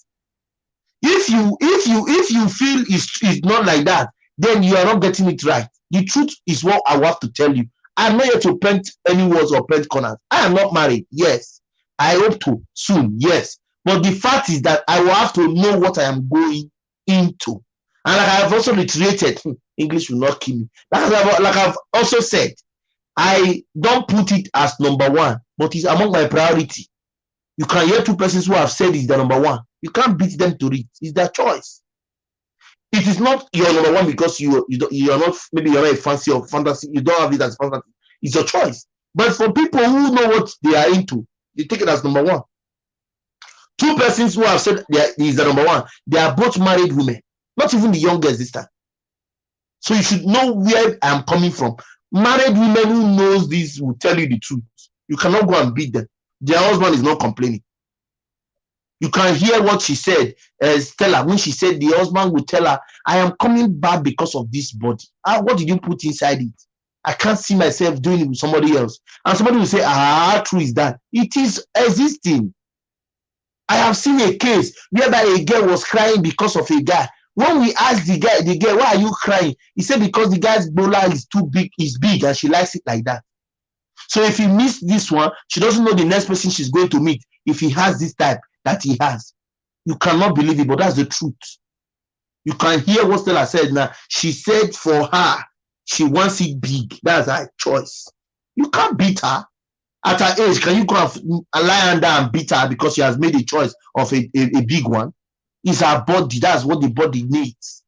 If you feel it's not like that, then you are not getting it right. The truth is what I have to tell you. I'm not here to paint any walls or paint corners. I am not married. Yes. I hope to soon. Yes. But the fact is that I will have to know what I am going into. And like I have also reiterated, English will not kill me. Like I've also said, I don't put it as number one, but it's among my priority. You can hear two persons who have said it's their number one. You can't beat them to it. It's their choice. It is not your number one because you are not, maybe you're not a fancy or fantasy. You don't have it as fantasy. It's your choice. But for people who know what they are into, they take it as number one. Two persons who have said is the number one. They are both married women, not even the youngest this time. So you should know where I'm coming from. Married women who knows this will tell you the truth. You cannot go and beat them. Their husband is not complaining. You can hear what she said, Stella, when she said the husband would tell her, I am coming back because of this body. What did you put inside it? I can't see myself doing it with somebody else. And somebody will say, how true is that? It is existing. I have seen a case whereby a girl was crying because of a guy. When we asked the girl, why are you crying? He said, because the guy's bowler is too big, is big, and she likes it like that. So if he missed this one, she doesn't know the next person she's going to meet if he has this type that he has. You cannot believe it, but that's the truth. You can hear what Stella said now. She said for her, she wants it big. That's her choice. You can't beat her. At her age, can you go and lie under and beat her because she has made a choice of a big one? It's her body. That's what the body needs.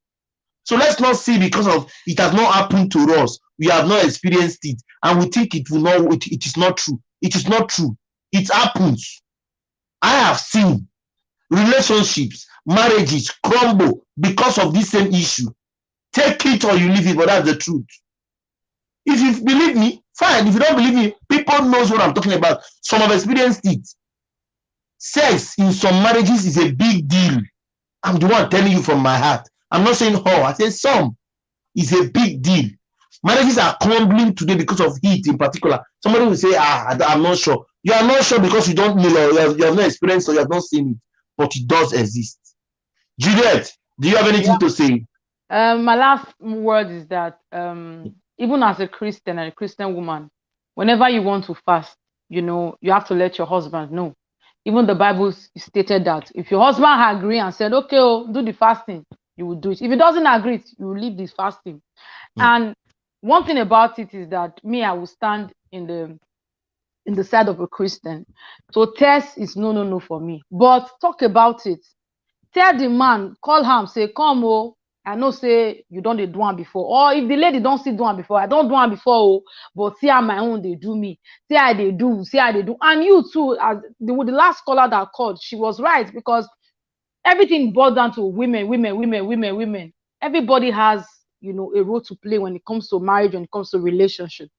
So let's not see because of it has not happened to us. We have not experienced it, and we think it will not. It is not true. It is not true. It happens. I have seen relationships, marriages crumble because of this same issue. Take it or you leave it, but that's the truth. If you believe me, fine. If you don't believe me, people knows what I'm talking about. Some have experienced it. Sex in some marriages is a big deal. I'm the one telling you from my heart. I'm not saying all. I say some. It's a big deal. Marriages are crumbling today because of heat in particular. Somebody will say, I'm not sure. You are not sure because you don't know, or you have not experienced, or you have not seen it. But it does exist. Juliet, do you have anything to say? My last word is that even as a Christian and a Christian woman, whenever you want to fast, you have to let your husband know. Even the Bible stated that if your husband agree and said, okay, do the fasting, you will do it. If he doesn't agree, you will leave this fasting. And one thing about it is that me, I will stand in the side of a Christian. So test is no for me. But talk about it. Tell the man, call him, say, come, I know say you don't do one before. Or if the lady don't see do one before, I don't do one before, but see how my own they do me. See how they do, see how they do. And you too, as the last caller that called, she was right because everything boils down to women. Everybody has, a role to play when it comes to marriage, when it comes to relationship.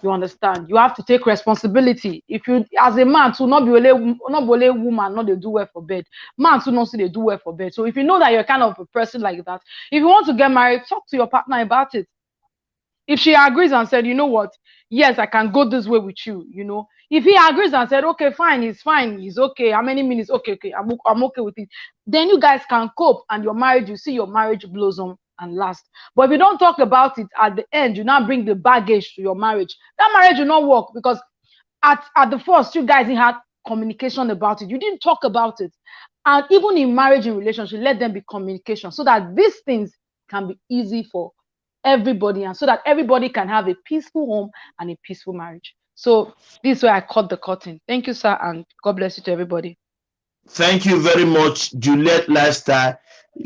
You understand? You have to take responsibility. If you, as a man, to not be only woman, not they do well for bed. Man to not see they do well for bed. So if you know that you're kind of a person like that, if you want to get married, talk to your partner about it. If she agrees and said, you know what, yes, I can go this way with you, you know. If he agrees and said, okay, fine, he's okay. How many minutes? Okay, I'm okay with it. Then you guys can cope, and your marriage, you see your marriage blossom and last. But if you don't talk about it at the end, you now bring the baggage to your marriage. That marriage will not work, because at the first, you guys had communication about it. You didn't talk about it. And even in marriage and relationship, let them be communication, so that these things can be easy for everybody, and so that everybody can have a peaceful home and a peaceful marriage. So this is where I cut the curtain. Thank you, sir, and God bless you to everybody. Thank you very much, Juliet Lifestyle.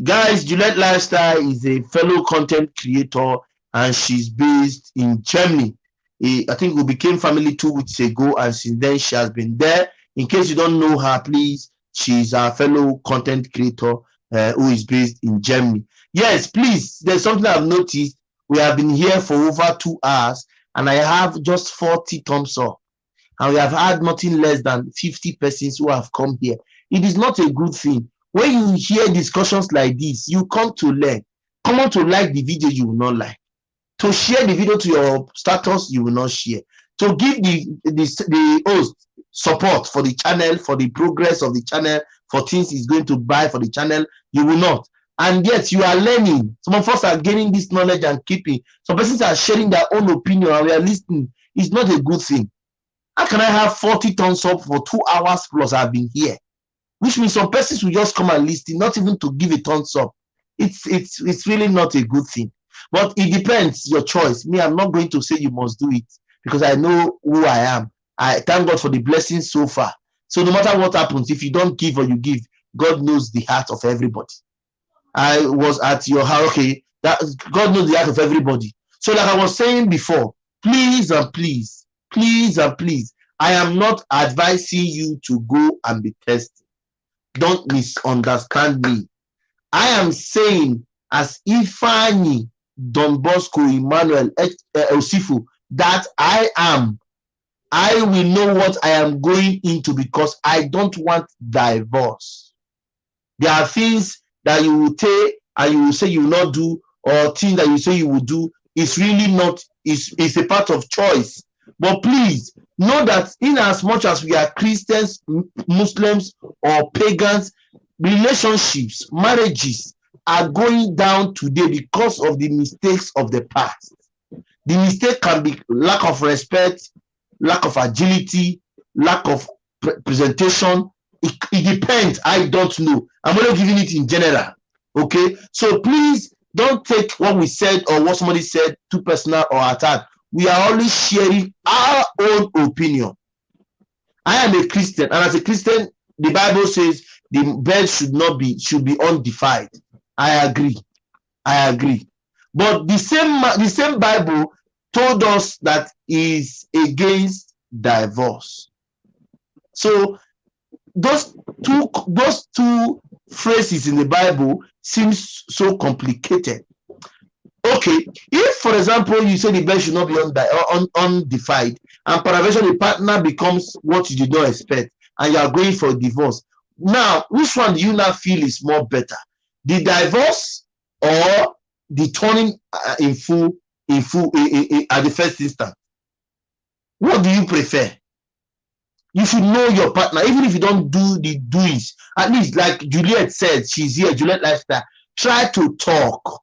Guys, Juliet Lifestyle is a fellow content creator, and she's based in Germany. I think we became family 2 weeks ago, and since then she has been there. In case you don't know her, please, she's our fellow content creator who is based in Germany. Yes, please, there's something I've noticed. We have been here for over 2 hours, and I have just 40 thumbs up. And we have had nothing less than 50 persons who have come here. It is not a good thing. When you hear discussions like this, you come to learn. Come on to like the video, you will not like. To share the video to your status, you will not share. To give the host support for the channel, for the progress of the channel, for things he's going to buy for the channel, you will not. And yet you are learning. Some of us are gaining this knowledge and keeping. Some persons are sharing their own opinion, and we are listening. It's not a good thing. How can I have 40 thumbs up for 2 hours plus I've been here? Which means some persons will just come and listen, not even to give a thumbs up. It's really not a good thing. But it depends, your choice. Me, I'm not going to say you must do it, because I know who I am. I thank God for the blessings so far. So no matter what happens, if you don't give or you give, God knows the heart of everybody. I was at your house, okay, that God knows the heart of everybody. So like I was saying before, please and please, I am not advising you to go and be tested. Don't misunderstand me. I am saying, as Ifani Don Bosco Emmanuel Osifu, that I will know what I am going into, because I don't want divorce. There are things that you will take and you will say you will not do, or things that you say you will do. It's really not, it's a part of choice. But please know that in as much as we are Christians, Muslims, or pagans, relationships, marriages are going down today because of the mistakes of the past. The mistake can be lack of respect, lack of agility, lack of presentation. It depends. I don't know. I'm only giving it in general. Okay? So please don't take what we said or what somebody said too personal or attack. We are only sharing our own opinion. I am a Christian, and as a Christian, the Bible says the bed should be undefiled. I agree. But the same Bible told us that is against divorce. So those two phrases in the Bible seems so complicated. Okay, if for example you say the bed should not be undefiled, and peradventure the partner becomes what you did not expect, and you are going for a divorce, now which one do you now feel is more better, the divorce or the turning in full at the first instance? What do you prefer? You should know your partner, even if you don't do the doings. At least, like Juliet said, she's here, Juliet Lifestyle. Try to talk,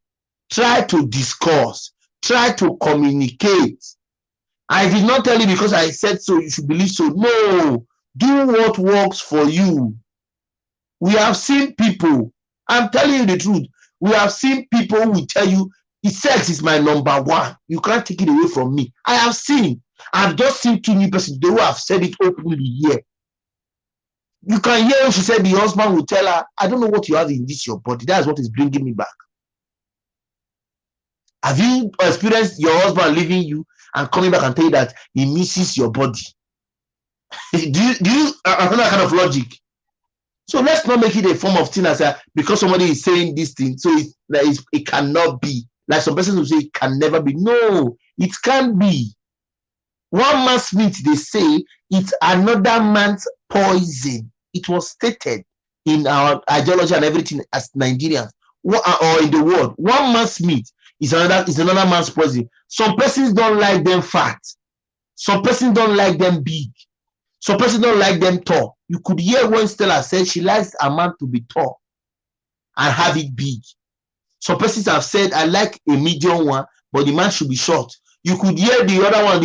try to discuss, try to communicate. I did not tell you because I said so, you should believe so. No, do what works for you. We have seen people, I'm telling you the truth, we have seen people who will tell you, sex is my number one. You can't take it away from me. I've just seen 2 new persons who have said it openly here. You can hear when she said the husband will tell her, I don't know what you have in this your body. That's what is bringing me back. Have you experienced your husband leaving you and coming back and tell you that he misses your body? do you that kind of logic? So let's not make it a form of thing as because somebody is saying this thing, so it cannot be. Like some persons will say it can never be. No, it can be. One man's meat, they say, it's another man's poison. It was stated in our ideology and everything as Nigerians or in the world. One man's meat is another man's poison. Some persons don't like them fat. Some persons don't like them big. Some persons don't like them tall. You could hear when Stella said she likes a man to be tall and have it big. Some persons have said, I like a medium one, but the man should be short. You could hear the other one,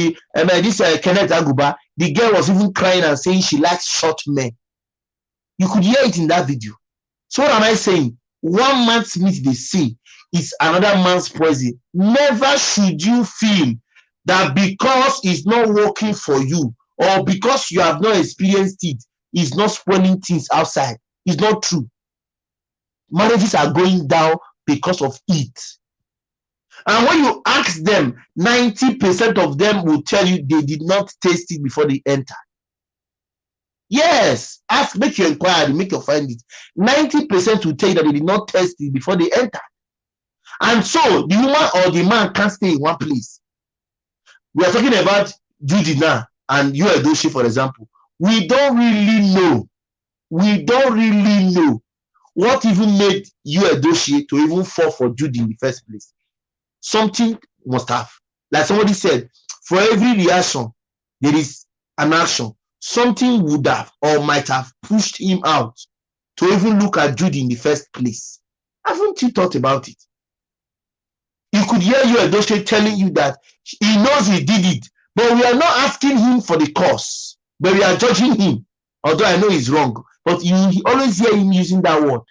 Kenneth Aguba, the girl was even crying and saying she likes short men. You could hear it in that video. So what am I saying? One man's meat, they say, is another man's poison. Never should you feel that because it's not working for you or because you have not experienced it, it's not spoiling things outside. It's not true. Marriages are going down because of it. And when you ask them, 90% of them will tell you they did not taste it before they enter. Yes, ask, make your inquiry, make your find it. 90% will tell you that they did not taste it before they enter. And so the woman or the man can't stay in one place. We are talking about Judy now and you Edochie, for example. We don't really know. We don't really know what even made you Edochie to even fall for Judy in the first place. Something must have. Like somebody said, for every reaction, there is an action. Something would have or might have pushed him out to even look at Judy in the first place. Haven't you thought about it? You could hear you Edochie telling you that he knows he did it, but we are not asking him for the cause, but we are judging him. Although I know he's wrong, but you always hear him using that word.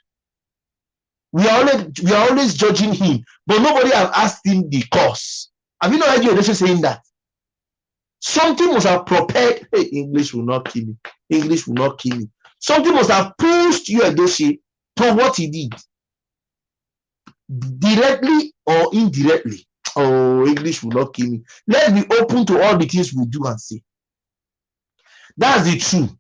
We are always judging him, but nobody has asked him the cause. Have you not heard you Edochie saying that? Something must have prepared. Hey, English will not kill me. English will not kill me. Something must have pushed you Edochie to what he did. Directly or indirectly. Oh, English will not kill me. Let's be open to all the things we do and say. That's the truth.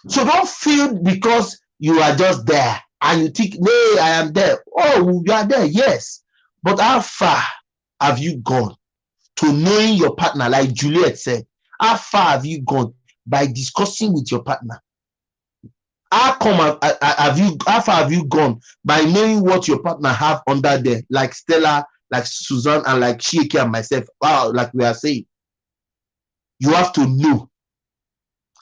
So don't feel because you are just there and you think, no, I am there. Oh, you are there, yes. But how far have you gone to knowing your partner, like Juliet said? How far have you gone by discussing with your partner? How far have you gone by knowing what your partner have under there, like Stella, like Suzanne, and like Chieke and myself? Wow, like we are saying, you have to know.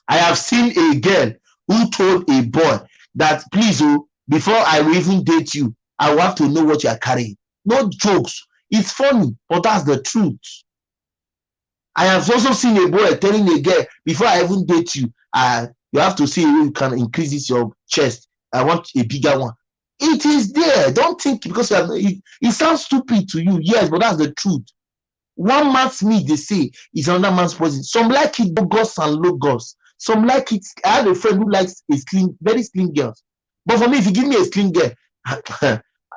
I have seen a girl who told a boy that, please, oh, before I will even date you, I will have to know what you are carrying. No jokes. It's funny, but that's the truth. I have also seen a boy telling a girl, before I even date you, you have to see if you can increase your chest. I want a bigger one. It is there. Don't think because it sounds stupid to you. Yes, but that's the truth. One man's meat, they say, is another man's poison. Some like it logos and logos. Some like it. I have a friend who likes a slim, very slim girls. But for me, if you give me a slim girl,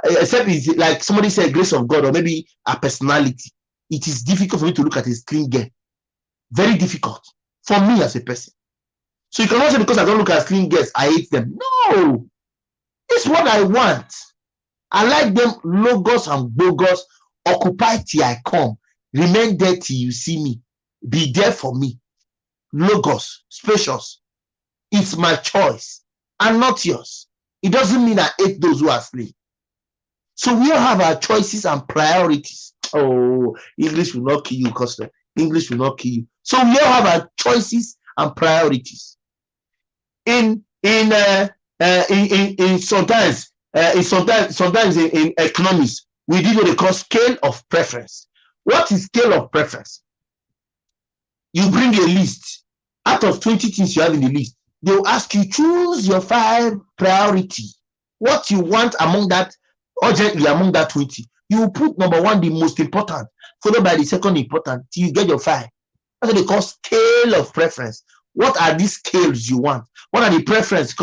except it's like somebody said, grace of God, or maybe a personality, it is difficult for me to look at a slim girl. Very difficult for me as a person. So you cannot say because I don't look at slim girls, I hate them. No, it's what I want. I like them logos and bogus. Occupy till I come. Remain there till you see me. Be there for me. Logos, spacious. It's my choice and not yours. It doesn't mean I hate those who are slim. So we all have our choices and priorities. Oh, English will not kill you, Costa. English will not kill you. So we all have our choices and priorities. Sometimes in economics, we do what they call scale of preference. What is scale of preference? You bring a list. Out of 20 things you have in the list, they will ask you, choose your 5 priority. What you want among that, urgently among that 20. You will put number 1, the most important, followed by the second important, till you get your 5. That's what they call scale of preference. What are these scales you want? What are the preference?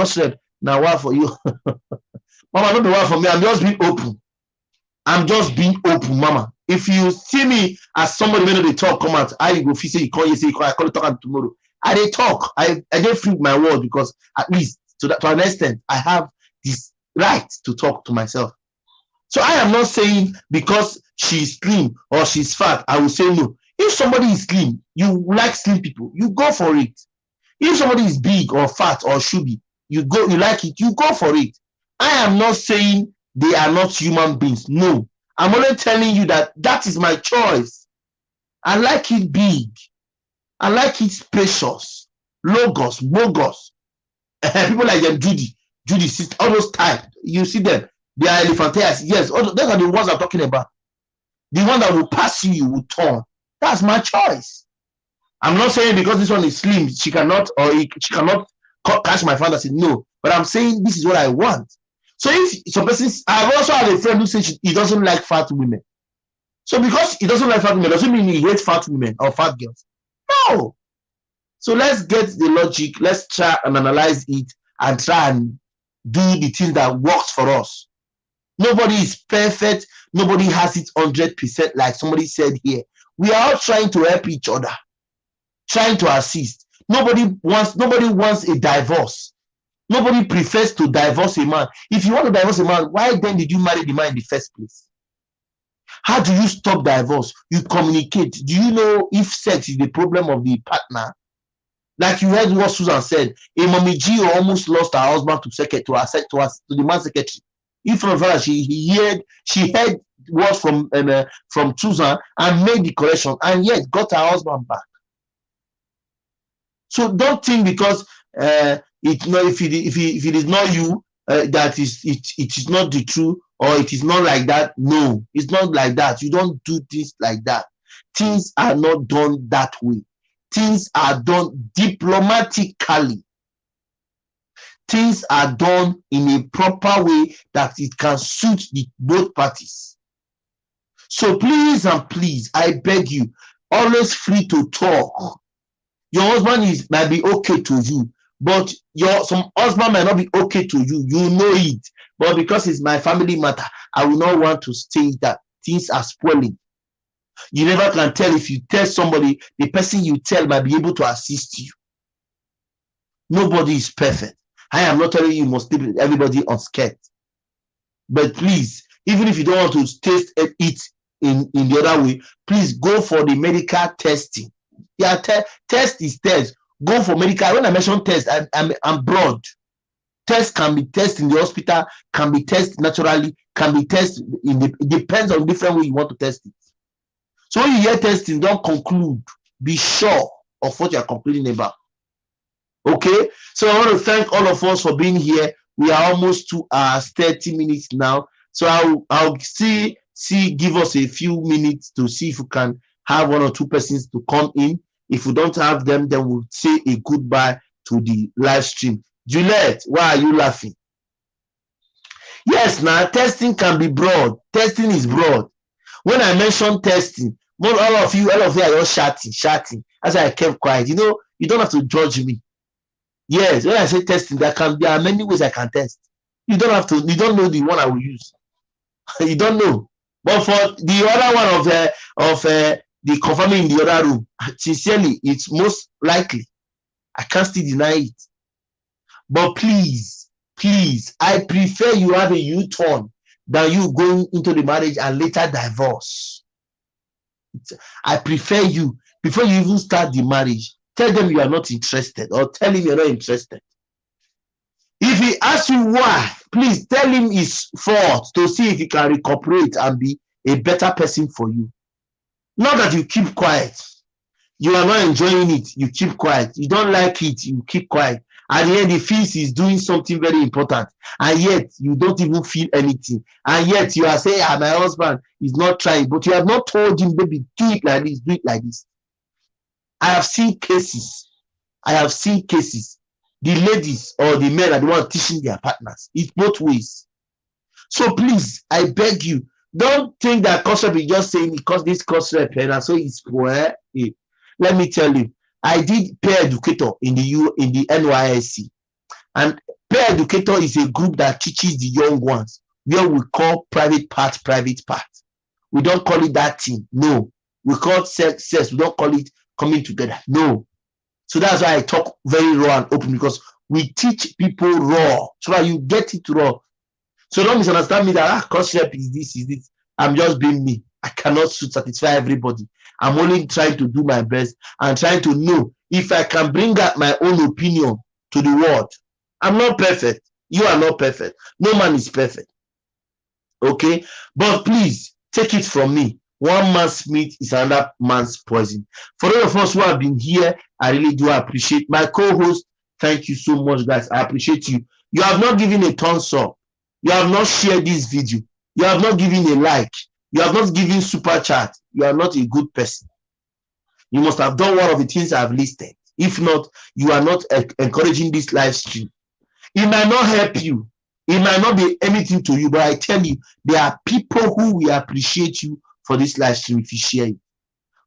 Now, what for you? Mama, not the one for me. I'm just being open. I'm just being open, Mama. If you see me as somebody when they talk, come out. I go say you call, I call it talk tomorrow. I they talk. I don't freak my word because at least to an extent I have this right to talk to myself. So I am not saying because she's slim or she's fat, I will say no. If somebody is slim, you like slim people, you go for it. If somebody is big or fat or chubby, you like it, you go for it. I am not saying they are not human beings. No. I'm only telling you that is my choice. I like it big. I like it spacious. Logos, bogus. People like them, Judy, sister, all those type. You see them. They are elephantias. Yes, those are the ones I'm talking about. The one that will pass you will turn. That's my choice. I'm not saying because this one is slim, she cannot catch my fantasy. No, but I'm saying this is what I want. So if some persons, I also have a friend who says he doesn't like fat women. So because he doesn't like fat women, doesn't mean he hates fat women or fat girls. No. So let's get the logic. Let's try and analyze it and try and do the thing that works for us. Nobody is perfect. Nobody has it 100%, like somebody said here. We are all trying to help each other, trying to assist. Nobody wants a divorce. Nobody prefers to divorce a man. If you want to divorce a man, why then did you marry the man in the first place? How do you stop divorce? You communicate. Do you know if sex is the problem of the partner? Like you heard what Susan said, a mommy G almost lost her husband to the man's secretary. In front of her, she heard words from Susan and made the correction, and yet got her husband back. So don't think because if it is not you, that it is not the truth, or it is not like that. No, it's not like that. You don't do things like that. Things are not done that way. Things are done diplomatically. Things are done in a proper way that it can suit both parties. So please and please, I beg you, always free to talk. Your husband might be okay to you, but some husband might not be okay to you. You know it. But because it's my family matter, I will not want to say that things are spoiling. You never can tell. If you tell somebody, the person you tell might be able to assist you. Nobody is perfect. I am not telling you must sleep with everybody unscared. But please, even if you don't want to taste it in the other way, please go for the medical testing. Yeah, test is test. Go for medical. When I mention test, I'm broad. Test can be tested in the hospital, can be tested naturally, can be tested it depends on different way you want to test it. So when you hear testing, don't conclude. Be sure of what you are concluding about. Okay, so I want to thank all of us for being here. We are almost 2 hours 30 minutes now. So I'll give us a few minutes to see if we can have 1 or 2 persons to come in. If we don't have them, then we'll say a goodbye to the live stream. Juliet, why are you laughing? Yes, now testing can be broad. Testing is broad. When I mention testing, all of you are just shouting. As I kept quiet. You know, you don't have to judge me. Yes, when I say testing, there are many ways I can test. You don't know the one I will use. You don't know. But for the other one of the confirming in the other room, sincerely, it's most likely. I can't still deny it. But please, I prefer you have a U-turn than you going into the marriage and later divorce. I prefer you, before you even start the marriage, tell them you are not interested, or tell him you're not interested. If he asks you why, please tell him his fault to see if he can recuperate and be a better person for you. Not that you keep quiet. You are not enjoying it, you keep quiet. You don't like it, you keep quiet. At the end, he feels he's doing something very important, and yet you don't even feel anything. And yet you are saying, my husband is not trying, but you have not told him, baby, do it like this, do it like this. I have seen cases. The ladies or the men are the ones teaching their partners. It's both ways. So please, I beg you, don't think that concept is just saying because this concept and so it's well. Let me tell you, I did peer educator in the NYSC, and peer educator is a group that teaches the young ones where we call private part. We don't call it that thing. No, we call sex. We don't call it coming together. No. So that's why I talk very raw and open, because we teach people raw so that you get it raw. So don't misunderstand me that concept is this. I'm just being me. I cannot satisfy everybody. I'm only trying to do my best and trying to know if I can bring out my own opinion to the world. I'm not perfect. You are not perfect. No man is perfect. Okay? But please, take it from me. One man's meat is another man's poison. For those of us who have been here, I really do appreciate my co-host. Thank you so much, guys. I appreciate you. You have not given a thumbs up. You have not shared this video. You have not given a like. You have not given super chat. You are not a good person. You must have done one of the things I've listed. If not, you are not encouraging this live stream. It might not help you. It might not be anything to you, but I tell you, there are people who will appreciate you for this live stream if you share it.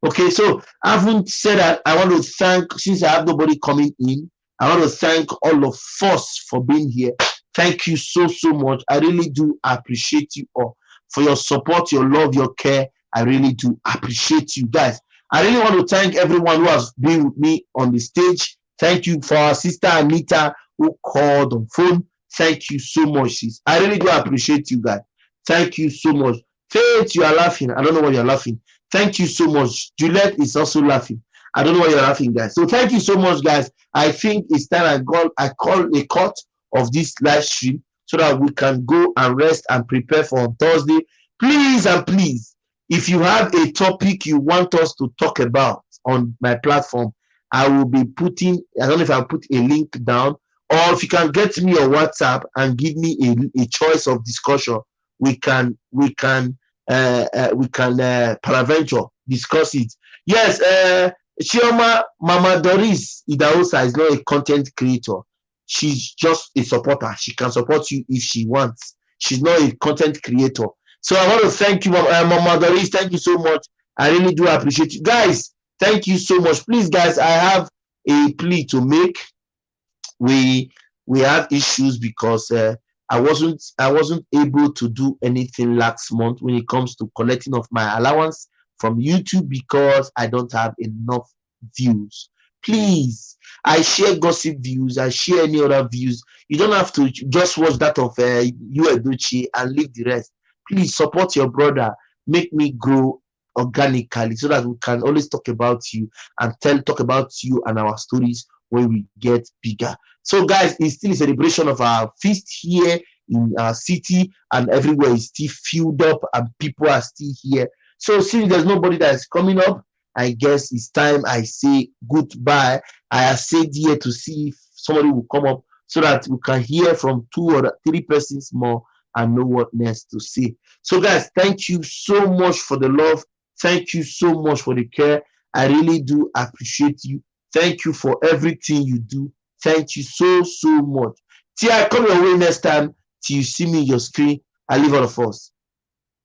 Okay, so I haven't said that. I want to thank, since I have nobody coming in, I want to thank all of us for being here. Thank you so much. I really do appreciate you all for your support, your love, your care. I really do appreciate you guys. I really want to thank everyone who has been with me on the stage. Thank you for our sister Anita who called on phone. Thank you so much, sis. I really do appreciate you guys. Thank you so much. Faith, you are laughing. I don't know why you're laughing. Thank you so much. Juliet is also laughing. I don't know why you're laughing, guys. So thank you so much, guys. I think it's time I call a cut of this live stream so that we can go and rest and prepare for on Thursday. Please and please, if you have a topic you want us to talk about on my platform, I will be putting, I don't know if I'll put a link down, or if you can get me on WhatsApp and give me a choice of discussion, we can paraventure discuss it. Yes, Chioma Mama Doris Idaosa is not a content creator. She's just a supporter. She can support you if she wants. She's not a content creator. So I want to thank you, Mama Doris. Thank you so much. I really do appreciate you guys. Thank you so much. Please, guys, I have a plea to make. We have issues because I wasn't able to do anything last month when it comes to collecting of my allowance from YouTube because I don't have enough views. Please, I share gossip views, I share any other views. You don't have to just watch that of you Edochie and leave the rest. Please support your brother. Make me grow organically so that we can always talk about you and talk about you and our stories when we get bigger. So guys, it's still a celebration of our feast here in our city, and everywhere is still filled up and people are still here. So since there's nobody that is coming up, I guess it's time I say goodbye. I have said here to see if somebody will come up so that we can hear from 2 or 3 persons more and know what next to say. So guys, thank you so much for the love. Thank you so much for the care. I really do appreciate you. Thank you for everything you do. Thank you so much. Till I come your way next time, till you see me on your screen, I leave all of us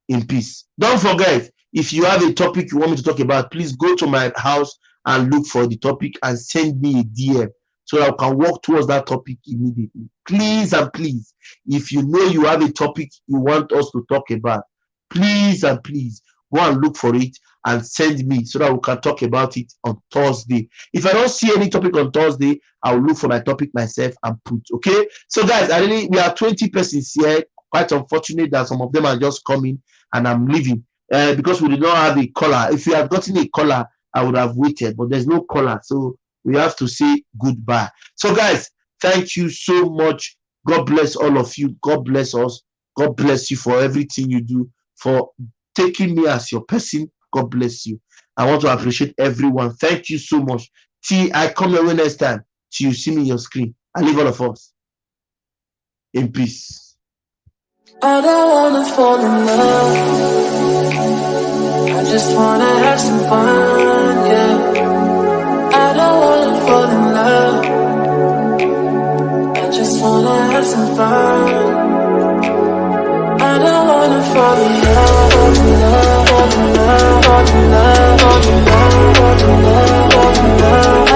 in peace. Don't forget, if you have a topic you want me to talk about, please go to my house and look for the topic and send me a DM so that I can work towards that topic immediately. Please and please, if you know you have a topic you want us to talk about, please and please go and look for it and send me so that we can talk about it on Thursday. If I don't see any topic on Thursday, I'll look for my topic myself and put. Okay, so guys, we are 20 persons here. Quite unfortunate that some of them are just coming and I'm leaving because we did not have a caller. If you had gotten a caller, I would have waited, but there's no caller, so we have to say goodbye. So guys, thank you so much. God bless all of you. God bless us. God bless you for everything you do, for taking me as your person. God bless you. I want to appreciate everyone. Thank you so much. Till I come your way next time, till you see me on your screen. I leave all of us in peace. I don't wanna fall in love. I just wanna have some fun, yeah. I don't wanna fall in love. I just wanna have some fun. I don't wanna fall in love, fall in love, fall in love, fall in love, fall in love, fall in love, fall in love.